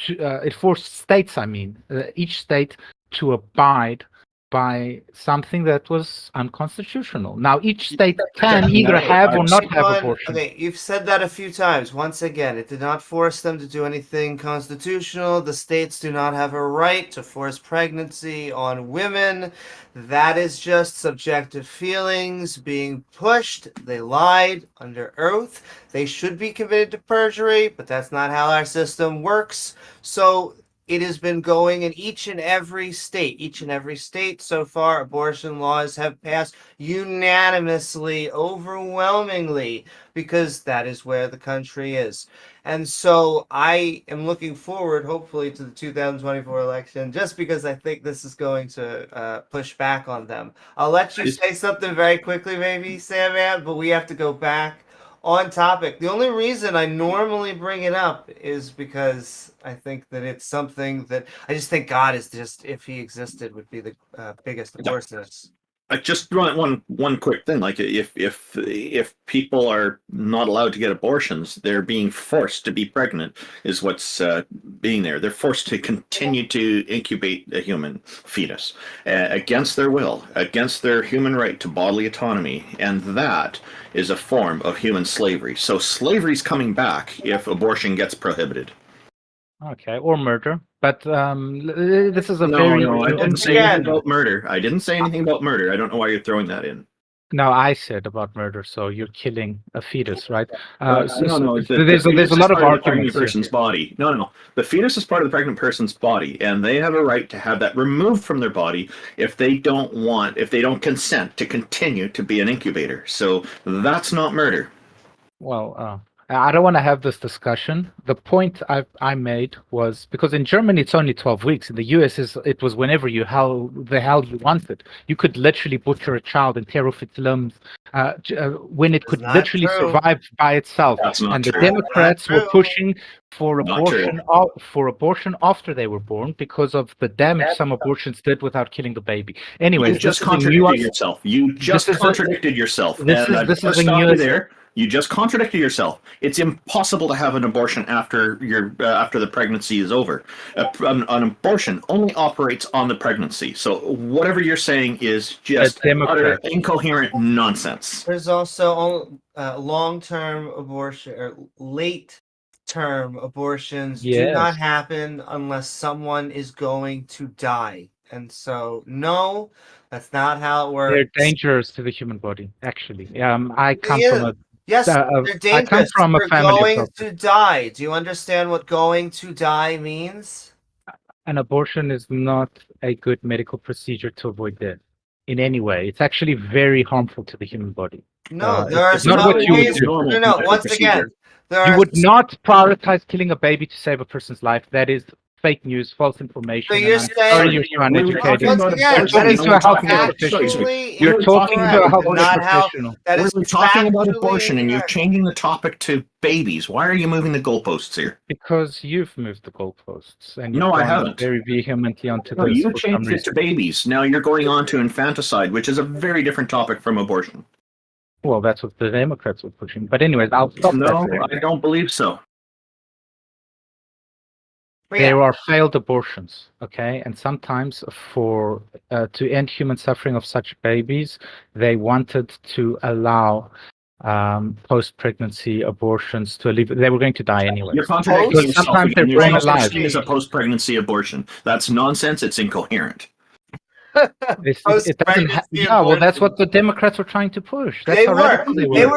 to. It forced states. I mean, each state to abide by something that was unconstitutional. Now, each state can either have or not have abortion. Okay, you've said that a few times. Once again, it did not force them to do anything constitutional. The states do not have a right to force pregnancy on women. That is just subjective feelings being pushed. They lied under oath. They should be committed to perjury, but that's not how our system works. So it has been going in each and every state. Each and every state so far, abortion laws have passed unanimously, overwhelmingly, because that is where the country is. And so I am looking forward, hopefully, to the 2024 election, just because I think this is going to push back on them. I'll let you say something very quickly, maybe, Sandman, but we have to go back on topic. The only reason I normally bring it up is because I think that it's something that I just think God is just, if he existed, would be the biggest abortionist. I just want one quick thing. Like if people are not allowed to get abortions, they're being forced to be pregnant. Is what's being there. They're forced to continue to incubate a human fetus against their will, against their human right to bodily autonomy, and that is a form of human slavery. So slavery's coming back if abortion gets prohibited. Okay, or murder. But this is a No, I didn't say anything about murder. I didn't say anything about murder. I don't know why you're throwing that in. No, I said about murder, so you're killing a fetus, right? No. There's a lot of arguments here. Person's body. No. The fetus is part of the pregnant person's body, and they have a right to have that removed from their body if they don't consent to continue to be an incubator. So that's not murder. Well, I don't want to have this discussion. The point I made was because in Germany it's only 12 weeks. In the US it was whenever the hell you wanted. You could literally butcher a child and tear off its limbs when it could literally survive by itself. That's not and true. The Democrats were pushing for abortion after they were born because of the damage some abortions did without killing the baby. Anyways, you just contradicted yourself. You just contradicted yourself. This is a nuance. There. You just contradicted yourself. It's impossible to have an abortion after the pregnancy is over. An abortion only operates on the pregnancy. So whatever you're saying is just utter incoherent nonsense. There's also long-term abortion or late-term abortions do not happen unless someone is going to die. And so, no, that's not how it works. They're dangerous to the human body, actually. I come from a Yes, they're dangerous. I come from a family going to die. Do you understand what going to die means? An abortion is not a good medical procedure to avoid death in any way. It's actually very harmful to the human body. No, there are not what you would do. No, once again, you would not prioritize killing a baby to save a person's life. That is fake news, false information. So you're saying you're uneducated. You're talking to a healthcare professional. You're talking to a healthcare professional. We're talking about abortion, and you're changing the topic to babies. Why are you moving the goalposts here? Because you've moved the goalposts, and no, I haven't. Very vehemently onto no, this. You changed it to babies. Now you're going on to infanticide, which is a very different topic from abortion. Well, that's what the Democrats were pushing. But anyways, I'll stop. No, I don't believe so. There are failed abortions, okay, and sometimes for to end human suffering of such babies, they wanted to allow post-pregnancy abortions to alleviate. They were going to die anyway. You're contradicting yourself. Sometimes they're born alive. Is a post-pregnancy abortion. That's nonsense. It's incoherent. It doesn't well, that's what the Democrats were trying to push. That's they were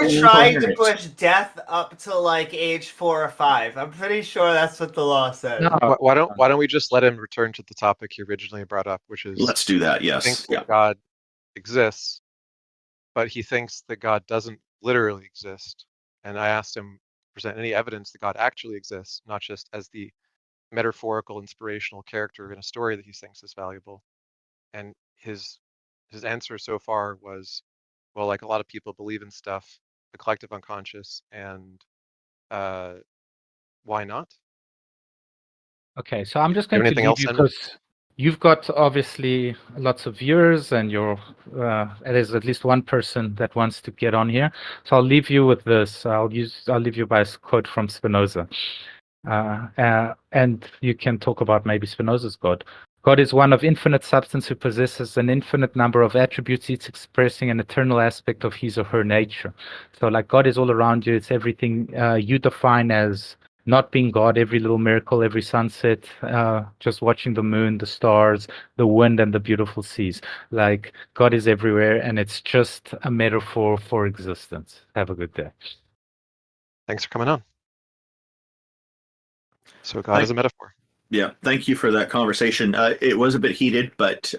trying to incoherent. push death up to like age 4 or 5. I'm pretty sure that's what the law said. No. Why don't we just let him return to the topic he originally brought up, which is let's do that. Yes, thinks that God exists, but he thinks that God doesn't literally exist. And I asked him to present any evidence that God actually exists, not just as the metaphorical, inspirational character in a story that he thinks is valuable. And his answer so far was, well, like a lot of people believe in stuff, the collective unconscious, and why not? Okay, so I'm just going to leave you because you've got obviously lots of viewers, and there's at least one person that wants to get on here. So I'll leave you with this. I'll leave you by a quote from Spinoza, and you can talk about maybe Spinoza's God. God is one of infinite substance who possesses an infinite number of attributes, each expressing an eternal aspect of his or her nature. So, like, God is all around you. It's everything you define as not being God, every little miracle, every sunset, just watching the moon, the stars, the wind, and the beautiful seas. Like, God is everywhere, and it's just a metaphor for existence. Have a good day. Thanks for coming on. So God is a metaphor. Yeah, thank you for that conversation. It was a bit heated, but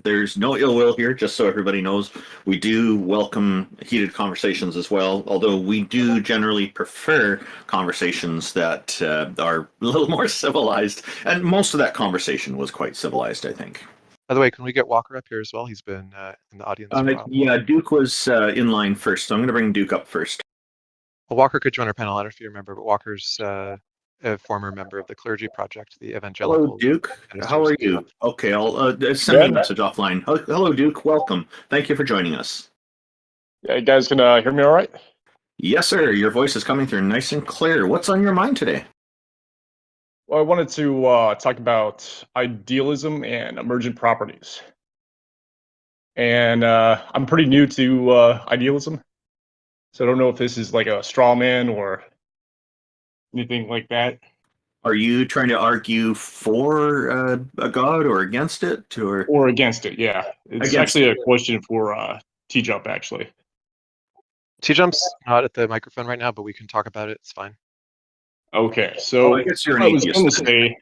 there's no ill will here, just so everybody knows. We do welcome heated conversations as well, although we do generally prefer conversations that are a little more civilized. And most of that conversation was quite civilized, I think. By the way, can we get Walker up here as well? He's been in the audience for a while. Yeah, Duke was in line first, so I'm going to bring Duke up first. Well, Walker could join our panel, I don't know if you remember, but Walker's a former member of the Clergy Project, the evangelical. Hello, Duke. How are you? Okay, I'll send you a message offline. Hello, Duke. Welcome. Thank you for joining us. Yeah, you guys can hear me all right? Yes, sir. Your voice is coming through nice and clear. What's on your mind today? Well, I wanted to talk about idealism and emergent properties. And I'm pretty new to idealism, so I don't know if this is like a straw man or anything like that. Are you trying to argue for a god or against it, or against it? Yeah, it's actually a question for T-Jump, actually. T-Jump's not at the microphone right now, but we can talk about it. It's fine. Okay, so I guess you're what I was going to say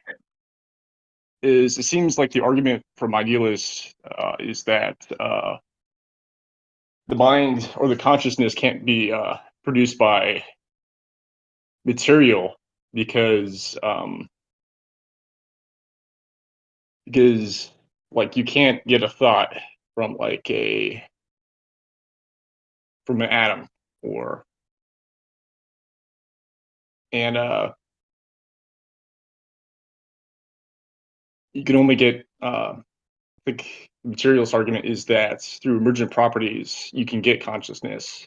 is it seems like the argument from idealists is that the mind or the consciousness can't be produced by material because like you can't get a thought from from an atom and you can only get I think the materialist argument is that through emergent properties you can get consciousness.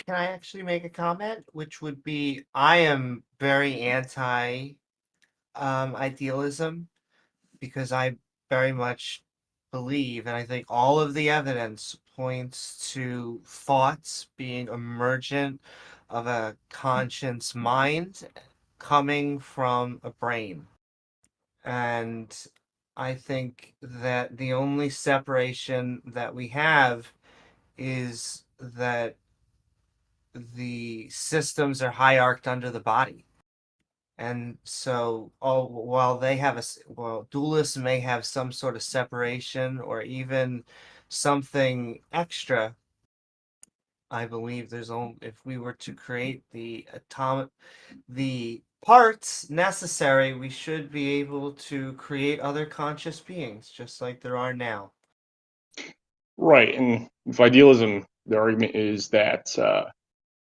Can I actually make a comment, which would be I am very anti idealism because I very much believe, and I think all of the evidence points to thoughts being emergent of a conscious mind coming from a brain. And I think that the only separation that we have is that the systems are hierarched under the body. And so, while dualists may have some sort of separation or even something extra, I believe there's only, if we were to create the parts necessary, we should be able to create other conscious beings, just like there are now. Right, and with idealism, the argument is that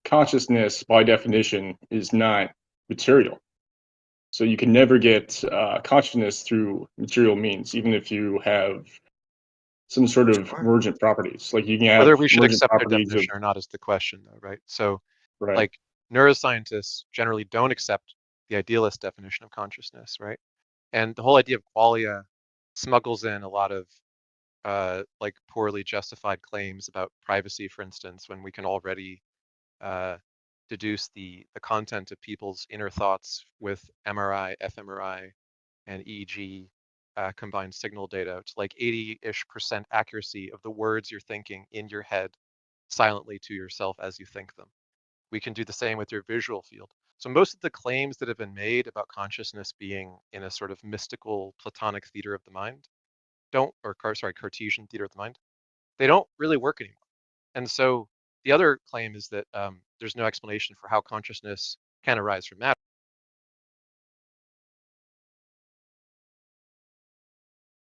consciousness, by definition, is not material. So you can never get consciousness through material means, even if you have some sort of emergent properties. Like you can have whether we should emergent accept their properties definition or not is the question, though, right? So, right. like, neuroscientists generally don't accept the idealist definition of consciousness, right? And the whole idea of qualia smuggles in a lot of like poorly justified claims about privacy, for instance, when we can already deduce the content of people's inner thoughts with MRI, fMRI, and EEG combined signal data. It's like 80-ish% accuracy of the words you're thinking in your head silently to yourself as you think them. We can do the same with your visual field. So most of the claims that have been made about consciousness being in a sort of mystical Platonic theater of the mind Cartesian theater of the mind, they don't really work anymore. And so the other claim is that there's no explanation for how consciousness can arise from matter.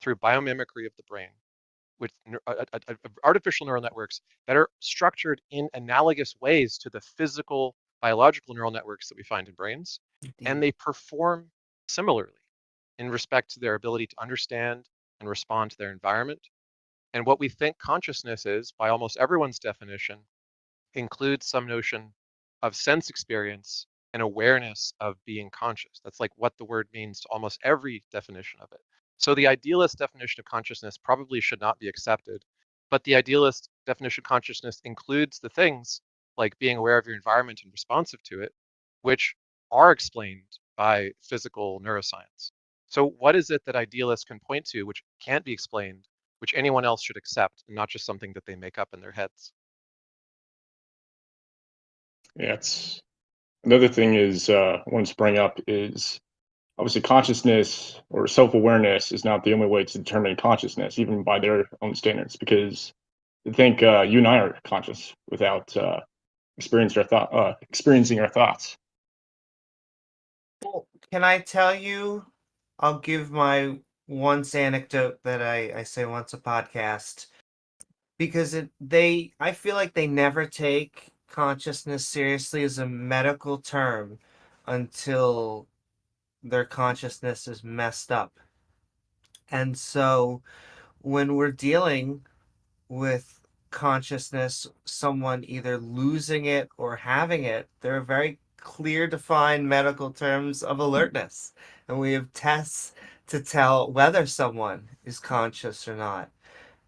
Through biomimicry of the brain, with artificial neural networks that are structured in analogous ways to the physical biological neural networks that we find in brains. Indeed. And they perform similarly in respect to their ability to understand, and respond to their environment. And what we think consciousness is, by almost everyone's definition, includes some notion of sense experience and awareness of being conscious. That's like what the word means to almost every definition of it. So the idealist definition of consciousness probably should not be accepted, but the idealist definition of consciousness includes the things like being aware of your environment and responsive to it, which are explained by physical neuroscience. So what is it that idealists can point to which can't be explained, which anyone else should accept, and not just something that they make up in their heads? Yeah, it's another thing is I want to bring up is obviously consciousness or self-awareness is not the only way to determine consciousness, even by their own standards, because I think you and I are conscious without experiencing our thoughts. Well, can I tell you? I'll give my once anecdote that I say once a podcast because I feel like they never take consciousness seriously as a medical term until their consciousness is messed up. And so when we're dealing with consciousness, someone either losing it or having it, there are very clear defined medical terms of alertness. And we have tests to tell whether someone is conscious or not.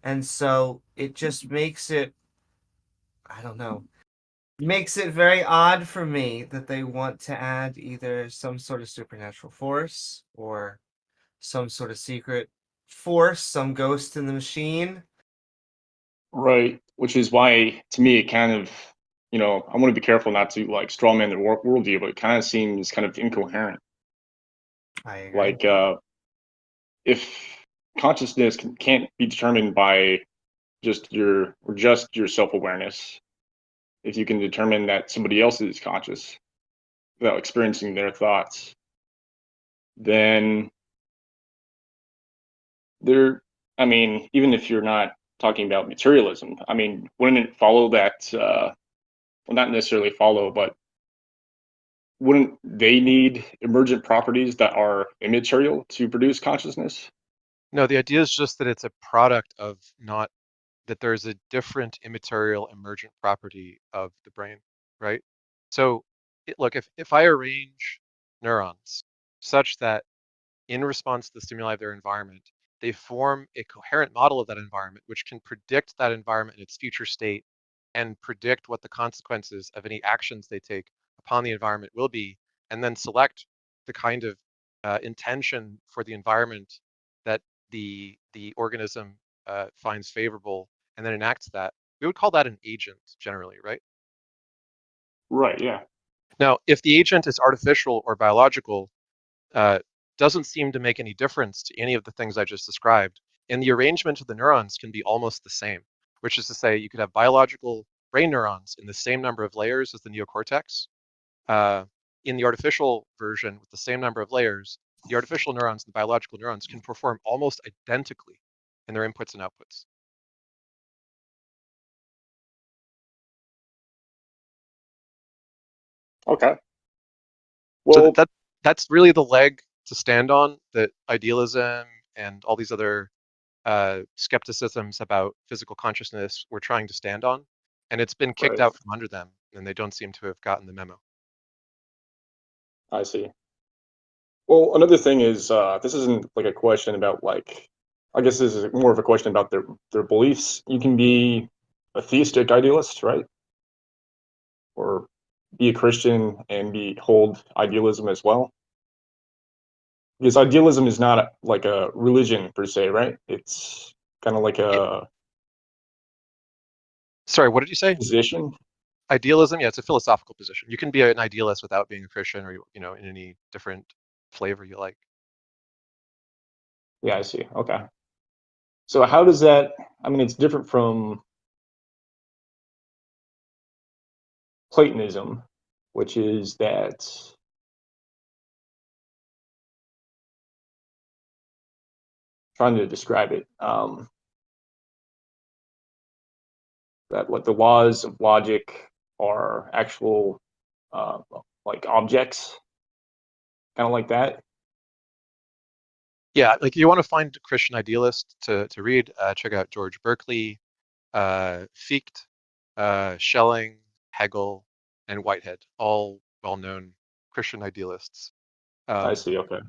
And so it just makes it, I don't know, makes it very odd for me that they want to add either some sort of supernatural force or some sort of secret force, some ghost in the machine. Right, which is why, to me, it kind of, I want to be careful not to like strawman the worldview, but it kind of seems kind of incoherent. I agree. Like, if consciousness can't be determined by just your self-awareness, if you can determine that somebody else is conscious without experiencing their thoughts, then there, I mean, even if you're not talking about materialism, I mean, wouldn't it follow that, well, not necessarily follow, but wouldn't they need emergent properties that are immaterial to produce consciousness? No, the idea is just that it's a product of not that there's a different immaterial emergent property of the brain, right? So look, if I arrange neurons such that in response to the stimuli of their environment, they form a coherent model of that environment, which can predict that environment in its future state and predict what the consequences of any actions they take upon the environment will be, and then select the kind of intention for the environment that the organism finds favorable, and then enacts that. We would call that an agent generally, right? Right, yeah. Now, if the agent is artificial or biological, uh, doesn't seem to make any difference to any of the things I just described. And the arrangement of the neurons can be almost the same, which is to say you could have biological brain neurons in the same number of layers as the neocortex. In the artificial version with the same number of layers, the artificial neurons and the biological neurons can perform almost identically in their inputs and outputs. Okay. So Well, that's really the leg to stand on, that idealism and all these other skepticisms about physical consciousness we're trying to stand on, and it's been kicked right, out from under them, and they don't seem to have gotten the memo. I see. Well, another thing is this isn't like a question about like, I guess this is more of a question about their beliefs. You can be a theistic idealist, right? Or be a Christian and hold idealism as well. Because idealism is not like a religion per se, right? It's kind of like a Sorry, what did you say? position. Idealism? Yeah, it's a philosophical position. You can be an idealist without being a Christian, or in any different flavor you like. Yeah, I see. Okay. So how does that? I mean, it's different from Platonism, which is that trying to describe it. That what the laws of logic are actual uh, like objects, kind of like that. Yeah, like you want to find a Christian idealist to read, check out George Berkeley, Fichte, Schelling, Hegel, and Whitehead, all well-known Christian idealists. I Um, see. Okay.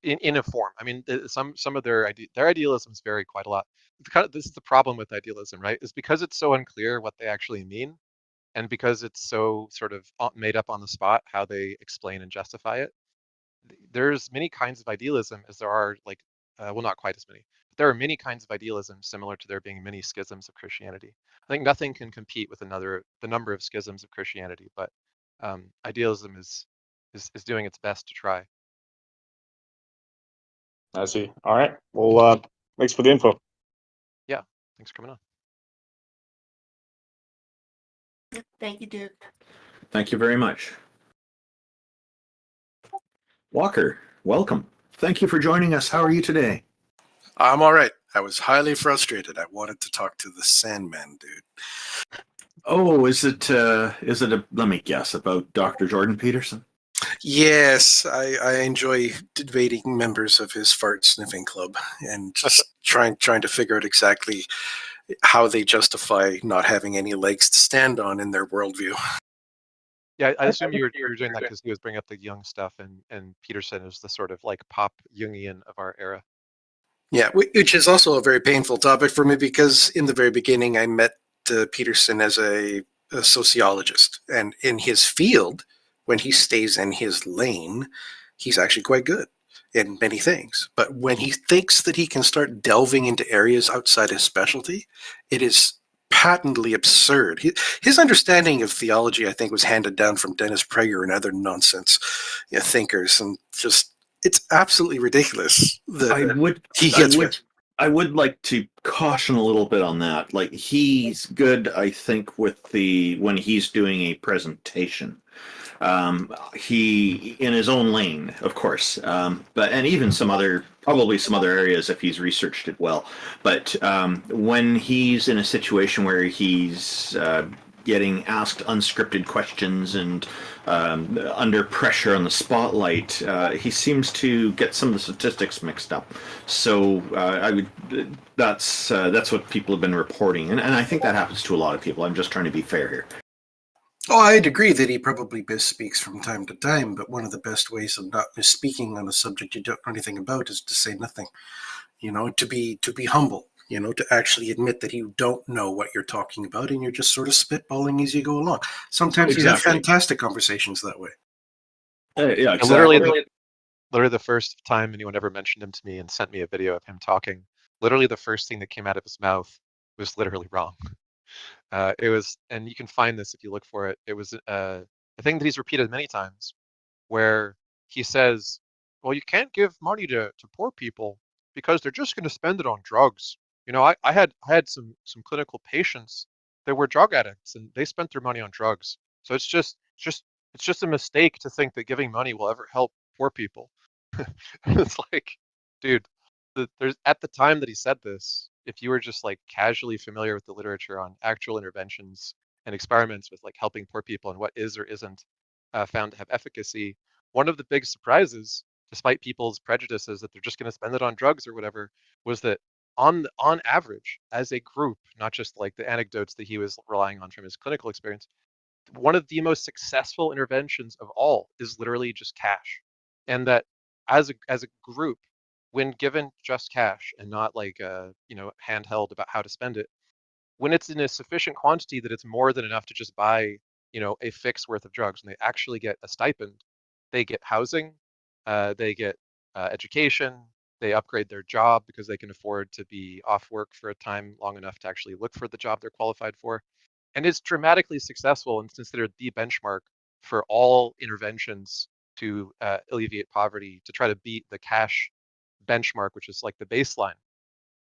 in a form. I mean, some of their idealisms vary quite a lot. This is the problem with idealism, right? Is because it's so unclear what they actually mean, and because it's so sort of made up on the spot how they explain and justify it. There's many kinds of idealism as there are like, well, not quite as many, but there are many kinds of idealism similar to there being many schisms of Christianity. I think nothing can compete with the number of schisms of Christianity, but idealism is doing its best to try. I see. All right. Well, thanks for the info. Yeah, thanks for coming on. Thank you, Duke. Thank you very much. Walker, welcome. Thank you for joining us. How are you today? I'm all right. I was highly frustrated. I wanted to talk to the Sandman dude. Oh, is it let me guess, about Dr. Jordan Peterson? Yes, I enjoy debating members of his fart sniffing club and just trying to figure out exactly how they justify not having any legs to stand on in their worldview. Yeah, I assume you were doing that because he was bringing up the Jung stuff, and Peterson is the sort of like pop Jungian of our era. Yeah, which is also a very painful topic for me because in the very beginning I met Peterson as a sociologist, and in his field, when he stays in his lane, he's actually quite good in many things. But when he thinks that he can start delving into areas outside his specialty, it is patently absurd. His understanding of theology, I think, was handed down from Dennis Prager and other nonsense thinkers, and just it's absolutely ridiculous that he gets. I would like to caution a little bit on that. Like, he's good, I think, with when he's doing a presentation. He in his own lane, of course, but and even probably some other areas if he's researched it well. But when he's in a situation where he's getting asked unscripted questions and under pressure on the spotlight, he seems to get some of the statistics mixed up. So that's what people have been reporting, and I think that happens to a lot of people. I'm just trying to be fair here. Oh, I'd agree that he probably misspeaks from time to time, but one of the best ways of not misspeaking on a subject you don't know anything about is to say nothing. To be humble. To actually admit that you don't know what you're talking about and you're just sort of spitballing as you go along. Sometimes you have fantastic conversations that way. Yeah, exactly. Literally the first time anyone ever mentioned him to me and sent me a video of him talking, literally the first thing that came out of his mouth was literally wrong. It was, and you can find this if you look for it. It was a thing that he's repeated many times, where he says, "Well, you can't give money to poor people because they're just going to spend it on drugs." I had some clinical patients that were drug addicts, and they spent their money on drugs. So it's just a mistake to think that giving money will ever help poor people. It's like, dude, there's at the time that he said this, if you were just like casually familiar with the literature on actual interventions and experiments with like helping poor people and what is or isn't found to have efficacy, one of the big surprises, despite people's prejudices that they're just going to spend it on drugs or whatever, was that on average, as a group, not just like the anecdotes that he was relying on from his clinical experience, one of the most successful interventions of all is literally just cash, and that as a group, when given just cash and not like handheld about how to spend it, when it's in a sufficient quantity that it's more than enough to just buy a fix worth of drugs, and they actually get a stipend, they get housing, they get education, they upgrade their job because they can afford to be off work for a time long enough to actually look for the job they're qualified for, and is dramatically successful and considered the benchmark for all interventions to alleviate poverty, to try to beat the cash benchmark, which is like the baseline.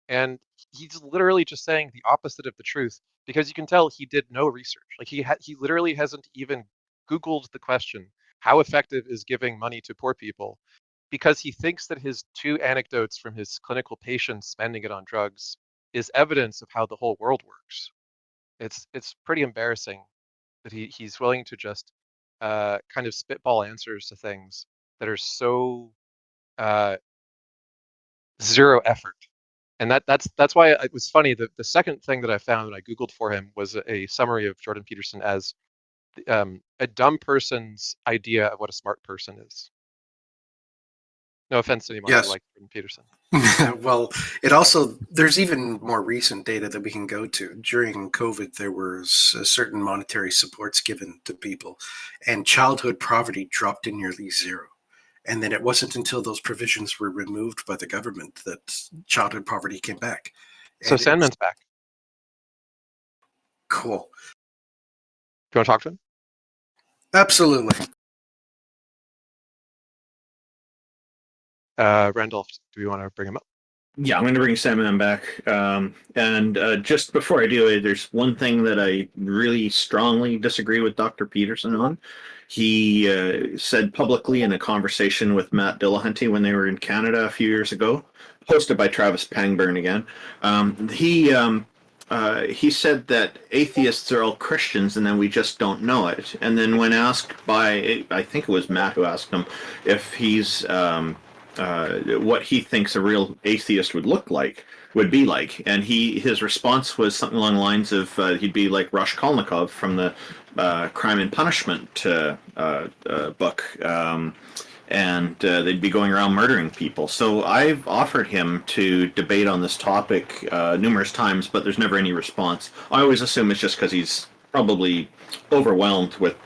And he's literally just saying the opposite of the truth, because you can tell he did no research. Like he literally hasn't even Googled the question, how effective is giving money to poor people? Because he thinks that his two anecdotes from his clinical patients spending it on drugs is evidence of how the whole world works. It's pretty embarrassing that he's willing to just kind of spitball answers to things that are so Zero effort. And that's why it was funny. The second thing that I found when I Googled for him was a summary of Jordan Peterson as a dumb person's idea of what a smart person is. No offense to anyone who Yes. likes Jordan Peterson. Well, it also, there's even more recent data that we can go to. During COVID, there was a certain monetary supports given to people, and childhood poverty dropped to nearly zero. And then it wasn't until those provisions were removed by the government that childhood poverty came back. So And it's Sandman's back. cool. Do you want to talk to him? Absolutely. Randolph, do we want to bring him up? Yeah, I'm going to bring Sandman back. And just before I do, there's one thing that I really strongly disagree with Dr. Peterson on. He said publicly in a conversation with Matt Dillahunty when they were in Canada a few years ago, hosted by Travis Pangburn again. He said that atheists are all Christians and then we just don't know it. And then when asked by, I think it was Matt who asked him if he's what he thinks a real atheist would be like, and his response was something along the lines of he'd be like Raskolnikov from the Crime and Punishment book, and they'd be going around murdering people. So I've offered him to debate on this topic numerous times, but there's never any response. I always assume it's just because he's probably overwhelmed with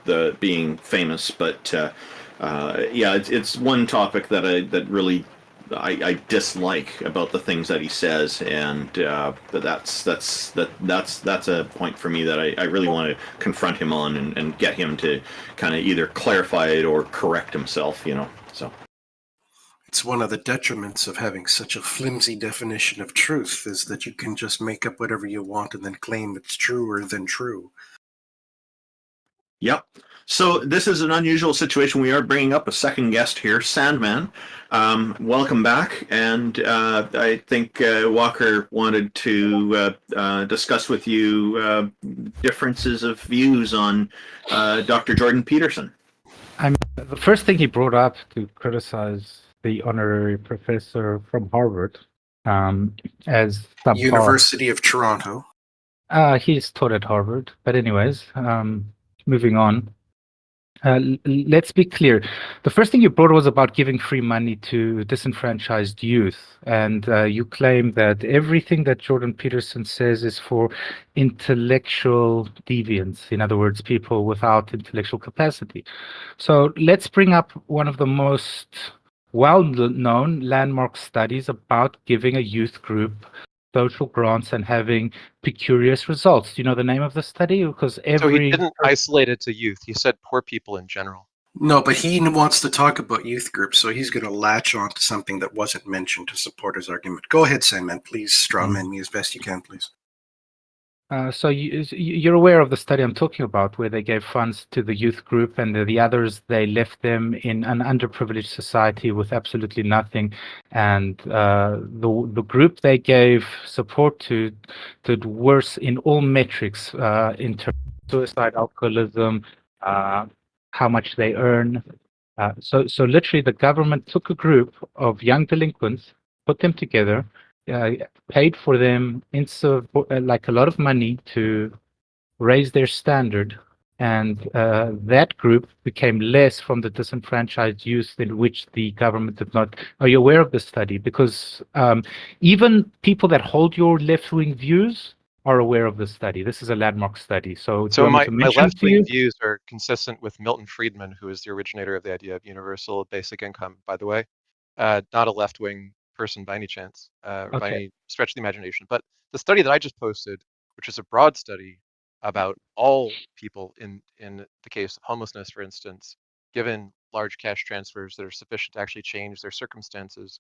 being famous, but yeah, it's one topic that I dislike about the things that he says, and that's a point for me that I really want to confront him on and get him to kind of either clarify it or correct himself, So It's one of the detriments of having such a flimsy definition of truth is that you can just make up whatever you want and then claim it's truer than true. Yep. So this is an unusual situation. We are bringing up a second guest here, Sandman. Welcome back. And I think Walker wanted to discuss with you differences of views on Dr. Jordan Peterson. The first thing he brought up to criticize the honorary professor from Harvard as subpar. University of Toronto. He's taught at Harvard. But anyways, moving on. Let's be clear. The first thing you brought was about giving free money to disenfranchised youth. And you claim that everything that Jordan Peterson says is for intellectual deviants. In other words, people without intellectual capacity. So let's bring up one of the most well-known landmark studies about giving a youth group social grants and having precarious results. Do you know the name of the study? Because So he every didn't isolate it to youth. He said poor people in general. No, but he wants to talk about youth groups, so he's going to latch on to something that wasn't mentioned to support his argument. Go ahead, Sandman. Please strawman me as best you can, please. So you're aware of the study I'm talking about, where they gave funds to the youth group, and the others, they left them in an underprivileged society with absolutely nothing. And the group they gave support to did worse in all metrics, in terms of suicide, alcoholism, how much they earn. So literally, the government took a group of young delinquents, put them together, paid for them like a lot of money to raise their standard, and that group became less from the disenfranchised youth in which the government did not. Are you aware of this study? Because even people that hold your left-wing views are aware of this study. This is a landmark study. So do you want me to My mention it to you? left-wing views are consistent with Milton Friedman, who is the originator of the idea of universal basic income, by the way. Not a left-wing person by any chance, or by Okay. any stretch of the imagination. But the study that I just posted, which is a broad study about all people in the case of homelessness, for instance, given large cash transfers that are sufficient to actually change their circumstances,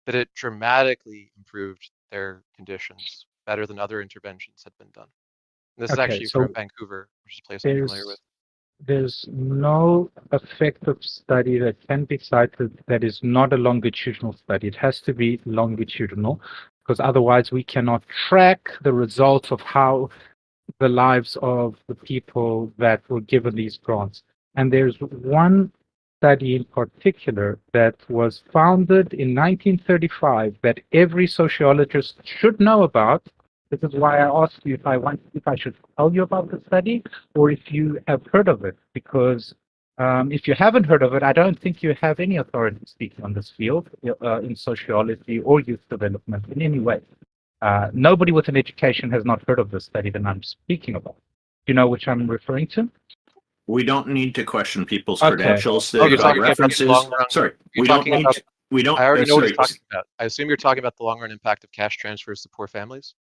that it dramatically improved their conditions better than other interventions had been done. And this is Okay, actually so from Vancouver, which is a place I'm familiar with. there's no effective study that can be cited that is not a longitudinal study. It has to be longitudinal, because otherwise we cannot track the results of how the lives of the people that were given these grants. And there's one study in particular that was founded in 1935 that every sociologist should know about. This is why I asked you if I should tell you about the study or if you have heard of it, because if you haven't heard of it, I don't think you have any authority speaking on this field in sociology or youth development in any way. Nobody with an education has not heard of this study that I'm speaking about. Do you know which I'm referring to? We don't need to question people's Okay. credentials. Oh, They've you're got talking about the references. long run. Sorry, You're we don't talking need. about. We don't. I already know what sorry, he's talking about. I assume you're talking about the long run impact of cash transfers to poor families.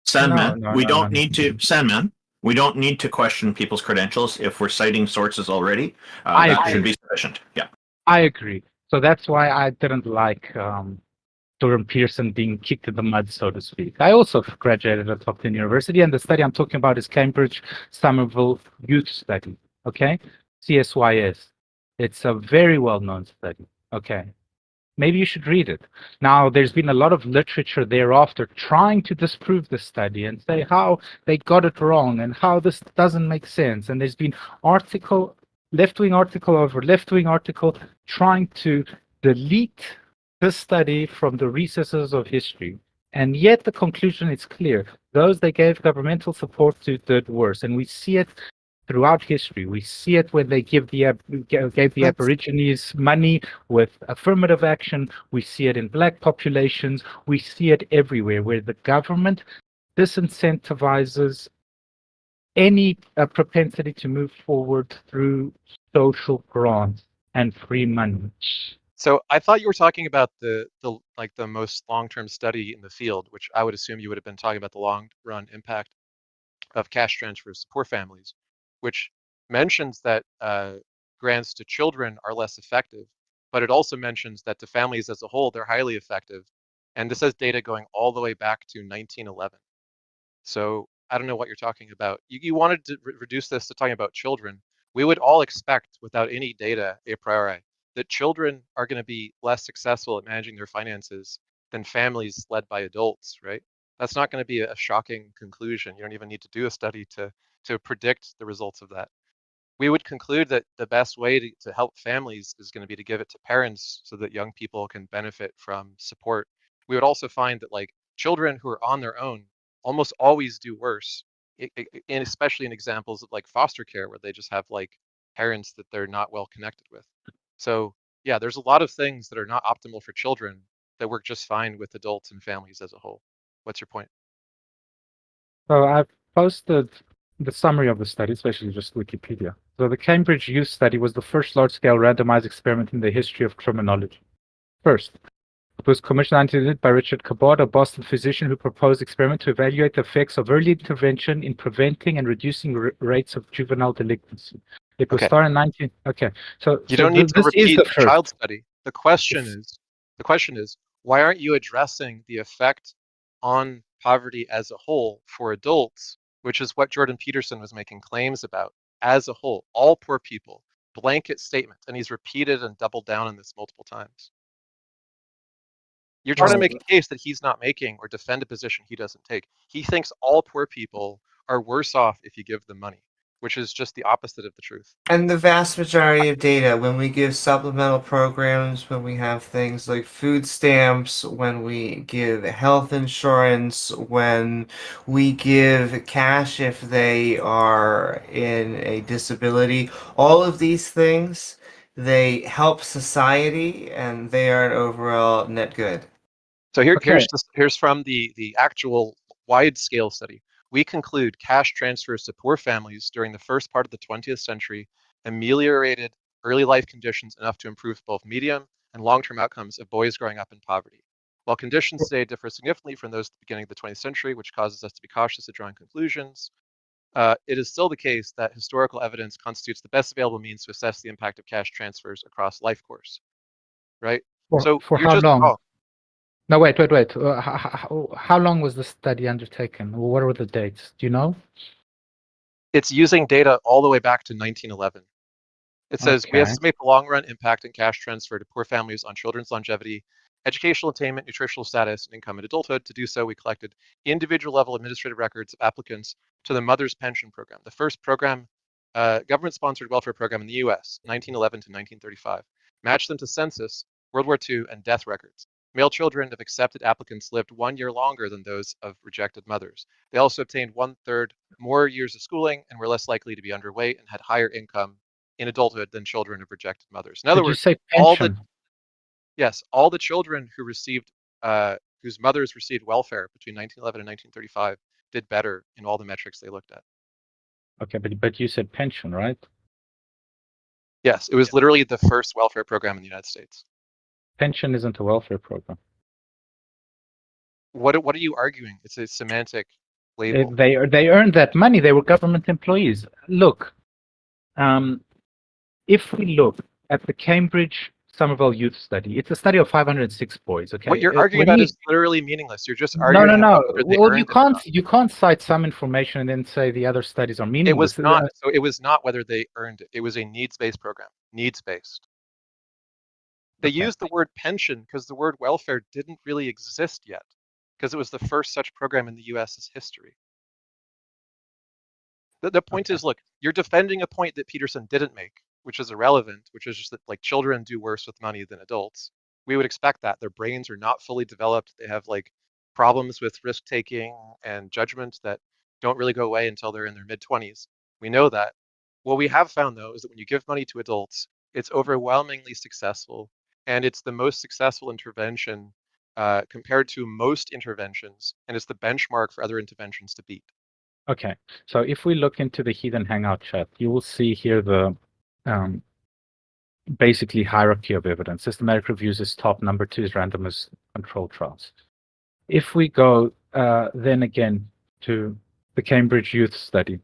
Sandman. No, we no, don't no, no. need to. Sandman. We don't need to question people's credentials if we're citing sources already. I That agree. should be sufficient. Yeah. I agree. So that's why I didn't like Jordan Peterson being kicked in the mud, so to speak. I also graduated at top 10 university, and the study I'm talking about is Cambridge Somerville Youth Study. Okay, CSYS. It's a very well-known study. Okay, maybe you should read it. Now, there's been a lot of literature thereafter trying to disprove the study and say how they got it wrong and how this doesn't make sense. And there's been left-wing article over left-wing article trying to delete this study from the recesses of history. And yet the conclusion is clear. Those that gave governmental support to did worse. And we see it throughout history. We see it when they gave the Aborigines money with affirmative action. We see it in black populations. We see it everywhere where the government disincentivizes any propensity to move forward through social grants and free money. So I thought you were talking about the most long-term study in the field, which I would assume you would have been talking about the long-run impact of cash transfers to poor families, which mentions that grants to children are less effective, but it also mentions that to families as a whole, they're highly effective. And this has data going all the way back to 1911. So I don't know what you're talking about. You wanted to reduce this to talking about children. We would all expect, without any data a priori, that children are going to be less successful at managing their finances than families led by adults, right? That's not going to be a shocking conclusion. You don't even need to do a study to predict the results of that. We would conclude that the best way to help families is going to be to give it to parents so that young people can benefit from support. We would also find that like children who are on their own almost always do worse, and especially in examples of like foster care where they just have like parents that they're not well connected with. So yeah, there's a lot of things that are not optimal for children that work just fine with adults and families as a whole. What's your point? So I've posted the summary of the study, especially just Wikipedia. So the Cambridge Youth Study was the first large-scale randomized experiment in the history of criminology. First, it was commissioned by Richard Cabot, a Boston physician who proposed experiment to evaluate the effects of early intervention in preventing and reducing rates of juvenile delinquency. It was Okay. started in 19. Okay, so You don't need to this is repeat the the first. child study. The question is, why aren't you addressing the effect on poverty as a whole for adults, which is what Jordan Peterson was making claims about as a whole, all poor people, blanket statement, and he's repeated and doubled down on this multiple times. You're trying to make a case that he's not making or defend a position he doesn't take. He thinks all poor people are worse off if you give them money, which is just the opposite of the truth. And the vast majority of data, when we give supplemental programs, when we have things like food stamps, when we give health insurance, when we give cash if they are in a disability, all of these things, they help society and they are an overall net good. So Okay. here's from the actual wide scale study. We conclude cash transfers to poor families during the first part of the 20th century ameliorated early life conditions enough to improve both medium and long-term outcomes of boys growing up in poverty. While conditions today differ significantly from those at the beginning of the 20th century, which causes us to be cautious at drawing conclusions, it is still the case that historical evidence constitutes the best available means to assess the impact of cash transfers across life course, right? So For you're how just long? wrong. No, wait. How long was the study undertaken? What were the dates? Do you know? It's using data all the way back to 1911. It says, we Okay. estimate the long-run impact in cash transfer to poor families on children's longevity, educational attainment, nutritional status, and income in adulthood. To do so, we collected individual level administrative records of applicants to the Mother's Pension Program, the first program government-sponsored welfare program in the U.S., 1911 to 1935. Match them to census, World War II, and death records. Male children of accepted applicants lived 1 year longer than those of rejected mothers. They also obtained 1/3 more years of schooling and were less likely to be underweight and had higher income in adulthood than children of rejected mothers. In other Did you words, say all pension? all the children who received, whose mothers received welfare between 1911 and 1935 did better in all the metrics they looked at. Okay, but you said pension, right? Yes, it was literally the first welfare program in the United States. Pension isn't a welfare program. What are you arguing? It's a semantic label. They earned that money. They were government employees. Look, if we look at the Cambridge Somerville Youth Study, it's a study of 506 boys. Okay, What you're arguing about is literally meaningless. You're just no. arguing about whether they Well, earned you it or can't not. you can't cite some information and then say the other studies are It meaningless. was not. So it was not whether they earned it. It was a needs-based program. Needs-based. They Okay. used the word pension because the word welfare didn't really exist yet, because it was the first such program in the U.S.'s history. The point is, look, you're defending a point that Peterson didn't make, which is irrelevant, which is just that like children do worse with money than adults. We would expect that. Their brains are not fully developed. They have like problems with risk taking and judgment that don't really go away until they're in their mid-20s. We know that. What we have found, though, is that when you give money to adults, it's overwhelmingly successful, and it's the most successful intervention compared to most interventions, and it's the benchmark for other interventions to beat. Okay, so if we look into the Heathen Hangout chat, you will see here the basically hierarchy of evidence. Systematic reviews is top, number 2 is randomized control trials. If we go then again to the Cambridge Youth Study,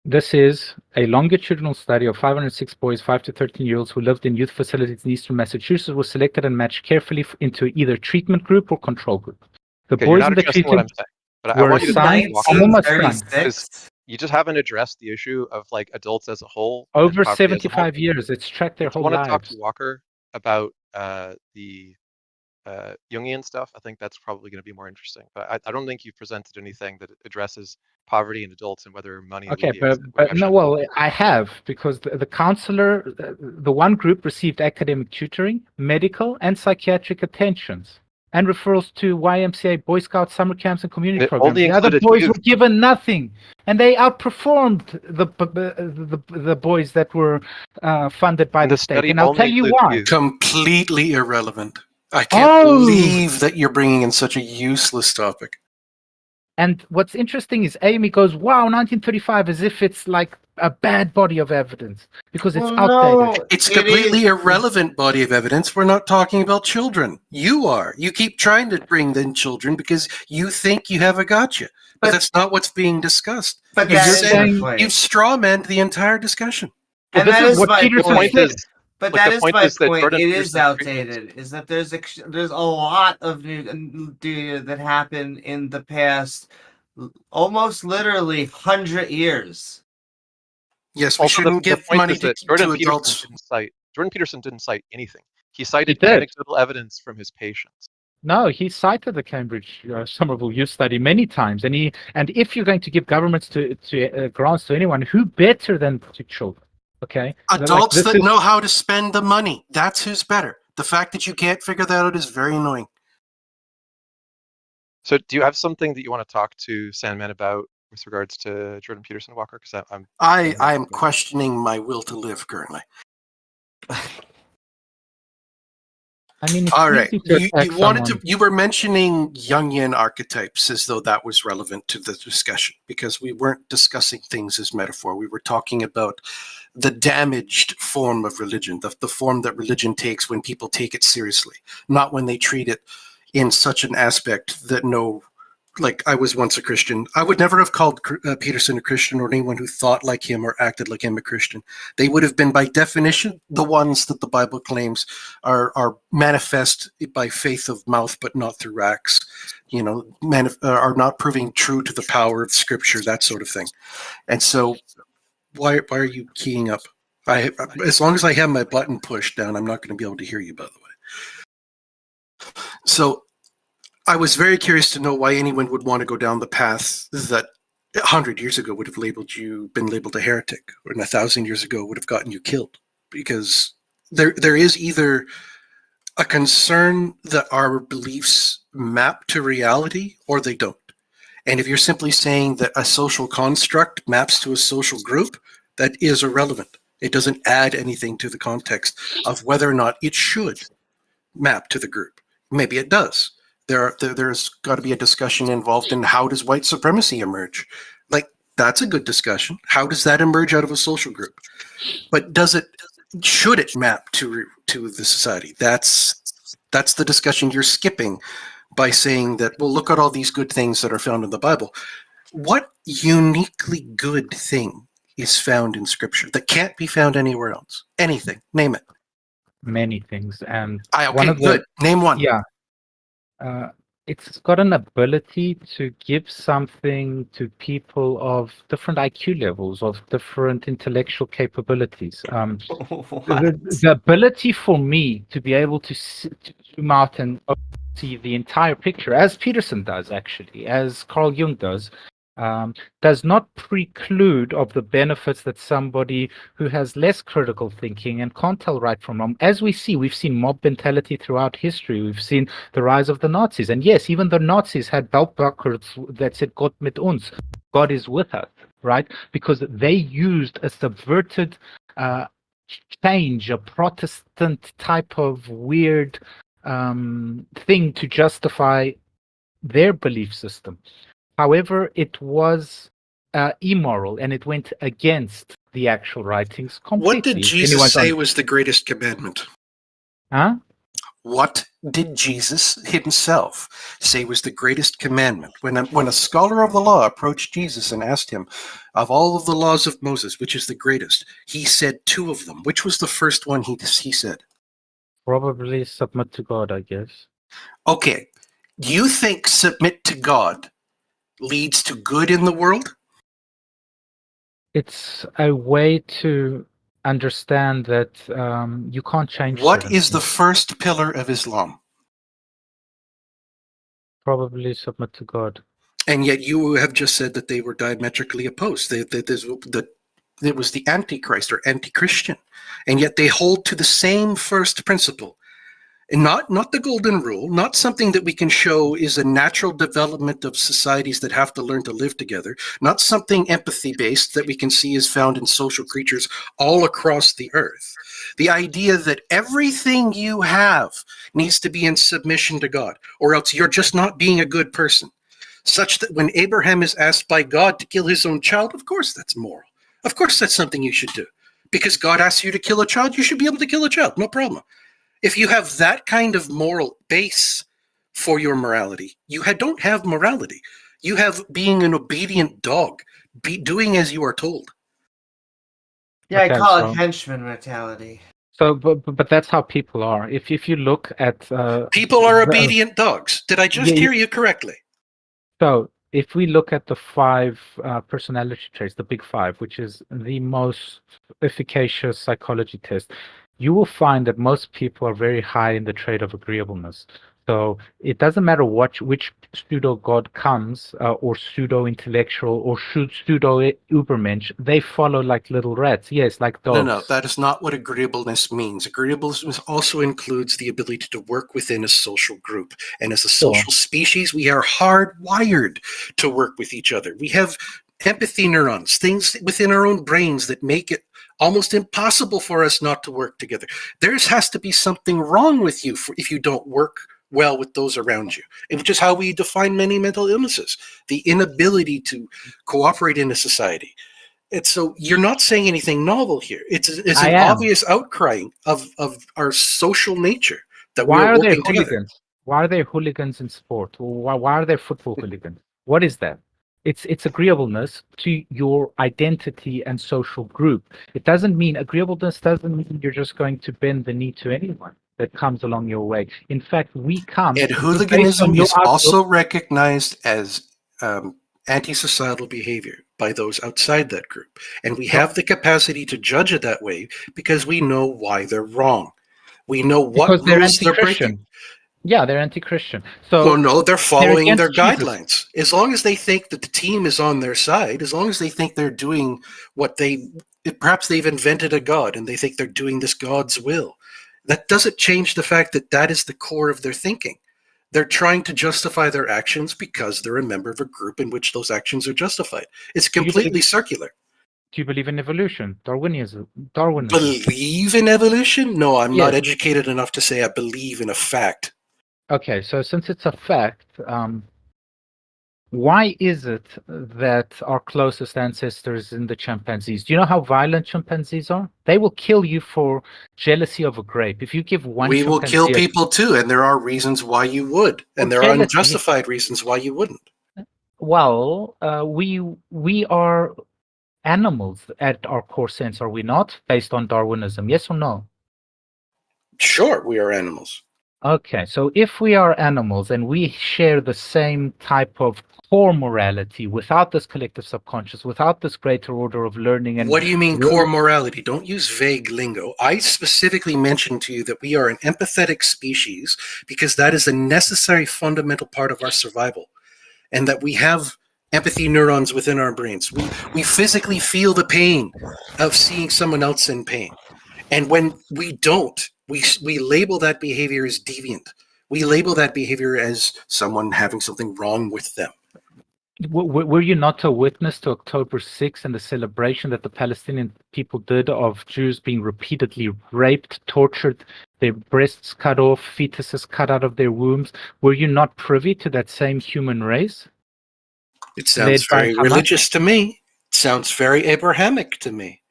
this is a longitudinal study of 506 boys, 5 to 13-year-olds who lived in youth facilities in eastern Massachusetts, were selected and matched carefully into either treatment group or control group. The Okay, you're boys not in the addressing what I'm treatment saying, but I were want you to assigned. walk I'm through almost done. 1936. You just haven't addressed the issue of like adults as a whole. and Over poverty as a whole. 75 years. It's tracked their If you whole want to talk to lives. Walker about the Jungian stuff, I think that's probably going to be more interesting. But I don't think you've presented anything that addresses poverty in adults and whether money Okay, alleviates it. but no, well, I have, because the counselor, the one group received academic tutoring, medical, and psychiatric attentions, and referrals to YMCA, Boy Scouts, summer camps, and community It programs. only The other included boys youth. were given nothing, and they outperformed the boys that were funded by And the the state. study And I'll only tell you includes why. youth. Completely irrelevant. I can't Oh! believe that you're bringing in such a useless topic. And what's interesting is Amy goes, wow, 1935, as if it's like a bad body of evidence, because it's outdated. It's It completely is- irrelevant body of evidence. We're not talking about children. You are. You keep trying to bring in children because you think you have a gotcha. But But- that's not what's being discussed. But You've that is said- my point. You've strawmanned the entire discussion. And Well, that this is is what my Peterson point point. is- But Look, that the is point my is that point. Jordan It is Peterson's outdated. Is that there's a lot of new data that happened in the past, almost literally 100 years. Yes, we Also, shouldn't the give point money is to, that Jordan to adults. Peterson didn't cite anything. He cited did. anecdotal evidence from his patients. No, he cited the Cambridge Somerville Youth Study many times, and if you're going to give governments to grants to anyone, who better than to children? Okay, Adults this that is- know how to spend the money. That's who's better. The fact that you can't figure that out is very annoying. So do you have something that you want to talk to Sandman about with regards to Jordan Peterson, Walker? Because I am questioning my will to live currently. I mean, it's All right. easy to attack someone. You were mentioning Jungian archetypes as though that was relevant to the discussion, because we weren't discussing things as metaphor. We were talking about the damaged form of religion, the form that religion takes when people take it seriously, not when they treat it in such an aspect that like I was once a Christian. I would never have called Peterson a Christian, or anyone who thought like him or acted like him a Christian. They would have been, by definition, the ones that the Bible claims are manifest by faith of mouth, but not through acts. You know, are not proving true to the power of Scripture, that sort of thing. And so, why are you keying up? As long as I have my button pushed down, I'm not going to be able to hear you, by the way. So I was very curious to know why anyone would want to go down the path that 100 years ago would have been labeled a heretic, or 1,000 years ago would have gotten you killed, because there is either a concern that our beliefs map to reality or they don't. And if you're simply saying that a social construct maps to a social group, that is irrelevant. It doesn't add anything to the context of whether or not it should map to the group. Maybe it does. There's got to be a discussion involved in how does white supremacy emerge? Like, that's a good discussion. How does that emerge out of a social group? But should it map to the society? That's the discussion you're skipping by saying that, well, look at all these good things that are found in the Bible. What uniquely good thing is found in Scripture that can't be found anywhere else? Anything, name it. Many things, and Okay, good. Name one. Yeah, it's got an ability to give something to people of different IQ levels, of different intellectual capabilities. The ability for me to be able to zoom out and see the entire picture, as Peterson does, actually, as Carl Jung does not preclude of the benefits that somebody who has less critical thinking and can't tell right from wrong. As we've seen mob mentality throughout history. We've seen the rise of the Nazis. And yes, even the Nazis had belt buckles that said Gott mit uns, God is with us, right? Because they used a subverted change, a Protestant type of weird thing to justify their belief system. However, it was immoral, and it went against the actual writings completely. What did Jesus say was the greatest commandment? Huh? What did Jesus himself say was the greatest commandment? When a scholar of the law approached Jesus and asked him, of all of the laws of Moses, which is the greatest? He said two of them. Which was the first one he said? Probably submit to God, I guess. Okay. Do you think submit to God leads to good in the world? It's a way to understand that you can't change. What is the first pillar of Islam? Probably submit to God. And yet you have just said that they were diametrically opposed. That it was the Antichrist or anti-Christian. And yet they hold to the same first principle. And not the golden rule, not something that we can show is a natural development of societies that have to learn to live together, not something empathy-based that we can see is found in social creatures all across the earth. The idea that everything you have needs to be in submission to God, or else you're just not being a good person. Such that when Abraham is asked by God to kill his own child, of course that's moral. Of course that's something you should do. Because God asks you to kill a child, you should be able to kill a child, no problem. If you have that kind of moral base for your morality, you don't have morality. You have being an obedient dog, doing as you are told. Yeah, I call it henchman mentality. So, but that's how people are. If you look at people are obedient dogs. Did I just hear you correctly? So, if we look at the 5 personality traits, the big 5, which is the most efficacious psychology test, you will find that most people are very high in the trait of agreeableness. So it doesn't matter which pseudo god comes, or pseudo intellectual, or pseudo ubermensch. They follow like little rats. Yes, like dogs. No, that is not what agreeableness means. Agreeableness also includes the ability to work within a social group, and as a social species, we are hardwired to work with each other. We have empathy neurons, things within our own brains that make it almost impossible for us not to work together. There has to be something wrong with you if you don't work well with those around you, and which is how we define many mental illnesses, the inability to cooperate in a society. And so you're not saying anything novel here. It's an obvious outcrying of our social nature that Why we're are there working together. hooligans? Why are there hooligans in sport? Why are there football hooligans? What is that? It's agreeableness to your identity and social group. It doesn't mean agreeableness doesn't mean you're just going to bend the knee to anyone that comes along your way. In fact, we come. And hooliganism is also recognized as anti-societal behavior by those outside that group. And we have the capacity to judge it that way because we know why they're wrong. We know what rules they're breaking. Yeah, they're anti-Christian. Well, So no, they're following their against Jesus. guidelines. As long as they think that the team is on their side, as long as they think they're doing what perhaps they've invented a god and they think they're doing this God's will, that doesn't change the fact that that is the core of their thinking. They're trying to justify their actions because they're a member of a group in which those actions are justified. It's Do you believe- completely circular. Do you believe in evolution? Darwinism? Believe in evolution? No, I'm not Yes. educated enough to say I believe in a fact. Okay, so since it's a fact, why is it that our closest ancestors in the chimpanzees? Do you know how violent chimpanzees are? They will kill you for jealousy of a grape. If you give one We will kill chimpanzee people too, and there are reasons why you would, and there are jealousy. unjustified reasons why you wouldn't. Well, we are animals at our core sense, are we not? Based on Darwinism, yes or no? Sure, we are animals. Okay, so if we are animals and we share the same type of core morality without this collective subconscious, without this greater order of learning and What do you mean core morality? Don't use vague lingo. I specifically mentioned to you that we are an empathetic species because that is a necessary fundamental part of our survival, and that we have empathy neurons within our brains. We physically feel the pain of seeing someone else in pain. And when we don't, we label that behavior as deviant. We label that behavior as someone having something wrong with them. Were you not a witness to October 6th and the celebration that the Palestinian people did of Jews being repeatedly raped, tortured, their breasts cut off, fetuses cut out of their wombs? Were you not privy to that same human race? It sounds very religious to me. It sounds very Abrahamic to me.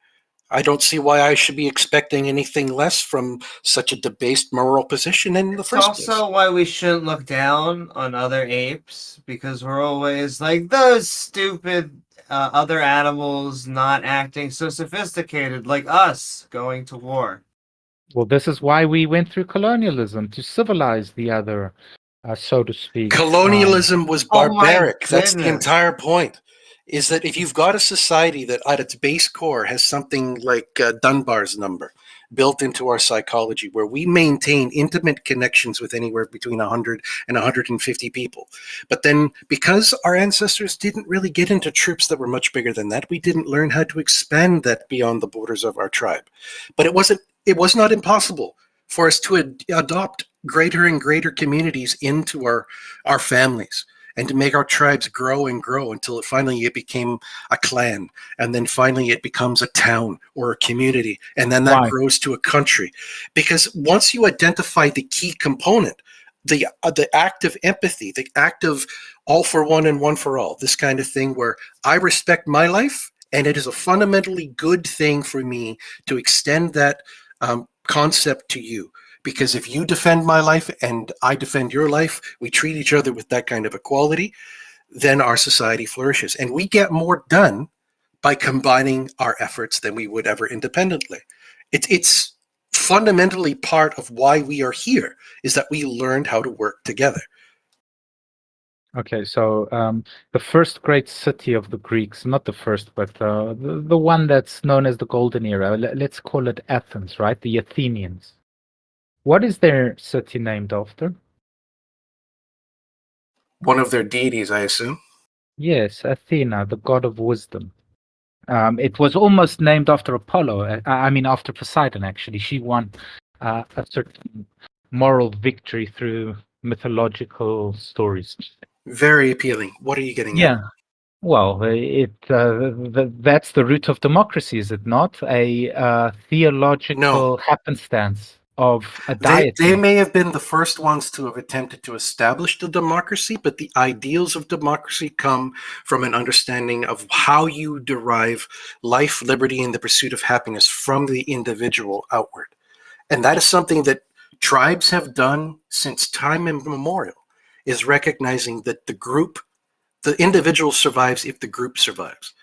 I don't see why I should be expecting anything less from such a debased moral position in the first place. It's also why we shouldn't look down on other apes, because we're always like, those stupid other animals not acting so sophisticated like us going to war. Well, this is why we went through colonialism, to civilize the other, so to speak. Colonialism was Oh my barbaric. That's the goodness. entire point. Is that if you've got a society that at its base core has something like Dunbar's number built into our psychology, where we maintain intimate connections with anywhere between 100 and 150 people. But then because our ancestors didn't really get into troops that were much bigger than that, we didn't learn how to expand that beyond the borders of our tribe. But it was not impossible for us to adopt greater and greater communities into our families, and to make our tribes grow and grow until it became a clan, and then finally it becomes a town or a community, and then that grows to a country. Because once you identify the key component, the act of empathy, the act of all for one and one for all, this kind of thing where I respect my life, and it is a fundamentally good thing for me to extend that concept to you. Because if you defend my life and I defend your life, we treat each other with that kind of equality, then our society flourishes. And we get more done by combining our efforts than we would ever independently. It's fundamentally part of why we are here, is that we learned how to work together. Okay, so the first great city of the Greeks, not the first, but the one that's known as the Golden Era, let's call it Athens, right? The Athenians. What is their city named after? One of their deities, I assume. Yes, Athena, the god of wisdom. It was almost named after Apollo. I mean, after Poseidon, actually. She won a certain moral victory through mythological stories. Very appealing. What are you getting at? Well, that's the root of democracy, is it not? A theological happenstance of a deity. They may have been the first ones to have attempted to establish the democracy, but the ideals of democracy come from an understanding of how you derive life, liberty, and the pursuit of happiness from the individual outward. And that is something that tribes have done since time immemorial, is recognizing that the individual survives if the group survives.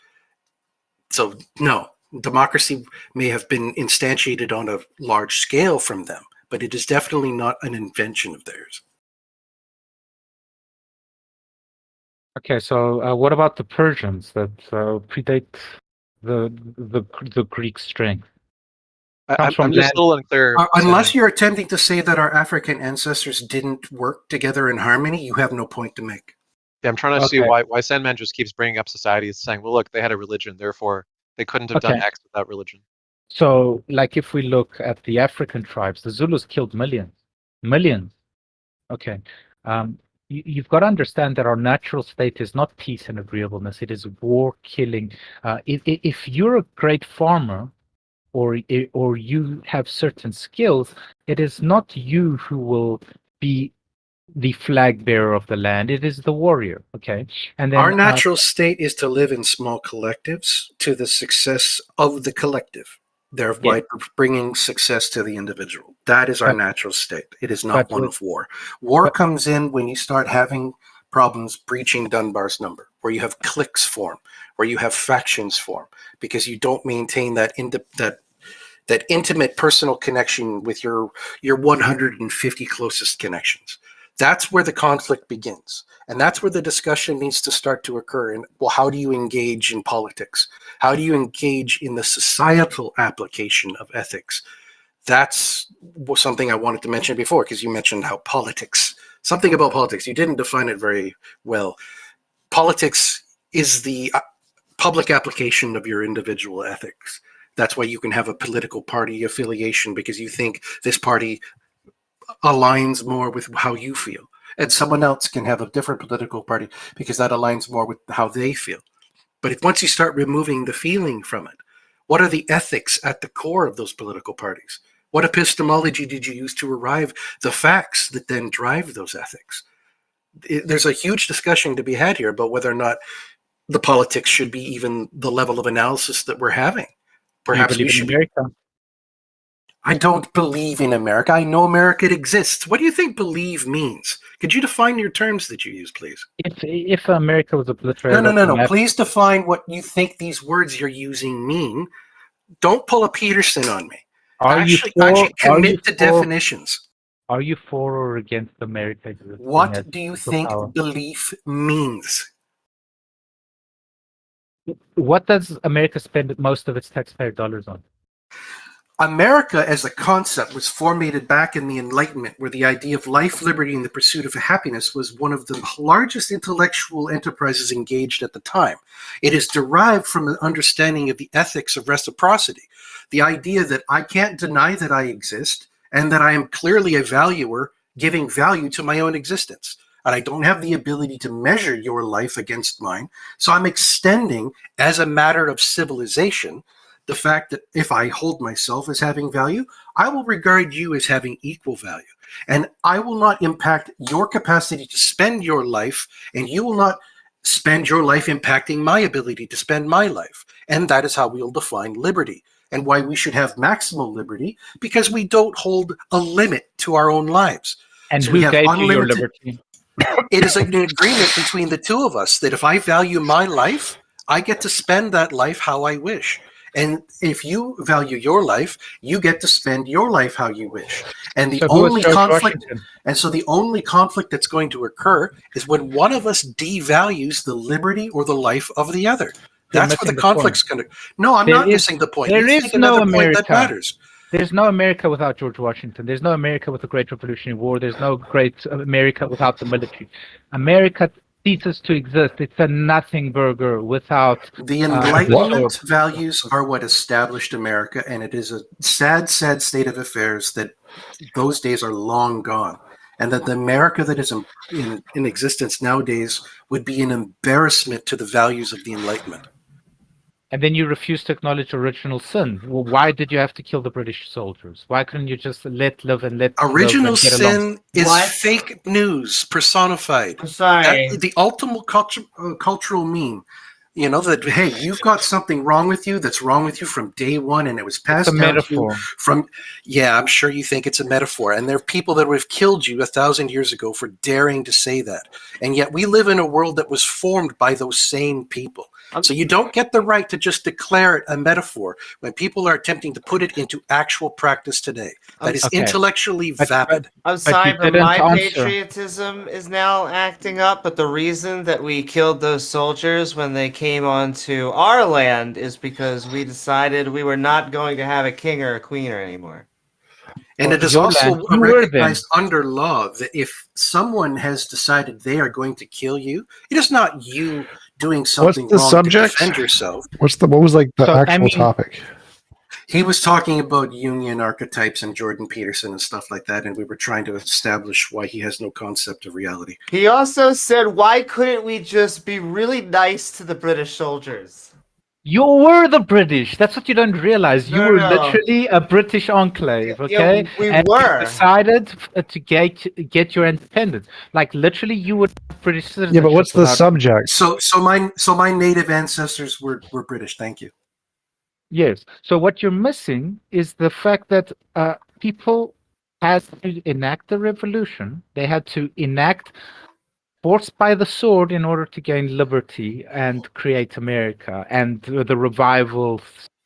So no, democracy may have been instantiated on a large scale from them, but it is definitely not an invention of theirs. Okay, so what about the Persians that predate the Greek strength? comes from I'm just land. a little unclear. Unless Sandman. you're attempting to say that our African ancestors didn't work together in harmony, you have no point to make. Yeah, I'm trying to see Okay. why Sandman just keeps bringing up societies, saying, "Well, look, they had a religion, therefore they couldn't have done Okay. X without religion." So, like, if we look at the African tribes, the Zulus killed millions, millions. Okay. You've got to understand that our natural state is not peace and agreeableness. It is war, killing. If you're a great farmer, or you have certain skills, it is not you who will be the flag bearer of the land. It is the warrior. Okay. And Our then natural state is to live in small collectives to the success of the collective, thereby bringing success to the individual. That is our but natural state. It is not but one with of war. War but comes in when you start having problems breaching Dunbar's number, where you have cliques form, where you have factions form, because you don't maintain that that intimate personal connection with your 150 closest connections. That's where the conflict begins. And that's where the discussion needs to start to occur. And well, how do you engage in politics? How do you engage in the societal application of ethics? That's something I wanted to mention before, because you mentioned how something about politics, you didn't define it very well. Politics is the public application of your individual ethics. That's why you can have a political party affiliation, because you think this party aligns more with how you feel. And someone else can have a different political party because that aligns more with how they feel. But if once you start removing the feeling from it, what are the ethics at the core of those political parties? What epistemology did you use to arrive the facts that then drive those ethics? There's a huge discussion to be had here about whether or not the politics should be even the level of analysis that we're having. do you Perhaps we believe in should be. America? I don't believe in America. I know America exists. What do you think believe means? Could you define your terms that you use, please? If America was No, obliterated no, off no, the no. map, Please define what you think these words you're using mean. Don't pull a Peterson on me. are you Actually for are you commit to for definitions. are you for or against America existing as What do you a think superpower? belief means? What does America spend most of its taxpayer dollars on? America as a concept was formated back in the Enlightenment, where the idea of life, liberty, and the pursuit of happiness was one of the largest intellectual enterprises engaged at the time. It is derived from an understanding of the ethics of reciprocity, the idea that I can't deny that I exist and that I am clearly a valuer giving value to my own existence. And I don't have the ability to measure your life against mine. So I'm extending, as a matter of civilization, the fact that if I hold myself as having value, I will regard you as having equal value. And I will not impact your capacity to spend your life, and you will not spend your life impacting my ability to spend my life. And that is how we'll define liberty, and why we should have maximal liberty, because we don't hold a limit to our own lives. And So we who have gave you your unlimited. liberty? It is an agreement between the two of us that if I value my life, I get to spend that life how I wish. And if you value your life, you get to spend your life how you wish. And the So who was only George conflict, Washington? and so the only conflict that's going to occur is when one of us devalues the liberty or the life of the other. You're That's where the missing the point. conflict's going to. No, I'm There not is missing the point. there You is think no another point that America. matters. There's no America without George Washington. There's no America with the Great Revolutionary War. There's no great America without the military. America ceases to exist. It's a nothing burger without The the Enlightenment sword. values are what established America, and it is a sad, sad state of affairs that those days are long gone, and that the America that is in existence nowadays would be an embarrassment to the values of the Enlightenment. And then you refuse to acknowledge original sin. Well, why did you have to kill the British soldiers? Why couldn't you just let live and let live Original and get along? sin is What? fake news personified. I'm sorry. The ultimate cultural meme. You know that, hey, you've got something wrong with you that's wrong with you from day one, and it was It's passed a down to you metaphor. from. Yeah, I'm sure you think it's a metaphor, and there are people that would have killed you 1,000 years ago for daring to say that, and yet we live in a world that was formed by those same people. So you don't get the right to just declare it a metaphor when people are attempting to put it into actual practice today. That is Okay. intellectually But- vapid. I'm you sorry, but didn't my answer. patriotism is now acting up. But the reason that we killed those soldiers when they came onto our land is because we decided we were not going to have a king or a queen anymore. And Well, it is your also land, you were them. recognized under law that if someone has decided they are going to kill you, it is not you doing something the wrong subject? to defend yourself. What was like the So, I actual mean- topic? He was talking about Jungian archetypes and Jordan Peterson and stuff like that, and we were trying to establish why he has no concept of reality. He also said, why couldn't we just be really nice to the British soldiers? You were the British. That's what you don't realize. You No, were no. literally a British enclave, Yeah, okay? we and were. You decided to get your independence. Like literally, you would have British citizenship. Yeah, but what's the without- subject? So my native ancestors were British. Thank you. Yes. So what you're missing is the fact that people had to enact the revolution. They had to enact force by the sword in order to gain liberty and create America and the revival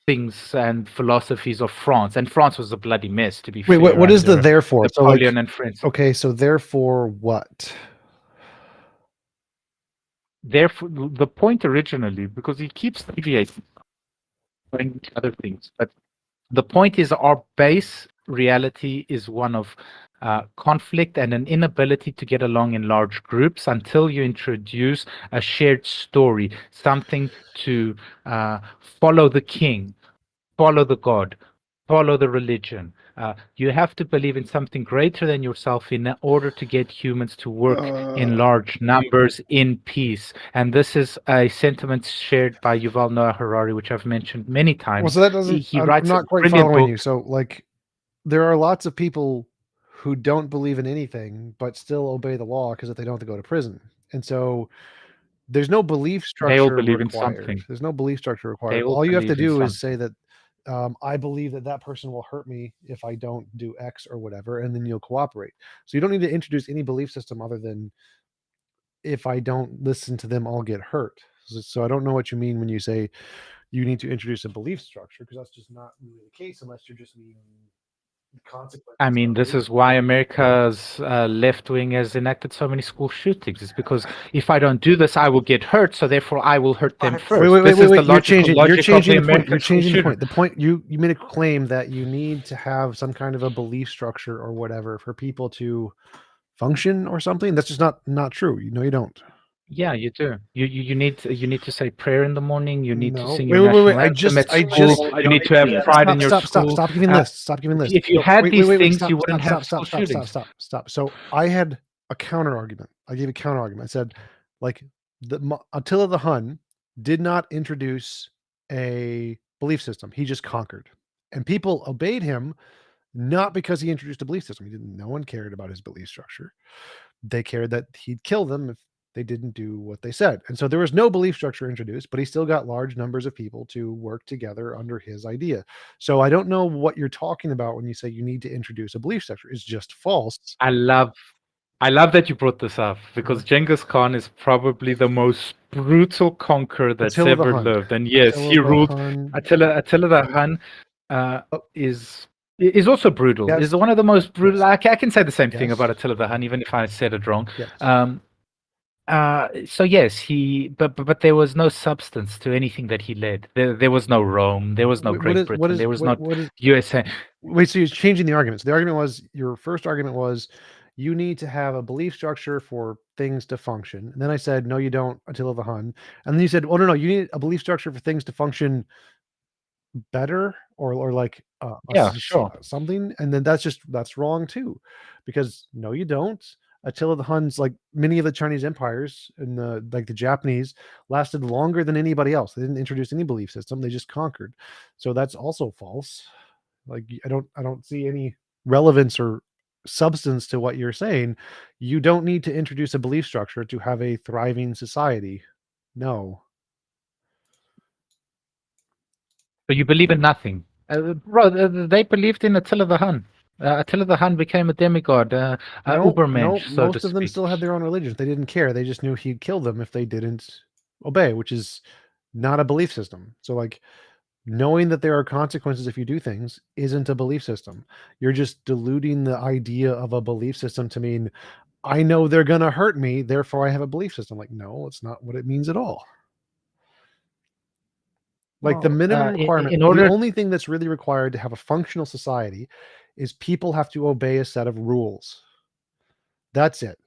things and philosophies of France. And France was a bloody mess, to be Wait, fair. what is the under therefore? So like, Napoleon and France. okay, so therefore what? Therefore, the point originally, because he keeps deviating going to other things, but the point is our base reality is one of conflict and an inability to get along in large groups until you introduce a shared story, something to follow the king, follow the god, follow the religion. You have to believe in something greater than yourself in order to get humans to work in large numbers in peace. And this is a sentiment shared by Yuval Noah Harari, which I've mentioned many times. Well, so that doesn't. He I'm writes not a quite brilliant following book. you. So like, there are lots of people who don't believe in anything but still obey the law because if they don't have to go to prison, and so there's no belief They all structure believe in required. something. There's no belief structure They required. all All you have to believe in do is say that I believe that that person will hurt me if I don't do X or whatever, and then you'll cooperate. So you don't need to introduce any belief system other than if I don't listen to them, I'll get hurt. So I don't know what you mean when you say you need to introduce a belief structure because that's just not really the case unless you're just meaning consequences. I mean, this is why America's left wing has enacted so many school shootings. It's because if I don't do this, I will get hurt. So therefore, I will hurt them first. Wait, This is the You're changing. logic You're of changing the the point. American You're changing the school point. The point you made a claim that you need to have some kind of a belief structure or whatever for people to function or something. That's just not true. You know, you don't. Yeah, you do. You need to say prayer in the morning. You need to No. sing Wait, your wait, national wait. anthem at I school. just. You need to have pride in your Stop. school. Stop giving lists. Stop giving lists. If you had these things, stop, you wouldn't stop, have stop, school shootings. stop. So I had a counter argument. I gave a counter argument. I said, like, Attila the Hun did not introduce a belief system. He just conquered, and people obeyed him not because he introduced a belief system. No one cared about his belief structure. They cared that he'd kill them if they didn't do what they said. And so there was no belief structure introduced, but he still got large numbers of people to work together under his idea. So I don't know what you're talking about when you say you need to introduce a belief structure. It's just false. I love that you brought this up because Genghis Khan is probably the most brutal conqueror that's Attila the ever Hun. lived, and yes, Attila he the ruled. Hun. Attila the Hun is also brutal. Yes. Is one of the most brutal. Yes. I can say the same thing Yes. about Attila the Hun, even if I said it wrong. Yes. So yes, but there was no substance to anything that he led. There was no Rome. There was no Great Britain. There was no USA. Wait, so you're changing the argument. So the argument was, your first argument was, you need to have a belief structure for things to function. And then I said, no, you don't, Attila the Hun. And then you said, oh, no, you need a belief structure for things to function better or like Yeah, sure. something. And then that's wrong too, because no, you don't. Attila the Hun's, like many of the Chinese empires and the Japanese, lasted longer than anybody else. They didn't introduce any belief system. They just conquered. So that's also false. Like I don't see any relevance or substance to what you're saying. You don't need to introduce a belief structure to have a thriving society. No. So you believe in nothing, bro? They believed in Attila the Hun. Attila the Hun became a demigod, Ubermensch, so most to of them speak. still had their own religions. They didn't care. They just knew he'd kill them if they didn't obey, which is not a belief system. So like knowing that there are consequences if you do things isn't a belief system. You're just diluting the idea of a belief system to mean I know they're going to hurt me, therefore I have a belief system. Like, no, it's not what it means at all. Like the Well, minimum requirement, in the order, only thing that's really required to have a functional society is people have to obey a set of rules. That's it.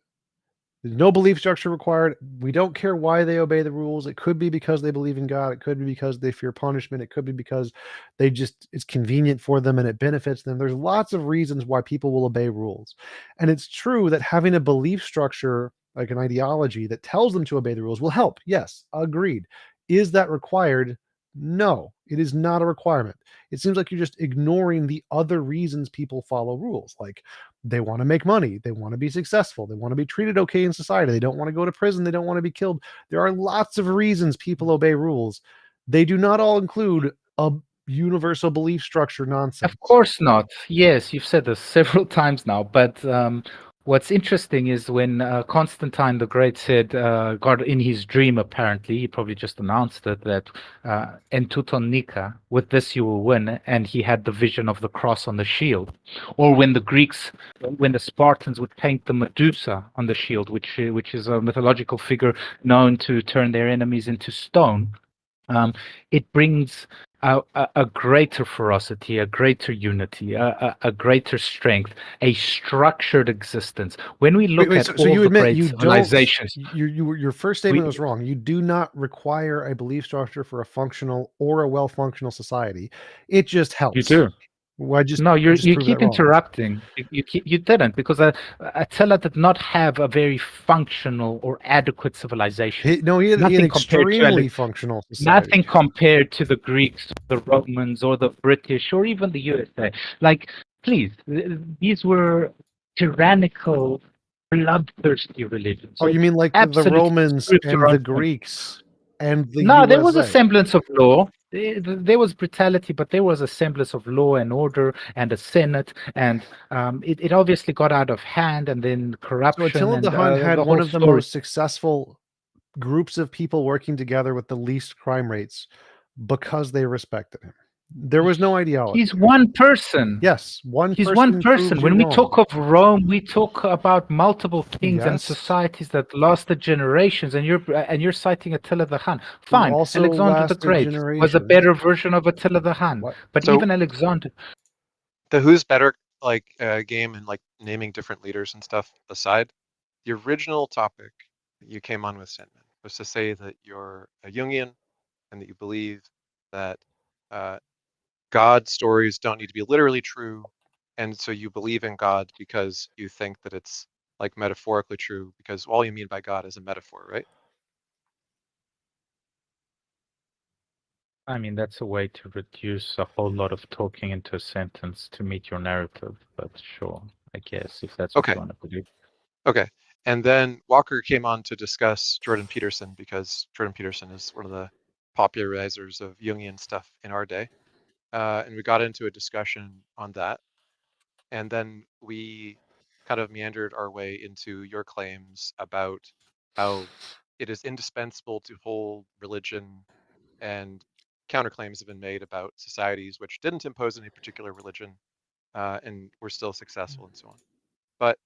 There's no belief structure required. We don't care why they obey the rules. It could be because they believe in God. It could be because they fear punishment. It could be because it's convenient for them and it benefits them. There's lots of reasons why people will obey rules. And it's true that having a belief structure, like an ideology that tells them to obey the rules will help. Yes, agreed. Is that required? No, it is not a requirement. It seems like you're just ignoring the other reasons people follow rules. Like they want to make money, they want to be successful, they want to be treated okay in society, they don't want to go to prison, they don't want to be killed. There are lots of reasons people obey rules. They do not all include a universal belief structure nonsense. of course not. Yes, you've said this several times now, but what's interesting is when Constantine the Great said, God in his dream, apparently, he probably just announced it, that en tuton nika, with this you will win, and he had the vision of the cross on the shield. Or when the Spartans would paint the Medusa on the shield, which is a mythological figure known to turn their enemies into stone, it brings a greater ferocity, a greater unity, a greater strength, a structured existence. When we look at all you the admit great you don't, civilizations, your first statement was wrong. You do not require a belief structure for a functional or a well-functional society. It just helps. you do. Well, No, you prove keep that wrong. interrupting. You didn't, because Attila did not have a very functional or adequate civilization. He had an Nothing compared to extremely functional society. nothing compared to the Greeks, the Romans, or the British, or even the USA. Like, please, these were tyrannical, bloodthirsty religions. Oh, you mean like the absolutely Romans screwed and your the own country. Greeks and the No, USA? there was a semblance of law. There was brutality, but there was a semblance of law and order and a senate, and it obviously got out of hand, and then corruption. So Attila and the Hun had the one whole of the story. most successful groups of people working together with the least crime rates because they respected him. There was no ideology. He's one person. Yes, He's one person. When we talk of Rome, we talk about multiple kings and Yes. societies that lasted generations, and you're citing Attila the Hun. Fine, also Alexander the lasted Great was a generations. better version of Attila the Hun. What? But So- even Alexander, The who's better game and like naming different leaders and stuff aside, the original topic that you came on with, Sandman, was to say that you're a Jungian and that you believe that God stories don't need to be literally true, and so you believe in God because you think that it's like metaphorically true, because all you mean by God is a metaphor, right? I mean, that's a way to reduce a whole lot of talking into a sentence to meet your narrative, but sure, I guess, if that's what Okay. you want to believe. Okay. And then Walker came on to discuss Jordan Peterson, because Jordan Peterson is one of the popularizers of Jungian stuff in our day. And we got into a discussion on that. And then we kind of meandered our way into your claims about how it is indispensable to hold religion, and counterclaims have been made about societies which didn't impose any particular religion and were still successful and so on. But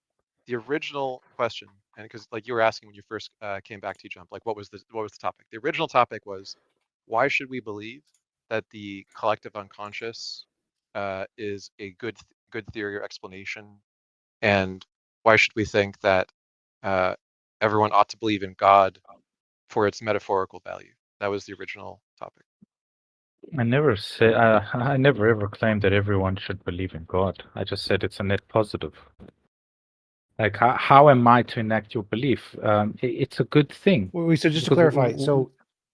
the original question, and because like you were asking when you first came back to Jump, like what was the topic? The original topic was, why should we believe that the collective unconscious is a good theory or explanation, and why should we think that everyone ought to believe in God for its metaphorical value? That was the original topic. I never say I never ever claimed that everyone should believe in God. I just said it's a net positive. Like, how am I to enact your belief? It's a good thing. Wait, so just to Because clarify, so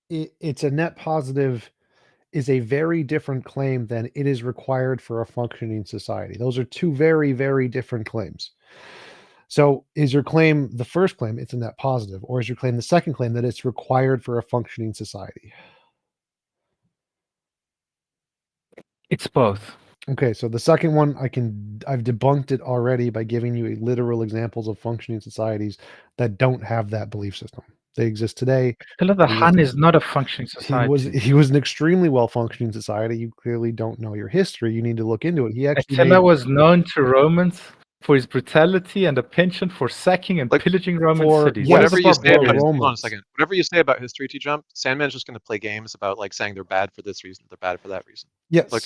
it's a net positive is a very different claim than it is required for a functioning society. Those are two very, very different claims. So is your claim the first claim, it's a net positive, or is your claim the second claim that it's required for a functioning society? it's both. Okay, so the second one, I've debunked it already by giving you literal examples of functioning societies that don't have that belief system. They exist today. Attila the He was- Hun is not a functioning society. He was an extremely well functioning society. You clearly don't know your history. You need to look into it. He actually Attila made, was known to Romans for his brutality and a penchant for sacking and Like, pillaging Roman for- cities. yeah, whatever the you say about barbarian hold on a Romans. second. Whatever you say about history, T-Jump, Sandman's just going to play games about like saying they're bad for this reason, they're bad for that reason. yes. Look,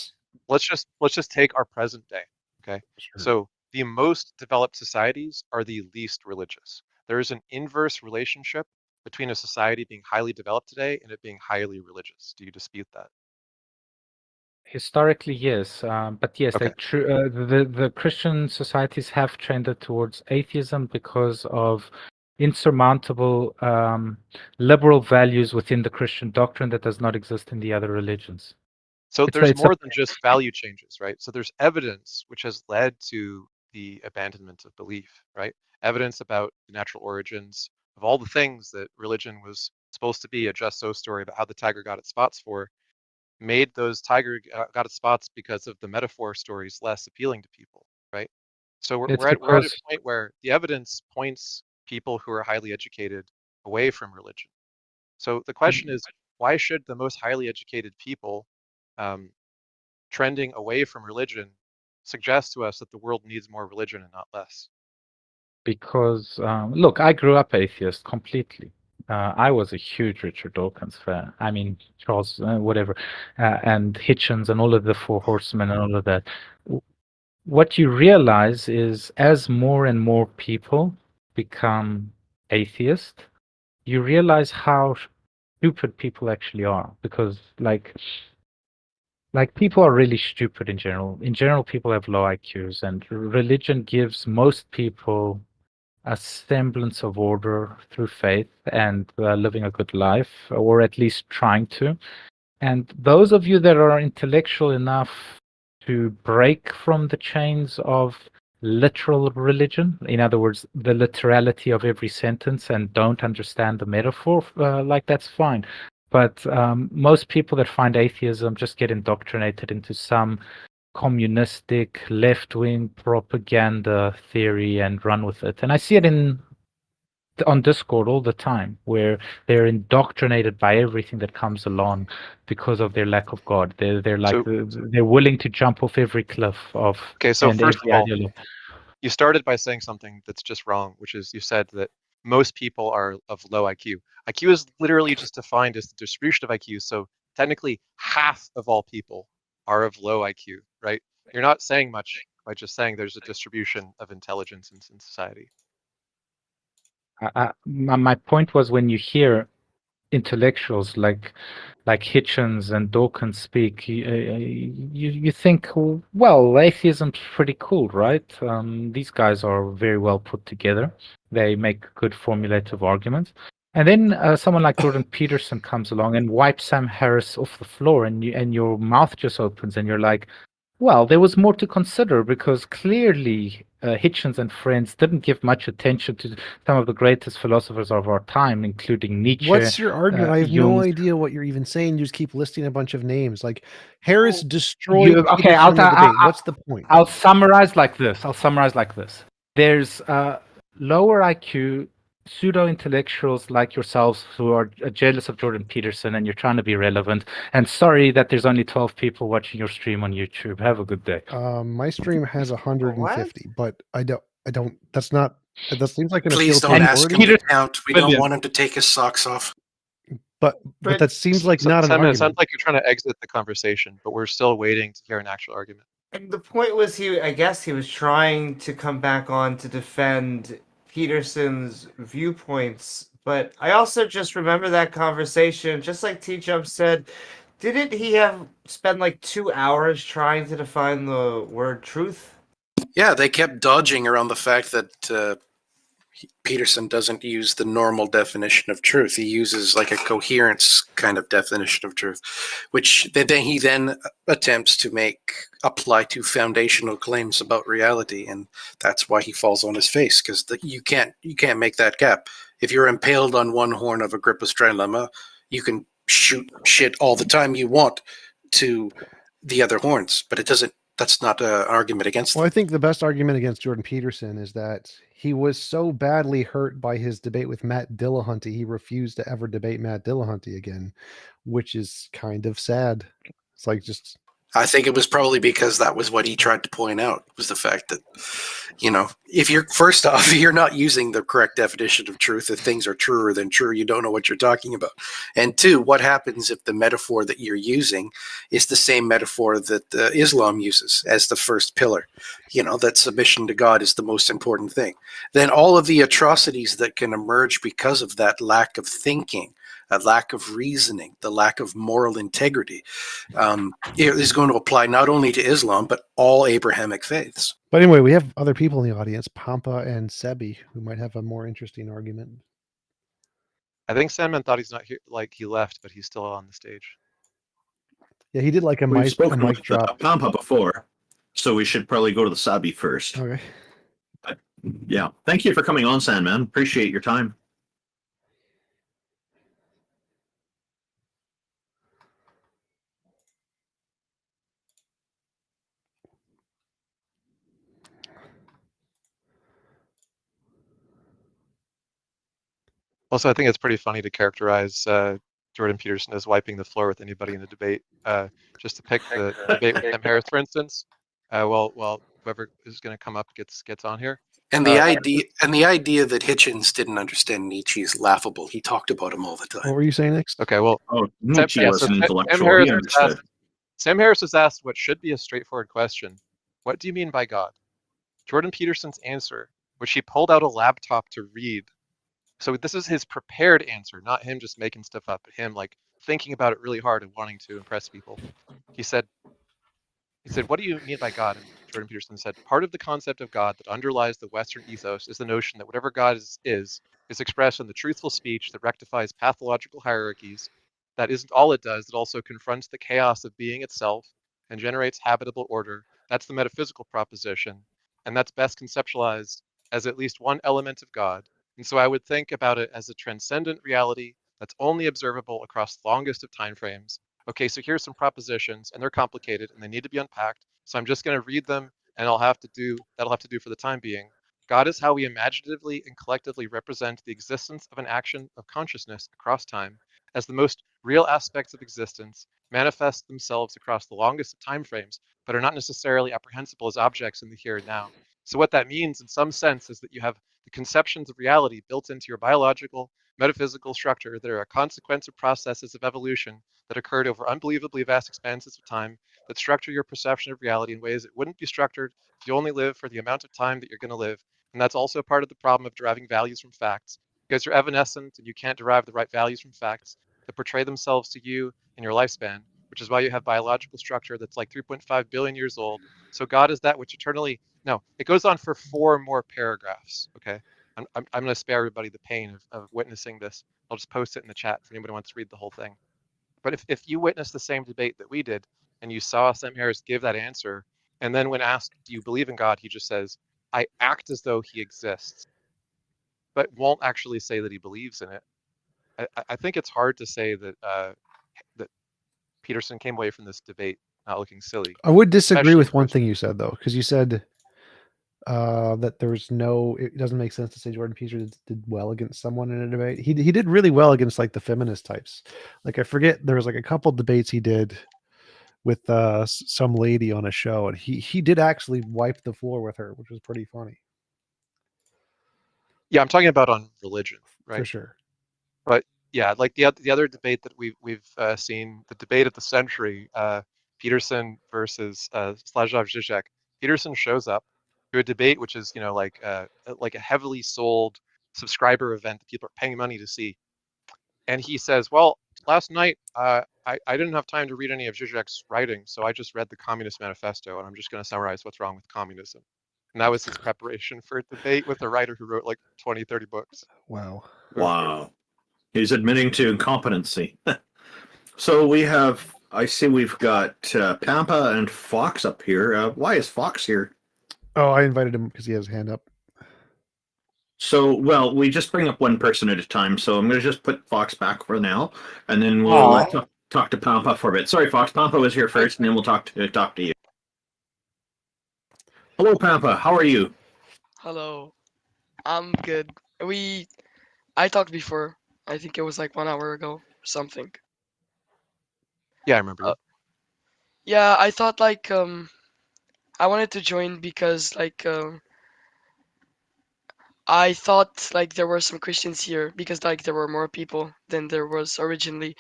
let's just take our present day. Okay. Sure. So the most developed societies are the least religious. There is an inverse relationship between a society being highly developed today and it being highly religious. Do you dispute that? Historically, yes, but yes, Okay. the Christian societies have trended towards atheism because of insurmountable liberal values within the Christian doctrine that does not exist in the other religions. So It's- there's it's a- more than just value changes, right? So there's evidence which has led to the abandonment of belief, right? Evidence about the natural origins of all the things that religion was supposed to be a just so story about how the tiger got its spots for, made those tiger got its spots because of the metaphor stories less appealing to people, right? So we're, It's we're, at, we're at a because point where the evidence points people who are highly educated away from religion. So the question is, why should the most highly educated people trending away from religion suggest to us that the world needs more religion and not less? because look, I grew up atheist completely. I was a huge Richard Dawkins fan. I mean, Charles, whatever, and Hitchens and all of the Four Horsemen and all of that. What you realize is as more and more people become atheist, you realize how stupid people actually are. Because, like people are really stupid in general. In general, people have low IQs, and religion gives most people a semblance of order through faith and living a good life, or at least trying to. And those of you that are intellectual enough to break from the chains of literal religion, in other words, the literality of every sentence, and don't understand the metaphor, like that's fine. But most people that find atheism just get indoctrinated into some communistic left-wing propaganda theory and run with it. And I see it on Discord all the time, where they're indoctrinated by everything that comes along because of their lack of God. They're like So- they're willing to jump off every cliff of Okay, so and first every of all, ideology. you started by saying something that's just wrong, which is you said that most people are of low IQ. IQ is literally just defined as the distribution of IQ. So technically, half of all people are of low IQ, right? You're not saying much by just saying there's a distribution of intelligence in society. My point was, when you hear intellectuals like Hitchens and Dawkins speak, you think, well, atheism's pretty cool, right? These guys are very well put together. They make good formulative arguments. And then someone like Jordan Peterson comes along and wipes Sam Harris off the floor, and your mouth just opens, and you're like, well, there was more to consider, because clearly Hitchens and friends didn't give much attention to some of the greatest philosophers of our time, including Nietzsche. What's your argument? I have Jung. no idea what you're even saying. You just keep listing a bunch of names. Like Harris You- destroyed okay, Peterson in the debate. What's the point? I'll summarize like this. There's lower IQ pseudo-intellectuals like yourselves who are jealous of Jordan Peterson, and you're trying to be relevant. And sorry that there's only 12 people watching your stream on YouTube. Have a good day. My stream has 150, but I don't. That seems like an Please appeal don't to ask him authority. to count. We don't want him to take his socks off. But But- that seems like not an Simon, it argument. sounds like you're trying to exit the conversation, but we're still waiting to hear an actual argument. And the point was, I guess he was trying to come back on to defend Peterson's viewpoints, but I also just remember that conversation, just like T-Jump said, didn't he spend like 2 hours trying to define the word truth? Yeah, they kept dodging around the fact that Peterson doesn't use the normal definition of truth. He uses like a coherence kind of definition of truth, which he then attempts to apply to foundational claims about reality, and that's why he falls on his face, because you can't make that gap. If you're impaled on one horn of Agrippa's trilemma, you can shoot shit all the time you want to the other horns, but it doesn't that's not an argument against Well, them. I think the best argument against Jordan Peterson is that he was so badly hurt by his debate with Matt Dillahunty, he refused to ever debate Matt Dillahunty again, which is kind of sad. It's like just I think it was probably because that was what he tried to point out, was the fact that, if you're, first off, you're not using the correct definition of truth. If things are truer than true, you don't know what you're talking about. And two, what happens if the metaphor that you're using is the same metaphor that Islam uses as the first pillar, that submission to God is the most important thing. Then all of the atrocities that can emerge because of that lack of thinking, a lack of reasoning, the lack of moral integrity, is going to apply not only to Islam, but all Abrahamic faiths. But anyway, we have other people in the audience, Pampa and Sebi, who might have a more interesting argument. I think Sandman thought he's not here, like he left, but he's still on the stage. Yeah, he did like a We've mic spoken with drop. Pampa before, so we should probably go to the Sabi first. Okay. But, yeah, thank you for coming on, Sandman. Appreciate your time. Also, I think it's pretty funny to characterize Jordan Peterson as wiping the floor with anybody in the debate. Just to pick the debate with Tim Harris, for instance. Well, whoever is going to come up gets on here. And the idea that Hitchens didn't understand Nietzsche is laughable. He talked about him all the What time. were you saying next? Okay, well, Nietzsche was an intellectual. He understood. Sam Harris was asked what should be a straightforward question. What do you mean by God? Jordan Peterson's answer, which he pulled out a laptop to read. So this is his prepared answer, not him just making stuff up, but him like thinking about it really hard and wanting to impress people. He said, what do you mean by God? And Jordan Peterson said, part of the concept of God that underlies the Western ethos is the notion that whatever God is expressed in the truthful speech that rectifies pathological hierarchies. That isn't all it does. It also confronts the chaos of being itself and generates habitable order. That's the metaphysical proposition. And that's best conceptualized as at least one element of God. And so I would think about it as a transcendent reality that's only observable across the longest of time frames. Okay, so here's some propositions, and they're complicated, and they need to be unpacked. So I'm just going to read them, and that'll have to do for the time being. God is how we imaginatively and collectively represent the existence of an action of consciousness across time, as the most real aspects of existence manifest themselves across the longest of time frames, but are not necessarily apprehensible as objects in the here and now. So what that means, in some sense, is that you have the conceptions of reality built into your biological, metaphysical structure that are a consequence of processes of evolution that occurred over unbelievably vast expanses of time that structure your perception of reality in ways that wouldn't be structured if you only live for the amount of time that you're going to live. And that's also part of the problem of deriving values from facts, because you're evanescent and you can't derive the right values from facts that portray themselves to you in your lifespan, which is why you have biological structure that's like 3.5 billion years old. So God is that which eternally, no, it goes on for 4 more paragraphs, okay? I'm going to spare everybody the pain of witnessing this. I'll just post it in the chat if anybody wants to read the whole thing. But if you witnessed the same debate that we did, and you saw Sam Harris give that answer, and then when asked, do you believe in God, he just says, I act as though he exists, but won't actually say that he believes in it. I think it's hard to say that that Peterson came away from this debate not looking silly. I would disagree especially with one thing you said, though, because you said that there's no, it doesn't make sense to say Jordan Peterson did well against someone in a debate. He did really well against like the feminist types. Like I forget, there was like a couple debates he did with some lady on a show, and he did actually wipe the floor with her, which was pretty funny. Yeah, I'm talking about on religion, right? For sure. But yeah, like the other debate that we've seen, the debate of the century, Peterson versus Slajov Zizek. Peterson shows up to a debate which is like a heavily sold subscriber event that people are paying money to see, and he says, well, last night I didn't have time to read any of Zizek's writing, so I just read the Communist Manifesto, and I'm just going to summarize what's wrong with communism. And that was his preparation for a debate with a writer who wrote like 20, 30 books. Wow. Wow. He's admitting to incompetency. So I see we've got Pampa and Fox up here. Why is Fox here? Oh, I invited him because he has his hand up. So, well, we just bring up one person at a time. So I'm going to just put Fox back for now, and then we'll talk to Pampa for a bit. Sorry, Fox. Pampa was here first, and then we'll talk to you. Hello, Pampa. How are you? Hello. I'm good. I talked before. I think it was like 1 hour ago or something. Yeah, I remember Uh, you. yeah, I thought like I wanted to join because like I thought like there were some Christians here because like there were more people than there was originally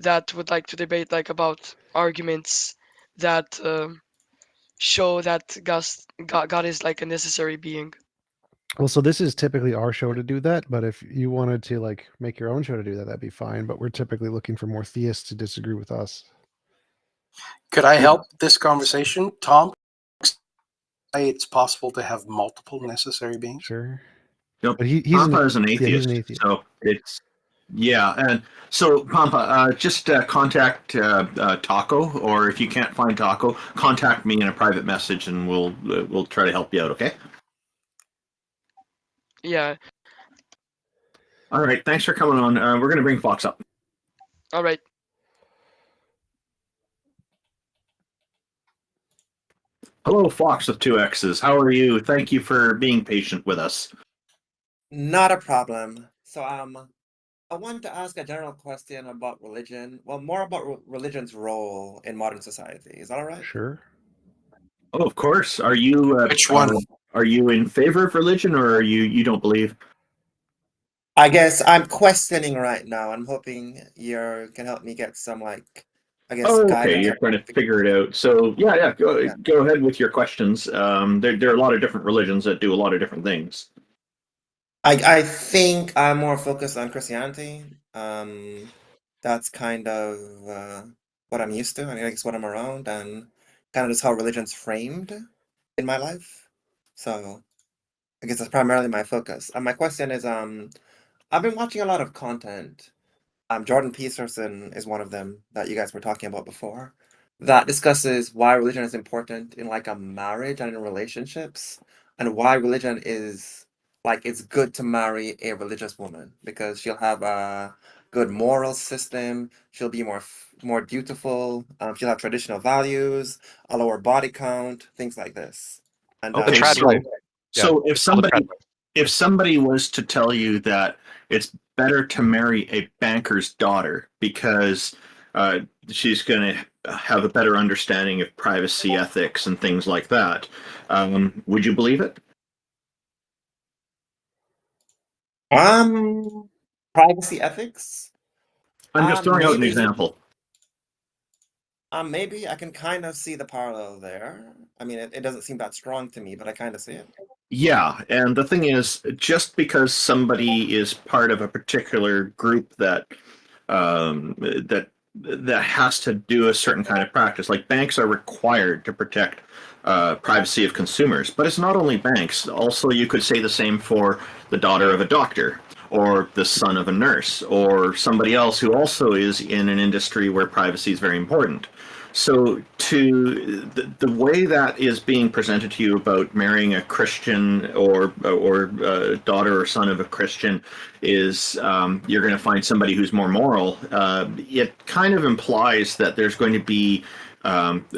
that would like to debate like about arguments that show that God is like a necessary being. Well, so this is typically our show to do that, but if you wanted to like make your own show to do that, that'd be fine. But we're typically looking for more theists to disagree with us. Could I help this conversation, Tom? It's possible to have multiple necessary beings. Sure. No, But he's Pampa is an yeah, atheist, he's an atheist. so it's yeah. And so Pampa, just contact Taco, or if you can't find Taco, contact me in a private message, and we'll try to help you out. Okay. Yeah. All right. Thanks for coming on. We're gonna bring Fox up. All right. Hello, Fox with two X's. How are you? Thank you for being patient with us. Not a problem. So, I wanted to ask a general question about religion. Well, more about religion's role in modern society. Is that all right? Sure. Oh, of course. Are you Which one? are you in favor of religion, or are you don't believe? I guess I'm questioning right now. I'm hoping you can help me get some, like, I guess, Oh, okay. guidance. You're trying to figure it out. So yeah. Yeah. Go ahead with your questions. There are a lot of different religions that do a lot of different things. I think I'm more focused on Christianity. That's kind of what I'm used to. I mean, I guess what I'm around, and kind of just how religion's framed in my life. So I guess that's primarily my focus. And my question is, I've been watching a lot of content. Jordan Peterson is one of them that you guys were talking about before, that discusses why religion is important in like a marriage and in relationships, and why religion is like it's good to marry a religious woman because she'll have a good moral system. She'll be more dutiful. She'll have traditional values, a lower body count, things like this. And Oh, the Okay, trad so wife. Yeah, So it's called a trad wife. if somebody was to tell you that it's better to marry a banker's daughter because uh, she's going to have a better understanding of privacy ethics and things like that, would you believe it? um, privacy ethics. I'm just throwing out an Maybe. example. Maybe I can kind of see the parallel there. I mean, it doesn't seem that strong to me, but I kind of see it. Yeah, and the thing is, just because somebody is part of a particular group that has to do a certain kind of practice, like banks are required to protect privacy of consumers, but it's not only banks. Also, you could say the same for the daughter of a doctor, or the son of a nurse, or somebody else who also is in an industry where privacy is very important. So, the way that is being presented to you about marrying a Christian or daughter or son of a Christian is you're going to find somebody who's more moral. It kind of implies that there's going to be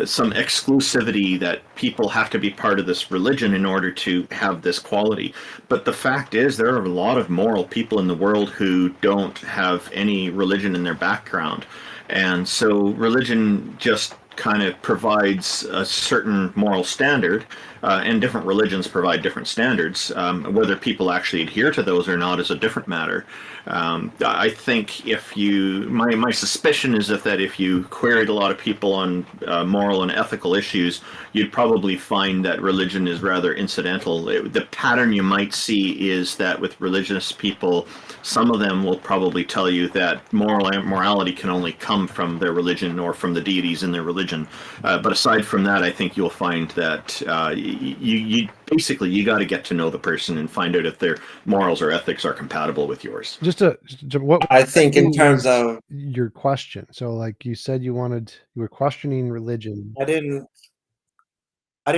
some exclusivity, that people have to be part of this religion in order to have this quality. But the fact is, there are a lot of moral people in the world who don't have any religion in their background. And so religion just kind of provides a certain moral standard, and different religions provide different standards. Whether people actually adhere to those or not is a different matter. I think my suspicion is that if you queried a lot of people on moral and ethical issues, you'd probably find that religion is rather incidental. The pattern you might see is that with religious people, some of them will probably tell you that morality can only come from their religion or from the deities in their religion. But aside from that, I think you'll find that you basically you got to get to know the person and find out if their morals or ethics are compatible with yours. Just what I think in terms was of, your question? So, like you said, you were questioning religion. I didn't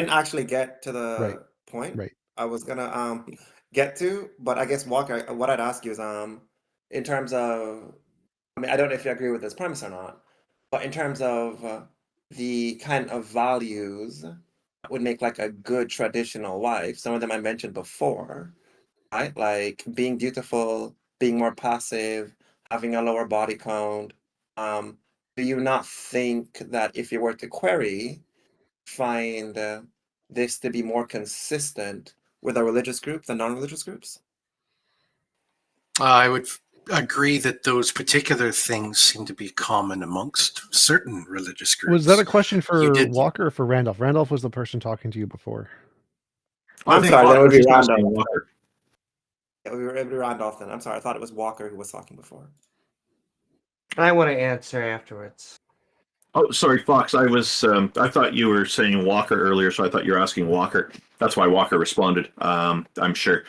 actually get to Right. the point Right. I was gonna get to, but I guess Walker, what I'd ask you is in terms of, I mean, I don't know if you agree with this premise or not, but in terms of the kind of values would make like a good traditional wife. Some of them I mentioned before, right? Like being beautiful, being more passive, having a lower body count. Do you not think that if you were to query, find this to be more consistent with a religious group than non-religious groups? I would agree that those particular things seem to be common amongst certain religious groups. Was that a question You for did. Walker or for Randolph? Randolph was the person talking to you before. I I'm think sorry, that Walker would be was asking Randolph. Walker. Yeah, we were able to Randolph then. I'm sorry, I thought it was Walker who was talking before. I want to answer afterwards. Oh, sorry, Fox. I was. I thought you were saying Walker earlier, so I thought you were asking Walker. That's why Walker responded. I'm sure.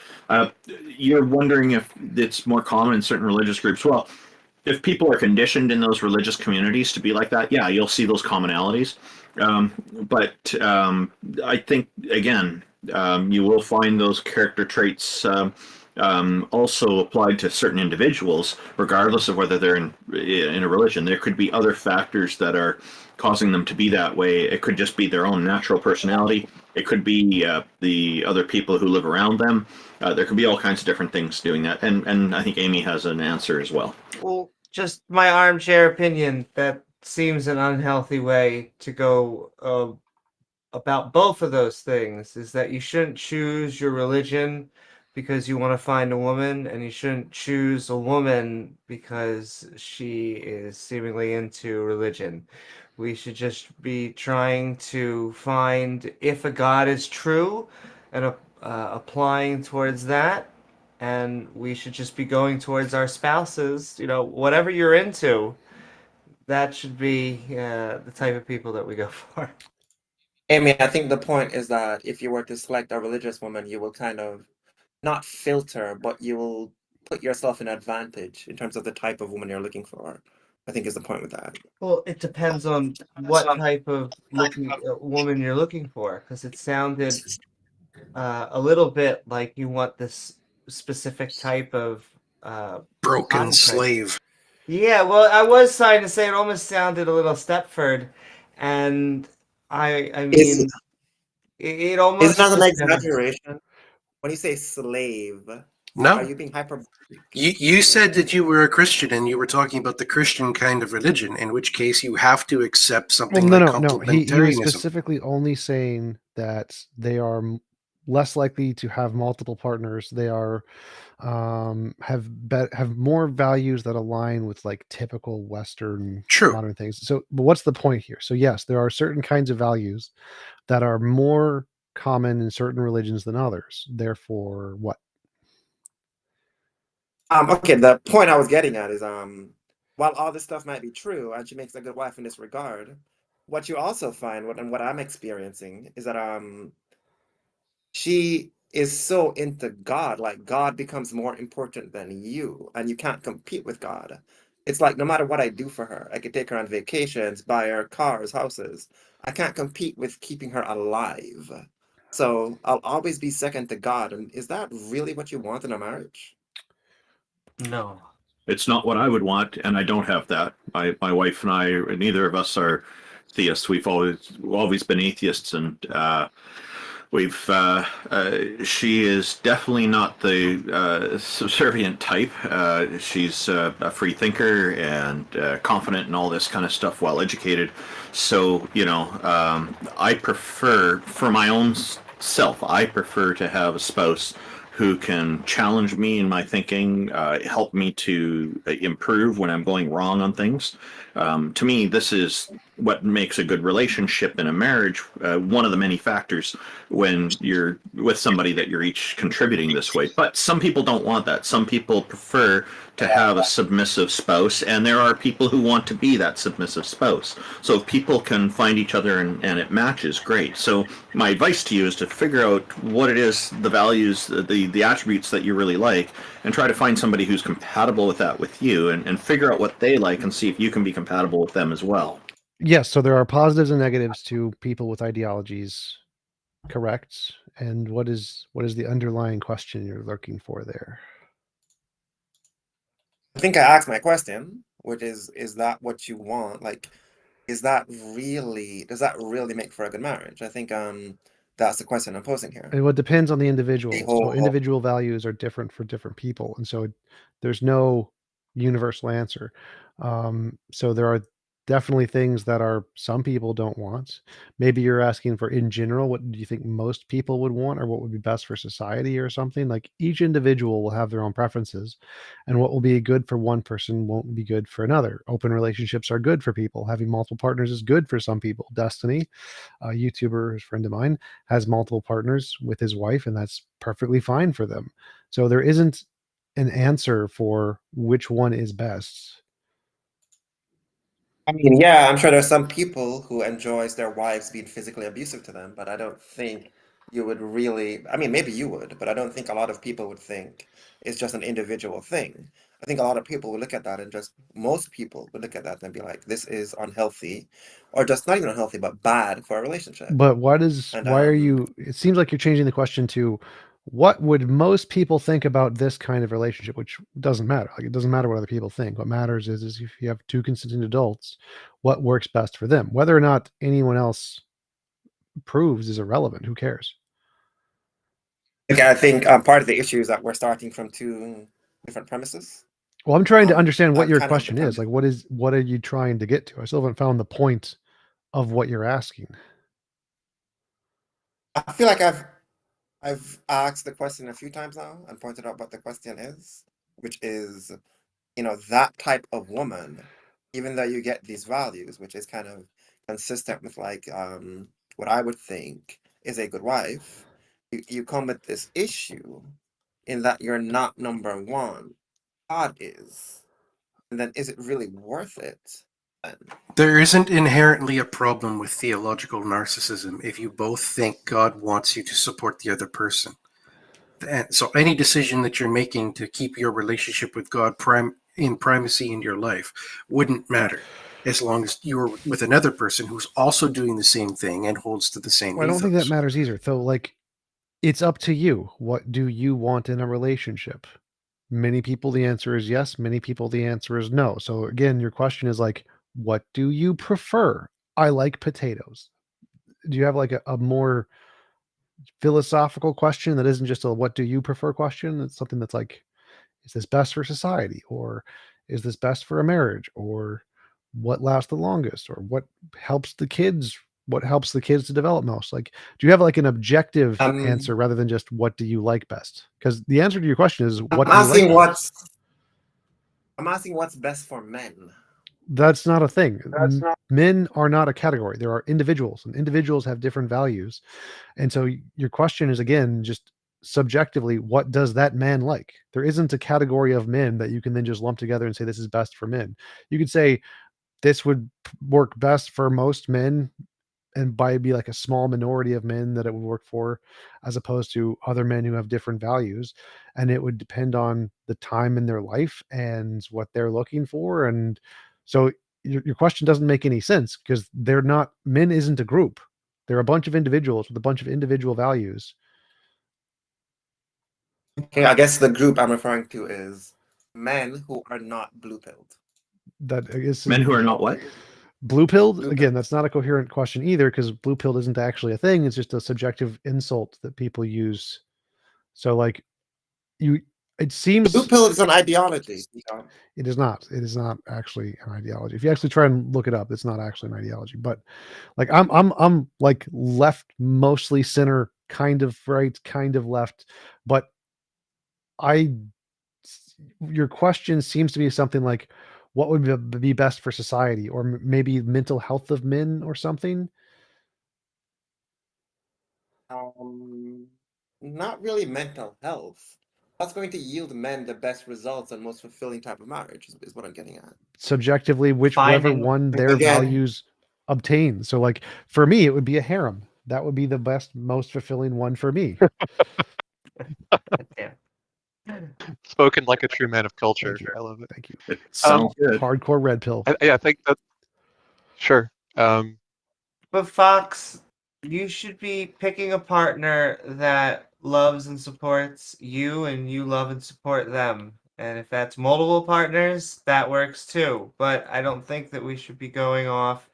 You're wondering if it's more common in certain religious groups. Well, if people are conditioned in those religious communities to be like that, yeah, you'll see those commonalities. But I think again, you will find those character traits. Also applied to certain individuals, regardless of whether they're in a religion. There could be other factors that are causing them to be that way. It could just be their own natural personality. It could be the other people who live around them. There could be all kinds of different things doing that. And I think Amy has an answer as well. Well, just my armchair opinion, that seems an unhealthy way to go about both of those things, is that you shouldn't choose your religion because you want to find a woman, and you shouldn't choose a woman because she is seemingly into religion. We should just be trying to find if a God is true and applying towards that. And we should just be going towards our spouses, whatever you're into, that should be the type of people that we go for. Amy, I think the point is that if you were to select a religious woman, you will kind of not filter, but you will put yourself in advantage in terms of the type of woman you're looking for. I think is the point with that. Well, it depends on what type of woman you're looking for, because it sounded a little bit like you want this specific type of Broken body type. slave. Yeah, well, I was trying to say it almost sounded a little Stepford, and I mean, it almost Is not an just sounded- exaggeration when you say slave. No. Are you being hyperbolic? You said that you were a Christian and you were talking about the Christian kind of religion, in which case you have to accept something Well, like no. He was complementarianism. specifically only saying that they are less likely to have multiple partners. They are have more values that align with like typical Western True. modern things. So, but what's the point here? So, yes, there are certain kinds of values that are more common in certain religions than others. Therefore, what? Okay, the point I was getting at is while all this stuff might be true and she makes a good wife in this regard, what you also find, what I'm experiencing is that she is so into God, like God becomes more important than you, and you can't compete with God. It's like no matter what I do for her, I could take her on vacations, buy her cars, houses. I can't compete with keeping her alive. So I'll always be second to God. And is that really what you want in a marriage? No. It's not what I would want, and I don't have that. My wife and I, neither of us are theists. We've always been atheists, and she is definitely not the subservient type. She's a free thinker and confident and all this kind of stuff, well educated. So I prefer, for my own self, I prefer to have a spouse who can challenge me in my thinking, help me to improve when I'm going wrong on things. To me, this is what makes a good relationship in a marriage. One of the many factors when you're with somebody that you're each contributing this way. But some people don't want that. Some people prefer to have a submissive spouse, and there are people who want to be that submissive spouse. So if people can find each other and it matches, great. So my advice to you is to figure out what it is, the values, the attributes that you really like, and try to find somebody who's compatible with that with you, and figure out what they like and see if you can be compatible with them as well. Yes, so there are positives and negatives to people with ideologies, correct? And what is the underlying question you're looking for there? I think I asked my question, which is that what you want? Like, does that really make for a good marriage? I think that's the question I'm posing here. And what depends on the individual. The So whole individual values are different for different people, and so there's no universal answer. So there are definitely things that are some people don't want. Maybe you're asking for in general, what do you think most people would want, or what would be best for society, or something? Like each individual will have their own preferences, and what will be good for one person won't be good for another. Open relationships are good for people. Having multiple partners is good for some people. Destiny, a YouTuber, a friend of mine, has multiple partners with his wife, and that's perfectly fine for them. So there isn't an answer for which one is best. I mean, yeah, I'm sure there's some people who enjoys their wives being physically abusive to them, but I don't think you would really, I mean, maybe you would, but I don't think a lot of people would think it's just an individual thing. I think a lot of people would look at that and most people would look at that and be like, this is unhealthy, or just not even unhealthy, but bad for a relationship. But And why are you, it seems like you're changing the question to what would most people think about this kind of relationship, which doesn't matter. Like, it doesn't matter what other people think. What matters is if you have two consenting adults, what works best for them. Whether or not anyone else proves is irrelevant. Who cares? okay, I think part of the issue is that we're starting from two different premises. Well, I'm trying to understand what I'm your kind of question is. Like, what are you trying to get to? I still haven't found the point of what you're asking. I feel like I've asked the question a few times now and pointed out what the question is, which is, that type of woman, even though you get these values, which is kind of consistent with like what I would think is a good wife, you come with this issue in that you're not number one. God is. And then is it really worth it? There isn't inherently a problem with theological narcissism if you both think God wants you to support the other person. And so any decision that you're making to keep your relationship with God in primacy in your life wouldn't matter as long as you're with another person who's also doing the same thing and holds to the same Well, I don't think ethos. that matters either. So, like, it's up to you. What do you want in a relationship? Many people, the answer is yes. Many people, the answer is no. So, again, your question is like, what do you prefer? I like potatoes. Do you have like a more philosophical question that isn't just a what do you prefer question? It's something that's like, is this best for society? Or is this best for a marriage? Or what lasts the longest? Or helps the kids? What helps the kids to develop most? Like, do you have like an objective answer rather than just what do you like best? Because the answer to your question is what do you like best? I'm asking what's best for men. That's not a thing. Men are not a category. There are individuals, and individuals have different values. And so your question is again just subjectively, what does that man like? There isn't a category of men that you can then just lump together and say this is best for men. You could say this would work best for most men, and by be like a small minority of men that it would work for, as opposed to other men who have different values. And it would depend on the time in their life and what they're looking for. And so your question doesn't make any sense because they're not, men isn't a group. They're a bunch of individuals with a bunch of individual values. Okay, I guess the group I'm referring to is men who are not blue-pilled. That I guess Men who are not what? blue-pilled. Again, that's not a coherent question either because blue-pilled isn't actually a thing. It's just a subjective insult that people use. So like it seems Blue-pill is an ideology. it is not. It is not actually an ideology. If you actually try and look it up, it's not actually an ideology. But like I'm like left, mostly center, kind of right, kind of left. But your question seems to be something like, what would be best for society, or maybe mental health of men, or something. Not really mental health. What's going to yield men the best results and most fulfilling type of marriage is what I'm getting at. Subjectively, whichever one their values obtain. So like for me, it would be a harem. That would be the best, most fulfilling one for me. Yeah. Spoken like a true man of culture. I love it. Thank you. It sounds good. Hardcore red pill. I think that. Sure. But Fox, you should be picking a partner that loves and supports you, and you love and support them. And if that's multiple partners, that works too. But I don't think that we should be going off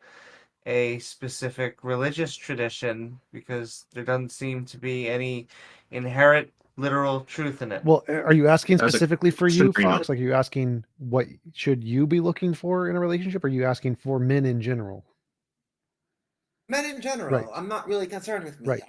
a specific religious tradition because there doesn't seem to be any inherent literal truth in it. Well, are you asking As a specifically for you, scenario. Fox? Like, are you asking what should you be looking for in a relationship? Or are you asking for men in general? Men in general, Right. I'm not really concerned with me. Right.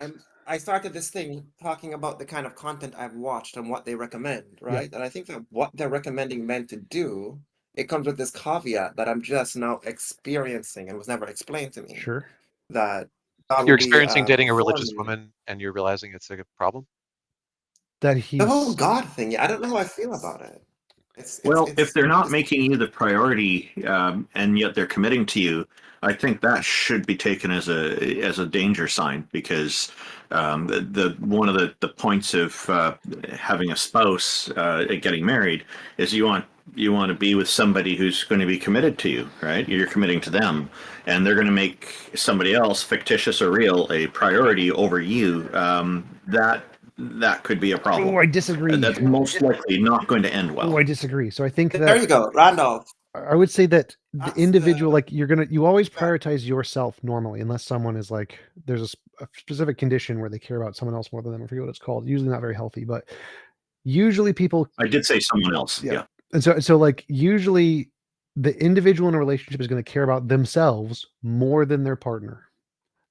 I started this thing talking about the kind of content I've watched and what they recommend, right? And I think that what they're recommending men to do, it comes with this caveat that I'm just now experiencing and was never explained to me. Sure. That God You're will be experiencing dating a for religious me. woman and you're realizing it's a problem. That The whole he's God thing, I don't know how I feel about it. Well, if they're not it's making you the priority, and yet they're committing to you, I think that should be taken as a danger sign, because the one of the points of having a spouse, getting married, is you want to be with somebody who's going to be committed to you, right? You're committing to them, and they're going to make somebody else, fictitious or real, a priority over you. That could be a problem. I disagree. That's most likely not going to end well. I disagree. So I think there you that go, Randolph. I would say that the That's individual, the like you always prioritize yourself normally, unless someone is like there's a specific condition where they care about someone else more than them. I forget what it's called. Usually not very healthy, but usually people. I did say someone else. Yeah. And so like usually the individual in a relationship is going to care about themselves more than their partner.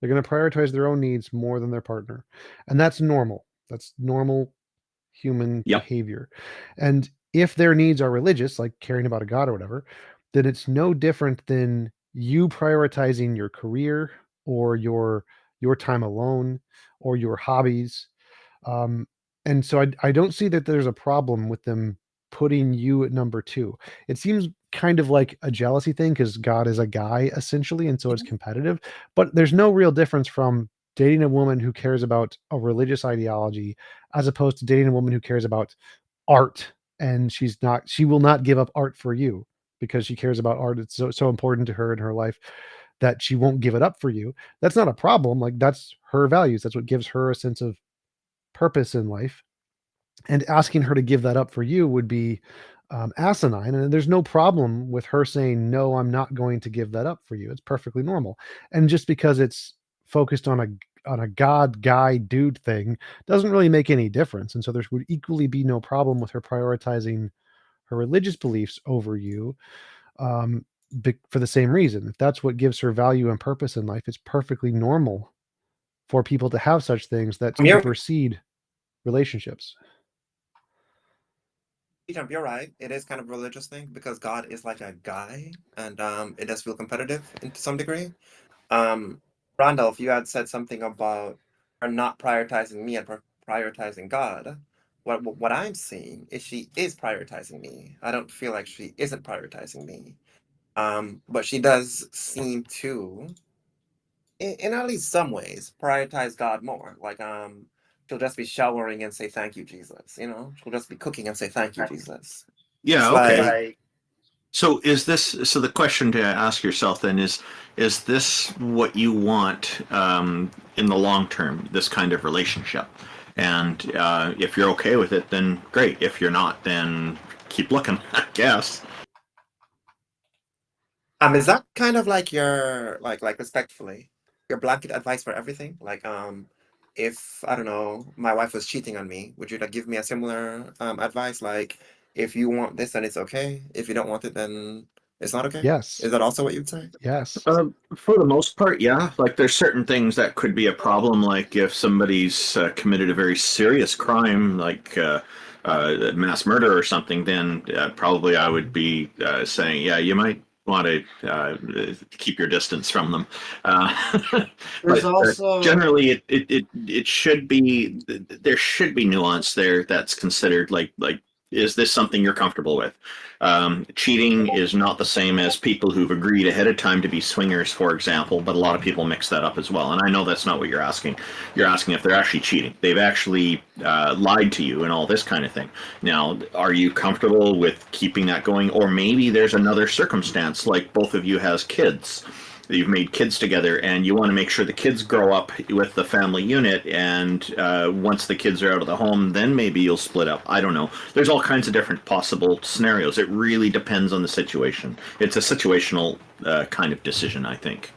They're going to prioritize their own needs more than their partner. And that's normal. That's normal human Yep. behavior. And if their needs are religious, like caring about a god or whatever, then it's no different than you prioritizing your career or your time alone or your hobbies. And so I don't see that there's a problem with them putting you at number 2. It seems kind of like a jealousy thing because God is a guy essentially, and so it's competitive. But there's no real difference from dating a woman who cares about a religious ideology as opposed to dating a woman who cares about art, and she will not give up art for you because she cares about art. It's so important to her in her life that she won't give it up for you. That's not a problem. Like, that's her values. That's what gives her a sense of purpose in life. And asking her to give that up for you would be asinine. And there's no problem with her saying, no, I'm not going to give that up for you. It's perfectly normal. And just because it's focused on a god guy dude thing doesn't really make any difference. And so there would equally be no problem with her prioritizing her religious beliefs over you, for the same reason. If that's what gives her value and purpose in life, it's perfectly normal for people to have such things that supersede relationships. Jump, you're right. It is kind of a religious thing because God is like a guy, and it does feel competitive to some degree. Randolph, you had said something about her not prioritizing me and prioritizing God. What I'm seeing is she is prioritizing me. I don't feel like she isn't prioritizing me. But she does seem to, in at least some ways, prioritize God more. Like she'll just be showering and say thank you, Jesus. You know, she'll just be cooking and say thank you, Jesus. Yeah. It's Okay. like, So so the question to ask yourself then is this what you want in the long term, this kind of relationship? And if you're okay with it, then great. If you're not, then keep looking, I guess. is that kind of like your like respectfully your blanket advice for everything? Like if I don't know, my wife was cheating on me, would you like give me a similar advice? Like if you want this, then it's okay. If you don't want it, then it's not okay. Yes. Is that also what you'd say? Yes. For the most part, yeah. Like there's certain things that could be a problem. Like if somebody's committed a very serious crime, like mass murder or something, then probably I would be saying, yeah, you might want to keep your distance from them. There's But also generally, it should be, there should be nuance there that's considered. Like is this something you're comfortable with? Cheating is not the same as people who've agreed ahead of time to be swingers, for example, but a lot of people mix that up as well. And I know that's not what you're asking. You're asking if they're actually cheating. They've actually lied to you and all this kind of thing. Now, are you comfortable with keeping that going? Or maybe there's another circumstance, like both of you has kids. You've made kids together, and you want to make sure the kids grow up with the family unit, and once the kids are out of the home, then maybe you'll split up. I don't know. There's all kinds of different possible scenarios. It really depends on the situation. It's a situational kind of decision, I think.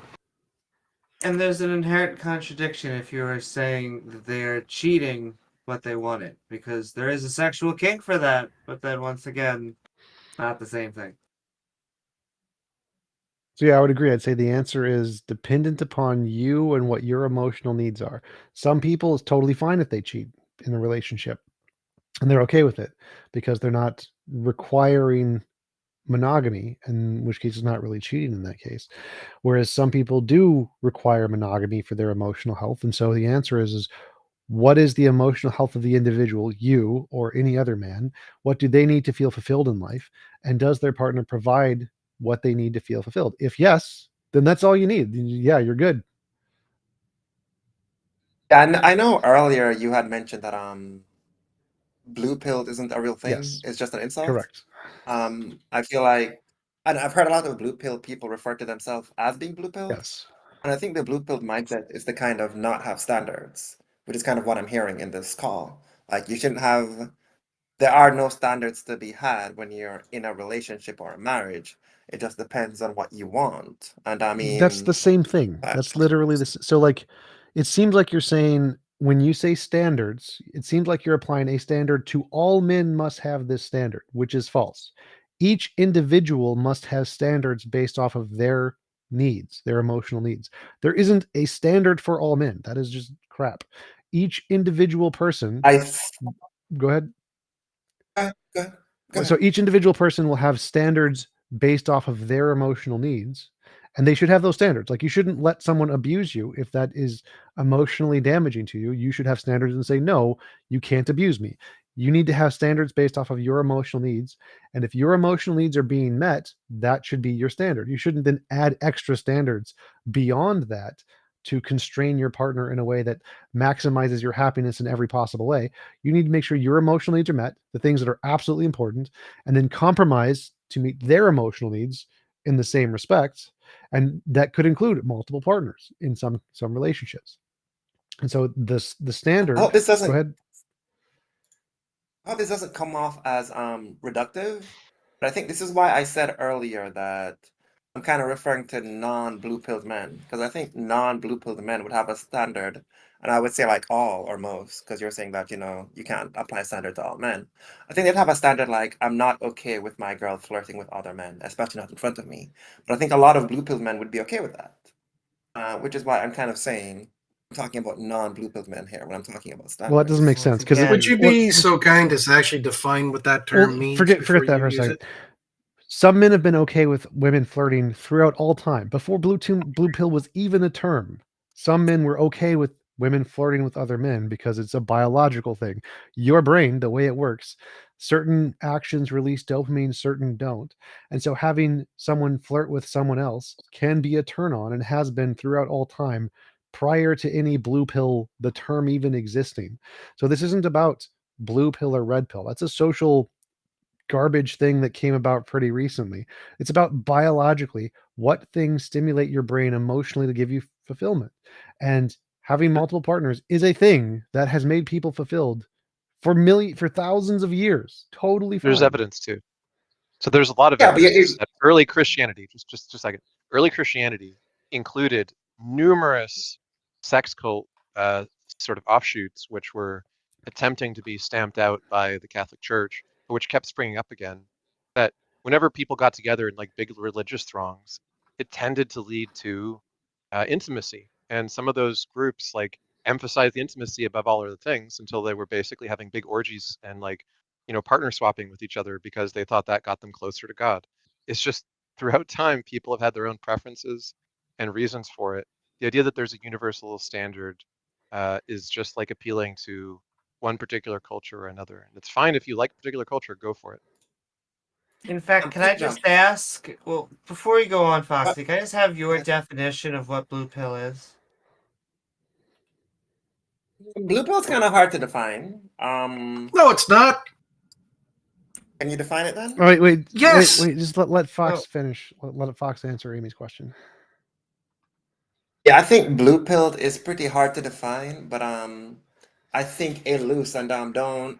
And there's an inherent contradiction if you are saying that they are cheating what they wanted, because there is a sexual kink for that, but then once again, not the same thing. So yeah, I would agree. I'd say the answer is dependent upon you and what your emotional needs are. Some people it's totally fine if they cheat in a relationship, and they're okay with it because they're not requiring monogamy, in which case it's not really cheating in that case. Whereas some people do require monogamy for their emotional health, and so the answer is what is the emotional health of the individual, you or any other man? What do they need to feel fulfilled in life? And does their partner provide what they need to feel fulfilled? If yes, then that's all you need. Yeah, you're good. Yeah, and I know earlier you had mentioned that blue pill isn't a real thing. Yes, It's just an insult. correct. I feel like, and I've heard a lot of blue pill people refer to themselves as being blue pilled. Yes. And I think the blue pill mindset is to kind of not have standards, which is kind of what I'm hearing in this call. Like you shouldn't have, there are no standards to be had when you're in a relationship or a marriage. It just depends on what you want. And I That's the mean, same thing. That's literally this. So, like, it seems like you're saying when you say standards, it seems like you're applying a standard to all men must have this standard, which is false. Each individual must have standards based off of their needs, their emotional needs. There isn't a standard for all men. That is just crap. Each individual person, I, go ahead. go ahead. So each individual person will have standards based off of their emotional needs, and they should have those standards. Like you shouldn't let someone abuse you if that is emotionally damaging to you. You should have standards and say, no, you can't abuse me. You need to have standards based off of your emotional needs. And if your emotional needs are being met, that should be your standard. You shouldn't then add extra standards beyond that to constrain your partner in a way that maximizes your happiness in every possible way. You need to make sure your emotional needs are met, the things that are absolutely important, and then compromise to meet their emotional needs in the same respect. And that could include multiple partners in some relationships. And so the I standard, hope this go doesn't ahead. I hope this doesn't come off as reductive, but I think this is why I said earlier that I'm kind of referring to non-blue pilled men, because I think non-blue pilled men would have a standard, and I would say like all or most, because you're saying that, you can't apply a standard to all men. I think they'd have a standard like I'm not okay with my girl flirting with other men, especially not in front of me. But I think a lot of blue pilled men would be okay with that, which is why I'm kind of saying I'm talking about non-blue pilled men here when I'm talking about Well, that doesn't make standards. Once sense because again, Would you be so kind as to actually define what that term means forget before that you for a use second. it? Some men have been okay with women flirting throughout all time. Before blue pill was even a term, some men were okay with women flirting with other men because it's a biological thing. Your brain, the way it works, certain actions release dopamine, certain don't. And so having someone flirt with someone else can be a turn on and has been throughout all time prior to any blue pill, the term even existing. So this isn't about blue pill or red pill. That's a social garbage thing that came about pretty recently. It's about biologically what things stimulate your brain emotionally to give you fulfillment. And having multiple partners is a thing that has made people fulfilled for thousands of years. Totally There's fine. evidence too. So there's a lot of Yeah, but evidence that early Christianity, just a second, early Christianity included numerous sex cult sort of offshoots, which were attempting to be stamped out by the Catholic Church, but which kept springing up again. That whenever people got together in like big religious throngs, it tended to lead to intimacy, and some of those groups like emphasized the intimacy above all other things until they were basically having big orgies and like partner swapping with each other because they thought that got them closer to God. It's just throughout time, people have had their own preferences and reasons for it. The idea that there's a universal standard is just like appealing to one particular culture or another. And it's fine if you like a particular culture, go for it. in fact, can I just ask? Well, before you go on, Foxy, can I just have your definition of what blue pill is? Blue pill's kind of hard to define. No, it's not. Can you define it then? Oh, wait. Yes. Wait. Just let Fox Oh. finish. Let Fox answer Amy's question. Yeah, I think blue pilled is pretty hard to define, but I think a loose and don't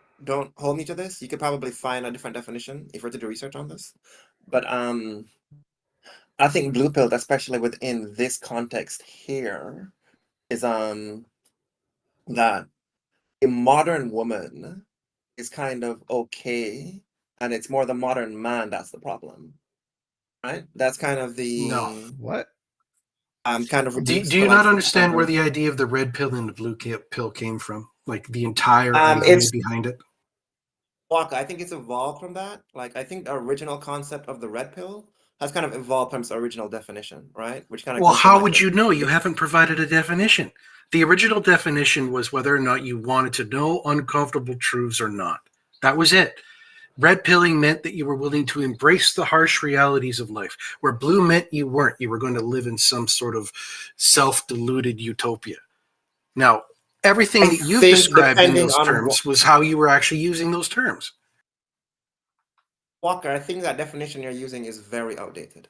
hold me to this. You could probably find a different definition if you were to do research on this. But I think blue pill, especially within this context here, is that a modern woman is kind of okay, and it's more the modern man that's the problem, right? That's kind of No. the What? kind of Do reduced you to like not some understand kind where of the idea of the red pill and the blue pill came from? Like the entire idea it's behind it? Walker. I think it's evolved from that. Like I think the original concept of the red pill has kind of evolved from its original definition, right? Which kind of Well, comes from how like would the you know? You haven't provided a definition. The original definition was whether or not you wanted to know uncomfortable truths or not. That was it. Red pilling meant that you were willing to embrace the harsh realities of life, where blue meant you weren't. You were going to live in some sort of self-deluded utopia. Now, everything I that you've think described in depending those on terms was how you were actually using those terms. Walker, I think that definition you're using is very outdated.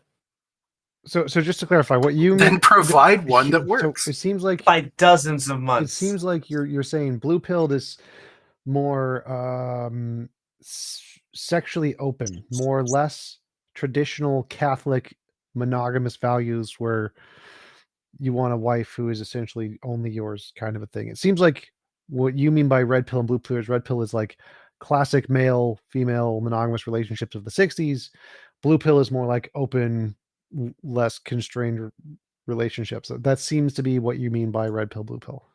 So just to clarify, what you Then mean? provide one that So works. it seems like By dozens of it months. seems like you're saying blue pilled is more sexually open, more less traditional Catholic monogamous values where you want a wife who is essentially only yours, kind of a thing. It seems like what you mean by red pill and blue pill is red pill is like classic male female monogamous relationships of the 60s. Blue pill is more like open, less constrained relationships. That seems to be what you mean by red pill blue pill.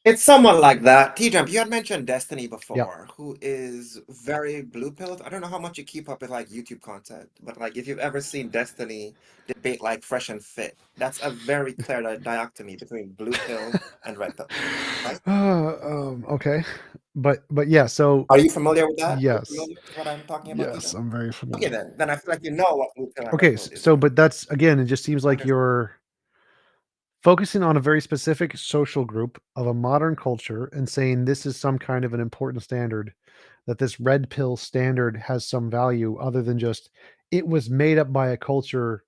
It's somewhat like that. T-Jump, you had mentioned Destiny Yeah. before, who is very blue pilled. I don't know how much you keep up with like YouTube content, but like if you've ever seen Destiny debate like Fresh and Fit, that's a very clear dichotomy between blue pill and red pill, right? Okay, but yeah. So Are you familiar with that? Are you yes, familiar with what I'm talking about, yes, T-Jump? I'm very Okay, familiar. then I feel like you know what blue pill and red Okay, pill is. so Then. but that's again, it just seems like Wonderful. you're focusing on a very specific social group of a modern culture and saying this is some kind of an important standard, that this red pill standard has some value other than just it was made up by a culture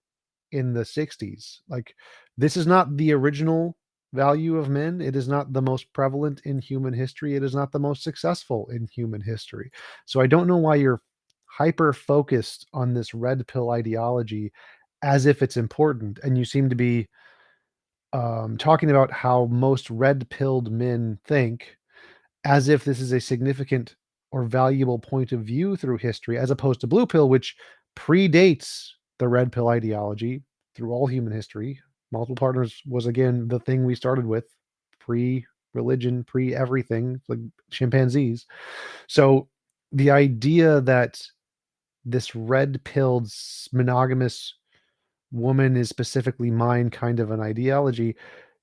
in the 60s. Like this is not the original value of men. It is not the most prevalent in human history. It is not the most successful in human history. So I don't know why you're hyper focused on this red pill ideology as if it's important. And you seem to be talking about how most red pilled men think as if this is a significant or valuable point of view through history, as opposed to blue pill, which predates the red pill ideology through all human history. Multiple partners was again the thing we started with, pre religion, pre everything, like chimpanzees. So the idea that this red pilled monogamous woman is specifically mine kind of an ideology,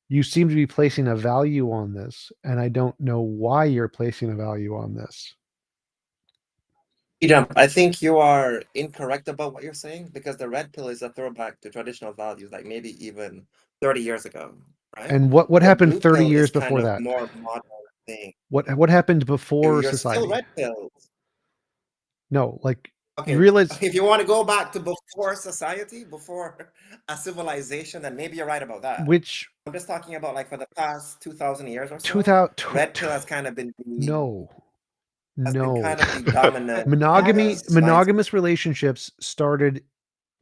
you seem to be placing a value on this, and I don't know why you're placing a value on this. T-Jump, I think you are incorrect about what you're saying because the red pill is a throwback to traditional values, like maybe even 30 years ago, right? And what The happened blue 30 pill years is kind before of that? more modern thing. What happened before You're still society? red pills. No, like you Okay, realize if you want to go back to before society, before a civilization, then maybe you're right about that. which I'm just talking about like for the past 2,000 years or so, 2000 red pill has kind of been no. kind of the dominant mindset. Monogamous relationships started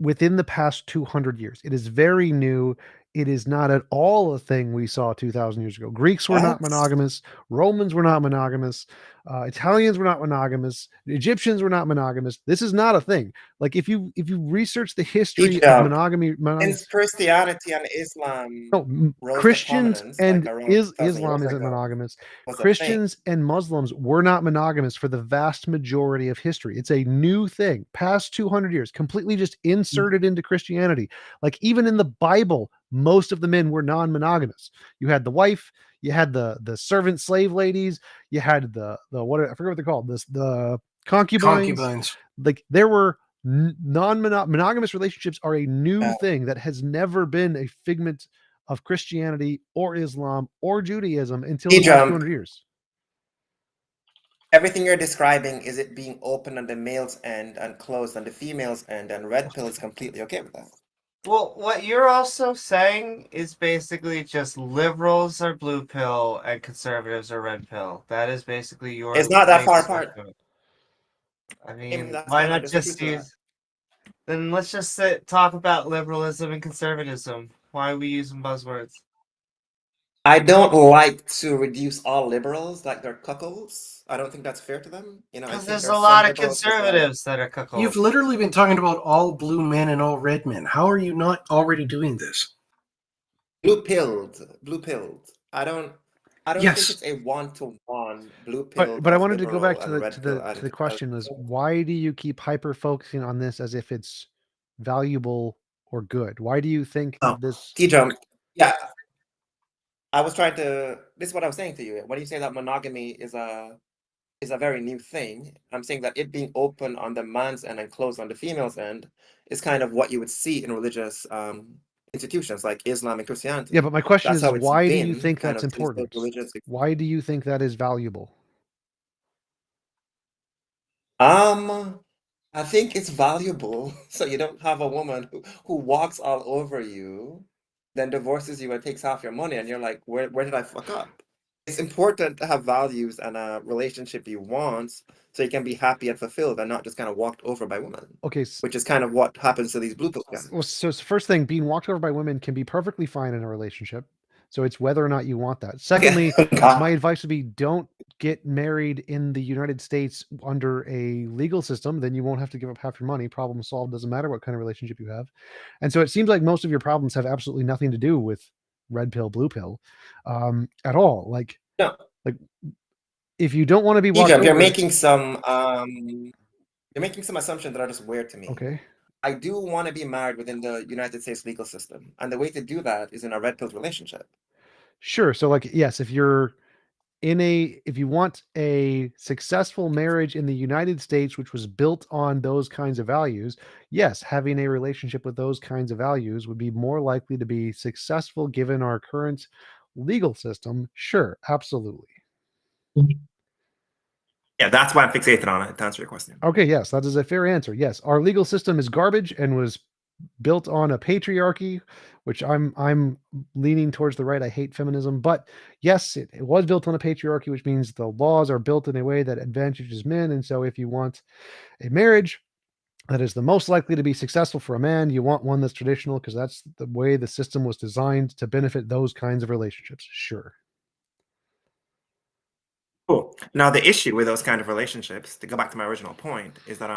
within the past 200 years. It is very new. It is not at all a thing we saw 2,000 years ago. Greeks were not That's monogamous. Romans were not monogamous. Italians were not monogamous. Egyptians were not monogamous. This is not a thing. Like if you research the history of Egypt. monogamy, Since Christianity and Islam no, rose to Christians prominence, and like around 2,000 Islam years isn't ago, monogamous. was a thing. Christians and Muslims were not monogamous for the vast majority of history. It's a new thing, past 200 years, completely just inserted into Christianity. Like even in the Bible, most of the men were non-monogamous. You had the wife, you had the servant slave ladies, you had the what I forget what they're called, the concubines. Like there were non-monogamous relationships are a new thing that has never been a figment of Christianity or Islam or Judaism until the past 200 years. Everything you're describing is it being open on the male's end and closed on the female's end, and red pill is completely okay with that. Well, what you're also saying is basically just liberals are blue pill and conservatives are red pill. That is basically your. It's not that far apart. I mean, That's why kind of not there's just truth to that. use? Then let's just talk about liberalism and conservatism. Why are we using buzzwords? I don't like to reduce all liberals like they're cuckolds. I don't think that's fair to them. I Because think there's there a are lot some of liberals just conservatives that are cuckolds. You've literally been talking about all blue men and all red men. How are you not already doing this? blue-pilled. I don't think Yes. it's a one-to-one blue-pilled But I as wanted to go back liberal to and the red-pill to the as question was, why do you keep hyper focusing on this as if it's valuable or good? Why do you think Oh, that this? T-Jump. Yeah, I was trying to. This is what I was saying to you. When you say that monogamy is a very new thing, I'm saying that it being open on the man's end and closed on the female's end is kind of what you would see in religious institutions like Islam and Christianity. Yeah, but my question That's is, how it's why do you been think kind that's of since those important? religions. Why do you think that is valuable? I think it's valuable so you don't have a woman who walks all over you, then divorces you and takes half your money, and you're like, where did I fuck up? It's important to have values and a relationship you want so you can be happy and fulfilled and not just kind of walked over by women, Okay, which is kind of what happens to these blue pill guys. well, so first thing, being walked over by women can be perfectly fine in a relationship. So it's whether or not you want that. Secondly, my advice would be don't get married in the United States under a legal system. Then you won't have to give up half your money. Problem solved. Doesn't matter what kind of relationship you have. And so it seems like most of your problems have absolutely nothing to do with red pill, blue pill, at all. Like No, if you don't want to be walked Ejab, over, you're making some assumptions that are just weird to me. okay. I do want to be married within the United States legal system, and the way to do that is in a red pill relationship. Sure. So like, yes, if you want a successful marriage in the United States, which was built on those kinds of values, yes, having a relationship with those kinds of values would be more likely to be successful given our current legal system. Sure, absolutely. Yeah, that's why I'm fixated on it, to answer your question. Okay, yes, that is a fair answer. Yes, our legal system is garbage and was built on a patriarchy, which I'm leaning towards the right. I hate feminism, but yes, it was built on a patriarchy, which means the laws are built in a way that advantages men. And so if you want a marriage that is the most likely to be successful for a man, you want one that's traditional because that's the way the system was designed to benefit those kinds of relationships. Sure. Cool. Now, the issue with those kind of relationships, to go back to my original point, is that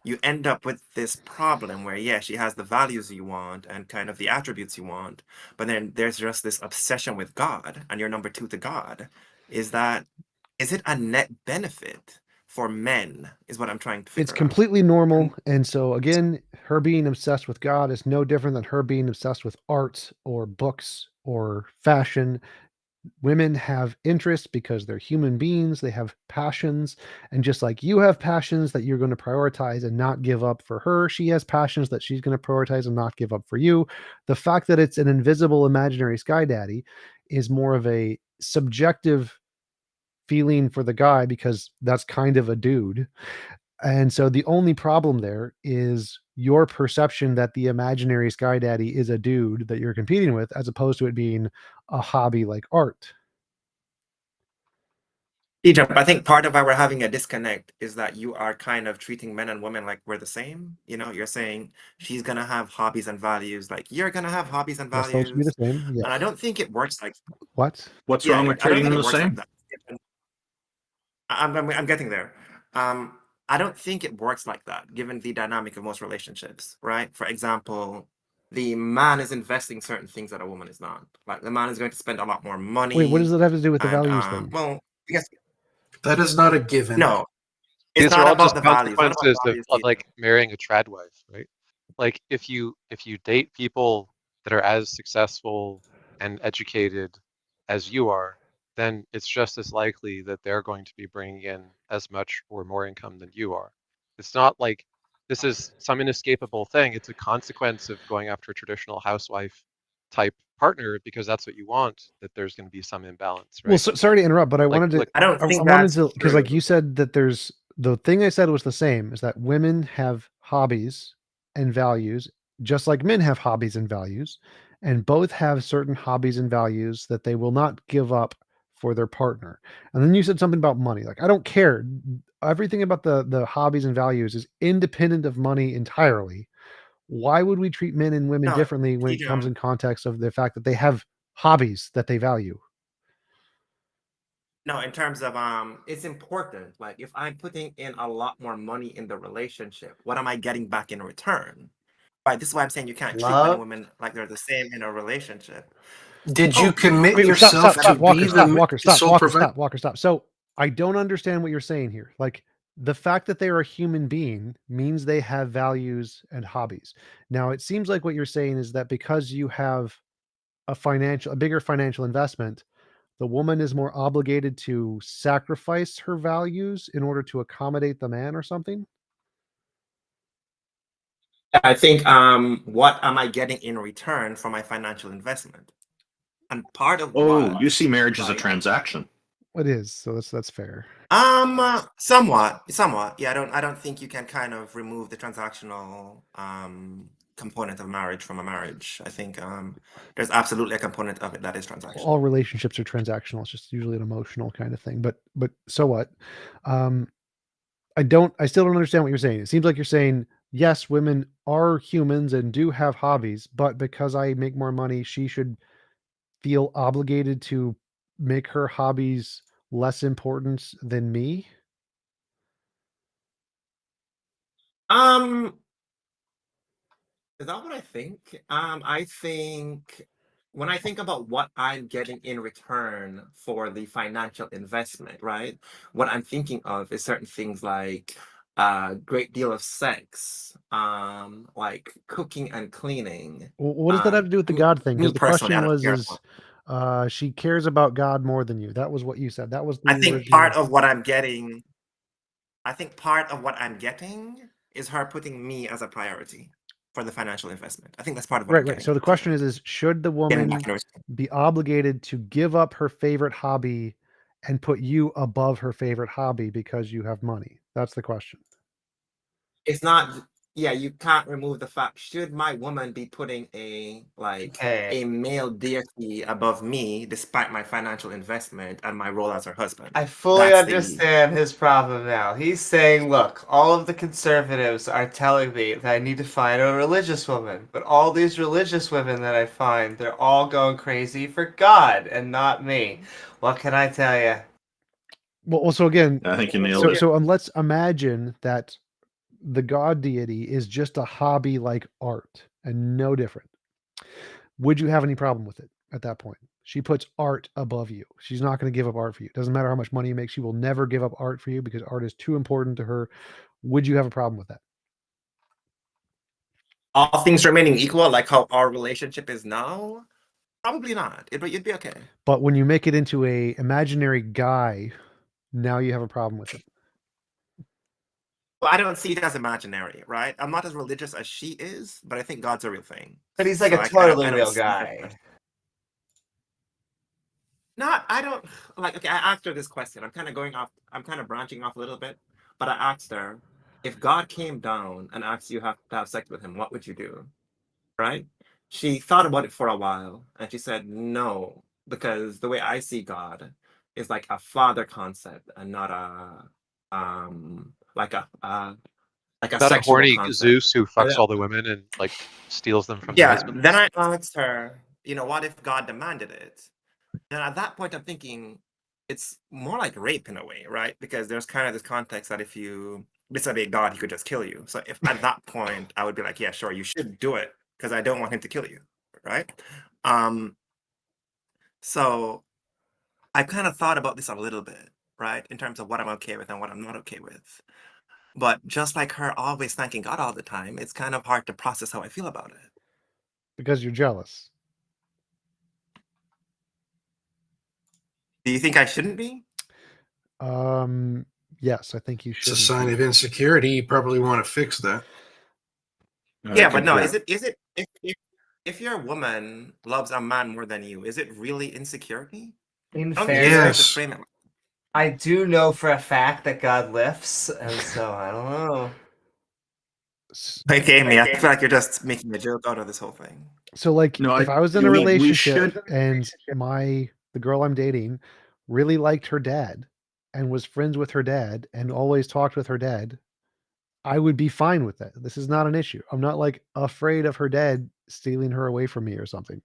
you end up with this problem where, yeah, she has the values you want and kind of the attributes you want, but then there's just this obsession with God, and you're number two to God. Is it a net benefit for men? Is what I'm trying to It's figure out. completely normal. And so, again, her being obsessed with God is no different than her being obsessed with art or books or fashion. Women have interests because they're human beings. They have passions. And just like you have passions that you're going to prioritize and not give up for her, she has passions that she's going to prioritize and not give up for you. The fact that it's an invisible imaginary sky daddy is more of a subjective feeling for the guy because that's kind of a dude. And so the only problem there is your perception that the imaginary sky daddy is a dude that you're competing with, as opposed to it being a hobby like art. Egypt, I think part of why we're having a disconnect is that you are kind of treating men and women like we're the same. You're saying she's gonna have hobbies and values, like you're gonna have hobbies and Yes, those should be the values. same. Yes. And I don't think it works like What? What's yeah, wrong with I don't treating think them it the works like same? that. I'm getting there. I don't think it works like that, given the dynamic of most relationships, right? For example, the man is investing certain things that a woman is not. Like the man is going to spend a lot more money. Wait, what does that have to do with the and values then? well, I guess That is not a given. no. It's These are not all about just the values, not about consequences of, values, like marrying a trad wife, right? Like if you date people that are as successful and educated as you are, then it's just as likely that they're going to be bringing in as much or more income than you are. It's not like this is some inescapable thing. It's a consequence of going after a traditional housewife type partner because that's what you want, that there's going to be some imbalance, right? Well, sorry to interrupt, but I wanted to. I don't I think wanted that's to because, like true. you said, that there's the thing I said was the same. Is that women have hobbies and values, just like men have hobbies and values, and both have certain hobbies and values that they will not give up for their partner. And then you said something about money. Like, I don't care. Everything about the hobbies and values is independent of money entirely. Why would we treat men and women No, differently when it comes in context of the fact that they have hobbies that they value? No, in terms of it's important. Like if I'm putting in a lot more money in the relationship, what am I getting back in return? Right. This is why I'm saying you can't treat men and Love. women like they're the same in a relationship. Did you Oh, commit Wait, yourself stop, to Walker, be stop, the Walker, stop, sole Walker, provider? stop, Walker, stop. So I don't understand what you're saying here. Like, the fact that they're a human being means they have values and hobbies. Now, it seems like what you're saying is that because you have a bigger financial investment, the woman is more obligated to sacrifice her values in order to accommodate the man or something. I think what am I getting in return for my financial investment? And part of Oh, you see marriage as a right. transaction. It is, so that's fair. Somewhat. Yeah, I don't think you can kind of remove the transactional component of marriage from a marriage. I think there's absolutely a component of it that is transactional. All relationships are transactional. It's just usually an emotional kind of thing. But so what? I still don't understand what you're saying. It seems like you're saying, yes, women are humans and do have hobbies, but because I make more money, she should feel obligated to make her hobbies less important than me. Is that what I think? I think when I think about what I'm getting in return for the financial investment, right? What I'm thinking of is certain things like a great deal of sex, like cooking and cleaning. What does that have to do with the I mean, God thing? me Because the personally, I question don't was, care. is she cares about God more than you? That was what you said. That was the I think original. part of what I'm getting, is her putting me as a priority for the financial investment. I think that's part of what I'm Right. getting. So the question is, should the Getting woman back in return. be obligated to give up her favorite hobby and put you above her favorite hobby because you have money? That's the question. It's not, yeah, you can't remove the fact, should my woman be putting a male deity above me despite my financial investment and my role as her husband? I fully That's the- understand his problem now. He's saying, look, all of the conservatives are telling me that I need to find a religious woman, but all these religious women that I find, they're all going crazy for God and not me. What can I tell you? Well, so again, I think you nailed it. so let's imagine that the God deity is just a hobby like art and no different. Would you have any problem with it at that point? She puts art above you. She's not going to give up art for you. Doesn't matter how much money you make. She will never give up art for you because art is too important to her. Would you have a problem with that? All things remaining equal, like how our relationship is now? Probably not. You'd be okay. But when you make it into a imaginary guy, now you have a problem with it. Well, I don't see it as imaginary, right? I'm not as religious as she is, but I think God's a real thing. But he's like So a I don't totally real see guy. it. Not, I don't like. Okay, I asked her this question. I'm kind of branching off a little bit, but I asked her, if God came down and asked you to have sex with him, what would you do? Right? She thought about it for a while, and she said no, because the way I see God is like a father concept and not like a Not a sexual horny concept. Zeus who fucks all the women and like steals them from their Yeah. husbands. Then I asked her, what if God demanded it? And at that point, I'm thinking it's more like rape in a way, right? Because there's kind of this context that if you disobey God, he could just kill you. So if at that point, I would be like, yeah, sure, you should do it because I don't want him to kill you, right? So I've kind of thought about this a little bit, right? In terms of what I'm okay with and what I'm not okay with. But just like her always thanking God all the time, it's kind of hard to process how I feel about it. Because you're jealous. Do you think I shouldn't be? Yes, I think you It's should. a sign of insecurity. You probably want to fix that. Yeah, but no, is it if your woman loves a man more than you, is it really insecurity? In I don't think it's fair to Yes. frame it. I do know for a fact that God lifts, and so I don't know. Like Amy, I feel like you're just making a joke out of this whole thing. So, like, No, if I was in a we relationship should. and the girl I'm dating really liked her dad and was friends with her dad and always talked with her dad, I would be fine with that. This is not an issue. I'm not like afraid of her dad stealing her away from me or something.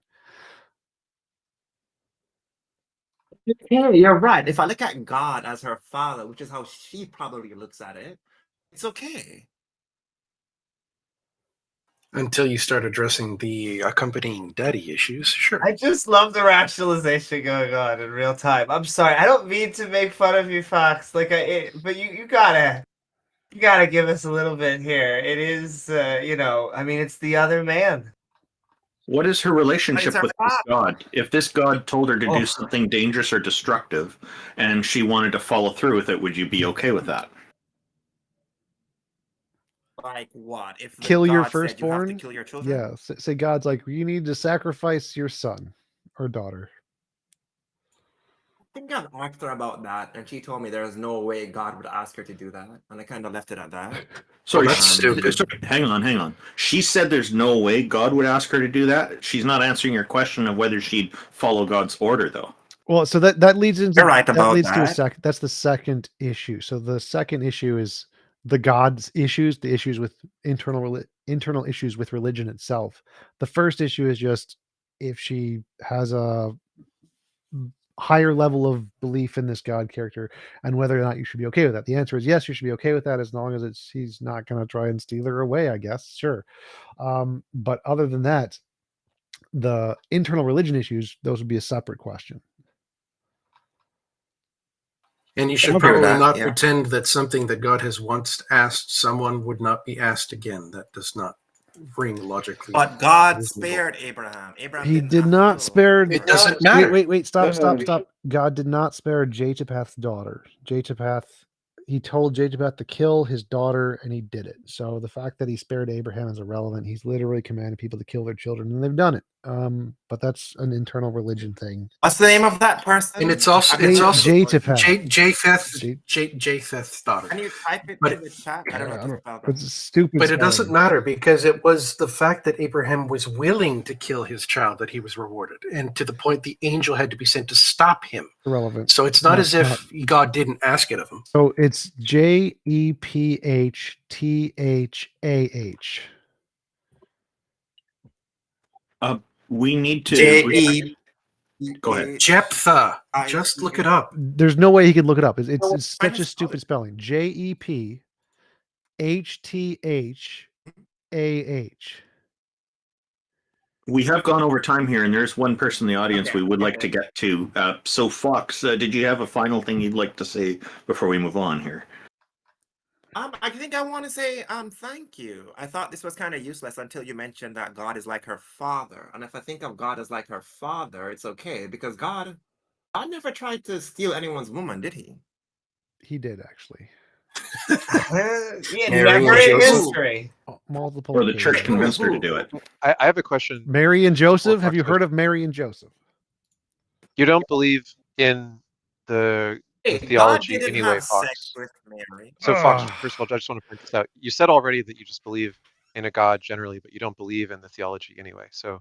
Yeah, you're right. If I look at God as her father, which is how she probably looks at it, it's okay. Until you start addressing the accompanying daddy issues, sure. I just love the rationalization going on in real time. I'm sorry, I don't mean to make fun of you, Fox. But you gotta give us a little bit here. It is, I mean, it's the other man. What is her relationship her with this father. god? If this god told her to Oh. do something dangerous or destructive, and she wanted to follow through with it, would you be okay with that? Like what? If the Kill your God said you have to firstborn? kill your children? Yeah. Say God's like, you need to sacrifice your son or daughter. I think I've asked her about that, and she told me there's no way God would ask her to do that, and I kind of left it at that. Sorry, Well, that's stupid. sorry, hang on. She said there's no way God would ask her to do that. She's not answering your question of whether she'd follow God's order, though. Well, so that leads into You're right about leads to a that. that's the second issue. So the second issue is the God's issues, the issues with internal issues with religion itself. The first issue is just if she has a higher level of belief in this God character and whether or not you should be okay with that. The answer is yes, you should be okay with that as long as he's not going to try and steal her away, I guess. Sure. But other than that, the internal religion issues, those would be a separate question. And you should I'll agree with probably that, not yeah. pretend that something that God has once asked someone would not be asked again. That does not ring logically. But God reasonable. spared Abraham. Abraham He didn't did have not to. spare. It doesn't matter. Wait. Stop. God did not spare Jetapath's daughter. He told Jetapath to kill his daughter, and he did it. So the fact that he spared Abraham is irrelevant. He's literally commanded people to kill their children, and they've done it. But that's an internal religion thing. What's the name of that person? And it's also Japheth. Japheth's daughter. Can you type it But in the chat? I don't know how to spell that. It's stupid. But it doesn't spelling. matter because it was the fact that Abraham was willing to kill his child that he was rewarded, and to the point the angel had to be sent to stop him. Irrelevant. So it's not No, as if God didn't ask it of him. So it's Jephthah. We need to. J-E. Go ahead. Jephthah. Just look it up. There's no way he could look it up. It's Well, such try a to stupid spell spelling. Jephthah. We have gone over time here, and there's one person in the audience Okay, we would like okay. to get to. So, Fox, did you have a final thing you'd like to say before we move on here? I think I want to say thank you. I thought this was kind of useless until you mentioned that God is like her father. And if I think of God as like her father, it's okay because God never tried to steal anyone's woman, did he? He did actually. Yeah, Mary never and in Joseph. history. Multiple. Or the church occasions. convinced her to do it? I have a question. Mary and Joseph. Before Have you Fox heard of Mary and Joseph? You don't believe in the Hey, God theology didn't anyway, have Fox. sex with Mary. So, Fox, Ugh. first of all, I just want to point this out. You said already that you just believe in a God generally, but you don't believe in the theology anyway. So,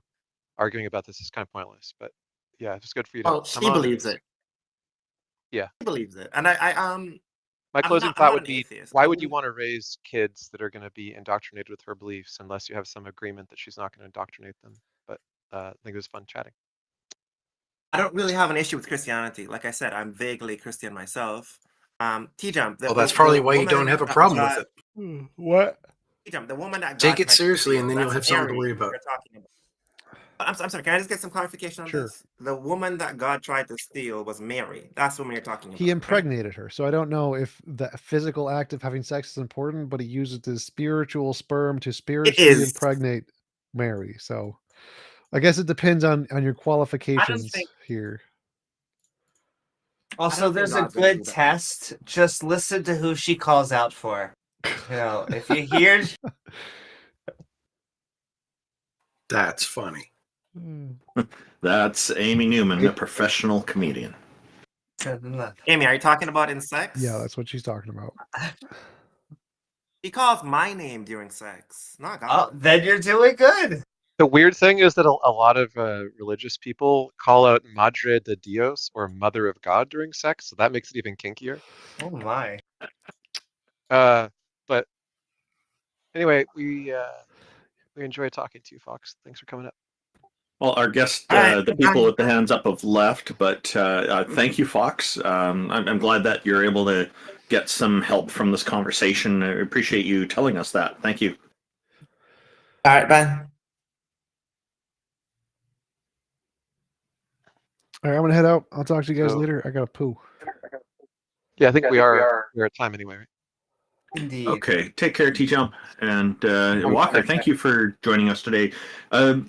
arguing about this is kind of pointless. But yeah, it's good for you to Well, come she on. believes it. Yeah. She believes it. And I My I'm closing not thought an would be, atheist. why I would you wouldn't- want to raise kids that are going to be indoctrinated with her beliefs unless you have some agreement that she's not going to indoctrinate them? But I think it was fun chatting. I don't really have an issue with Christianity. Like I said, I'm vaguely Christian myself. T-Jump. Well, that's probably why you don't have a problem with it. What? T-Jump, the woman that Take God it tried to seriously, steal, and then you'll that's have something to Mary worry who about. you're talking about. I'm sorry, can I just get some clarification on Sure. this? The woman that God tried to steal was Mary. That's the woman you're talking about. He impregnated her. So I don't know if the physical act of having sex is important, but he uses the spiritual sperm to spiritually is. impregnate Mary. So I guess it depends on your qualifications think- here. Also, think there's a God's gonna do good that. test. Just listen to who she calls out for. You know, if you hear That's funny. That's Amy Newman, a professional comedian. Amy, are you talking about in sex? Yeah, that's what she's talking about. He calls my name during sex, not oh, God. then you're doing good. The weird thing is that a lot of religious people call out Madre de Dios, or Mother of God, during sex, so that makes it even kinkier. Oh my. But anyway, we enjoy talking to you, Fox. Thanks for coming up. Well, our guest, All right, the people bye. with the hands up have left, but thank you, Fox. I'm glad that you're able to get some help from this conversation. I appreciate you telling us that. Thank you. All right, bye. All right, I'm gonna head out. I'll talk to you guys So- later. I gotta poo. Yeah, I think we're at time anyway, right? Indeed. Okay, take care, T-Jump. And Walker, thank you for joining us today.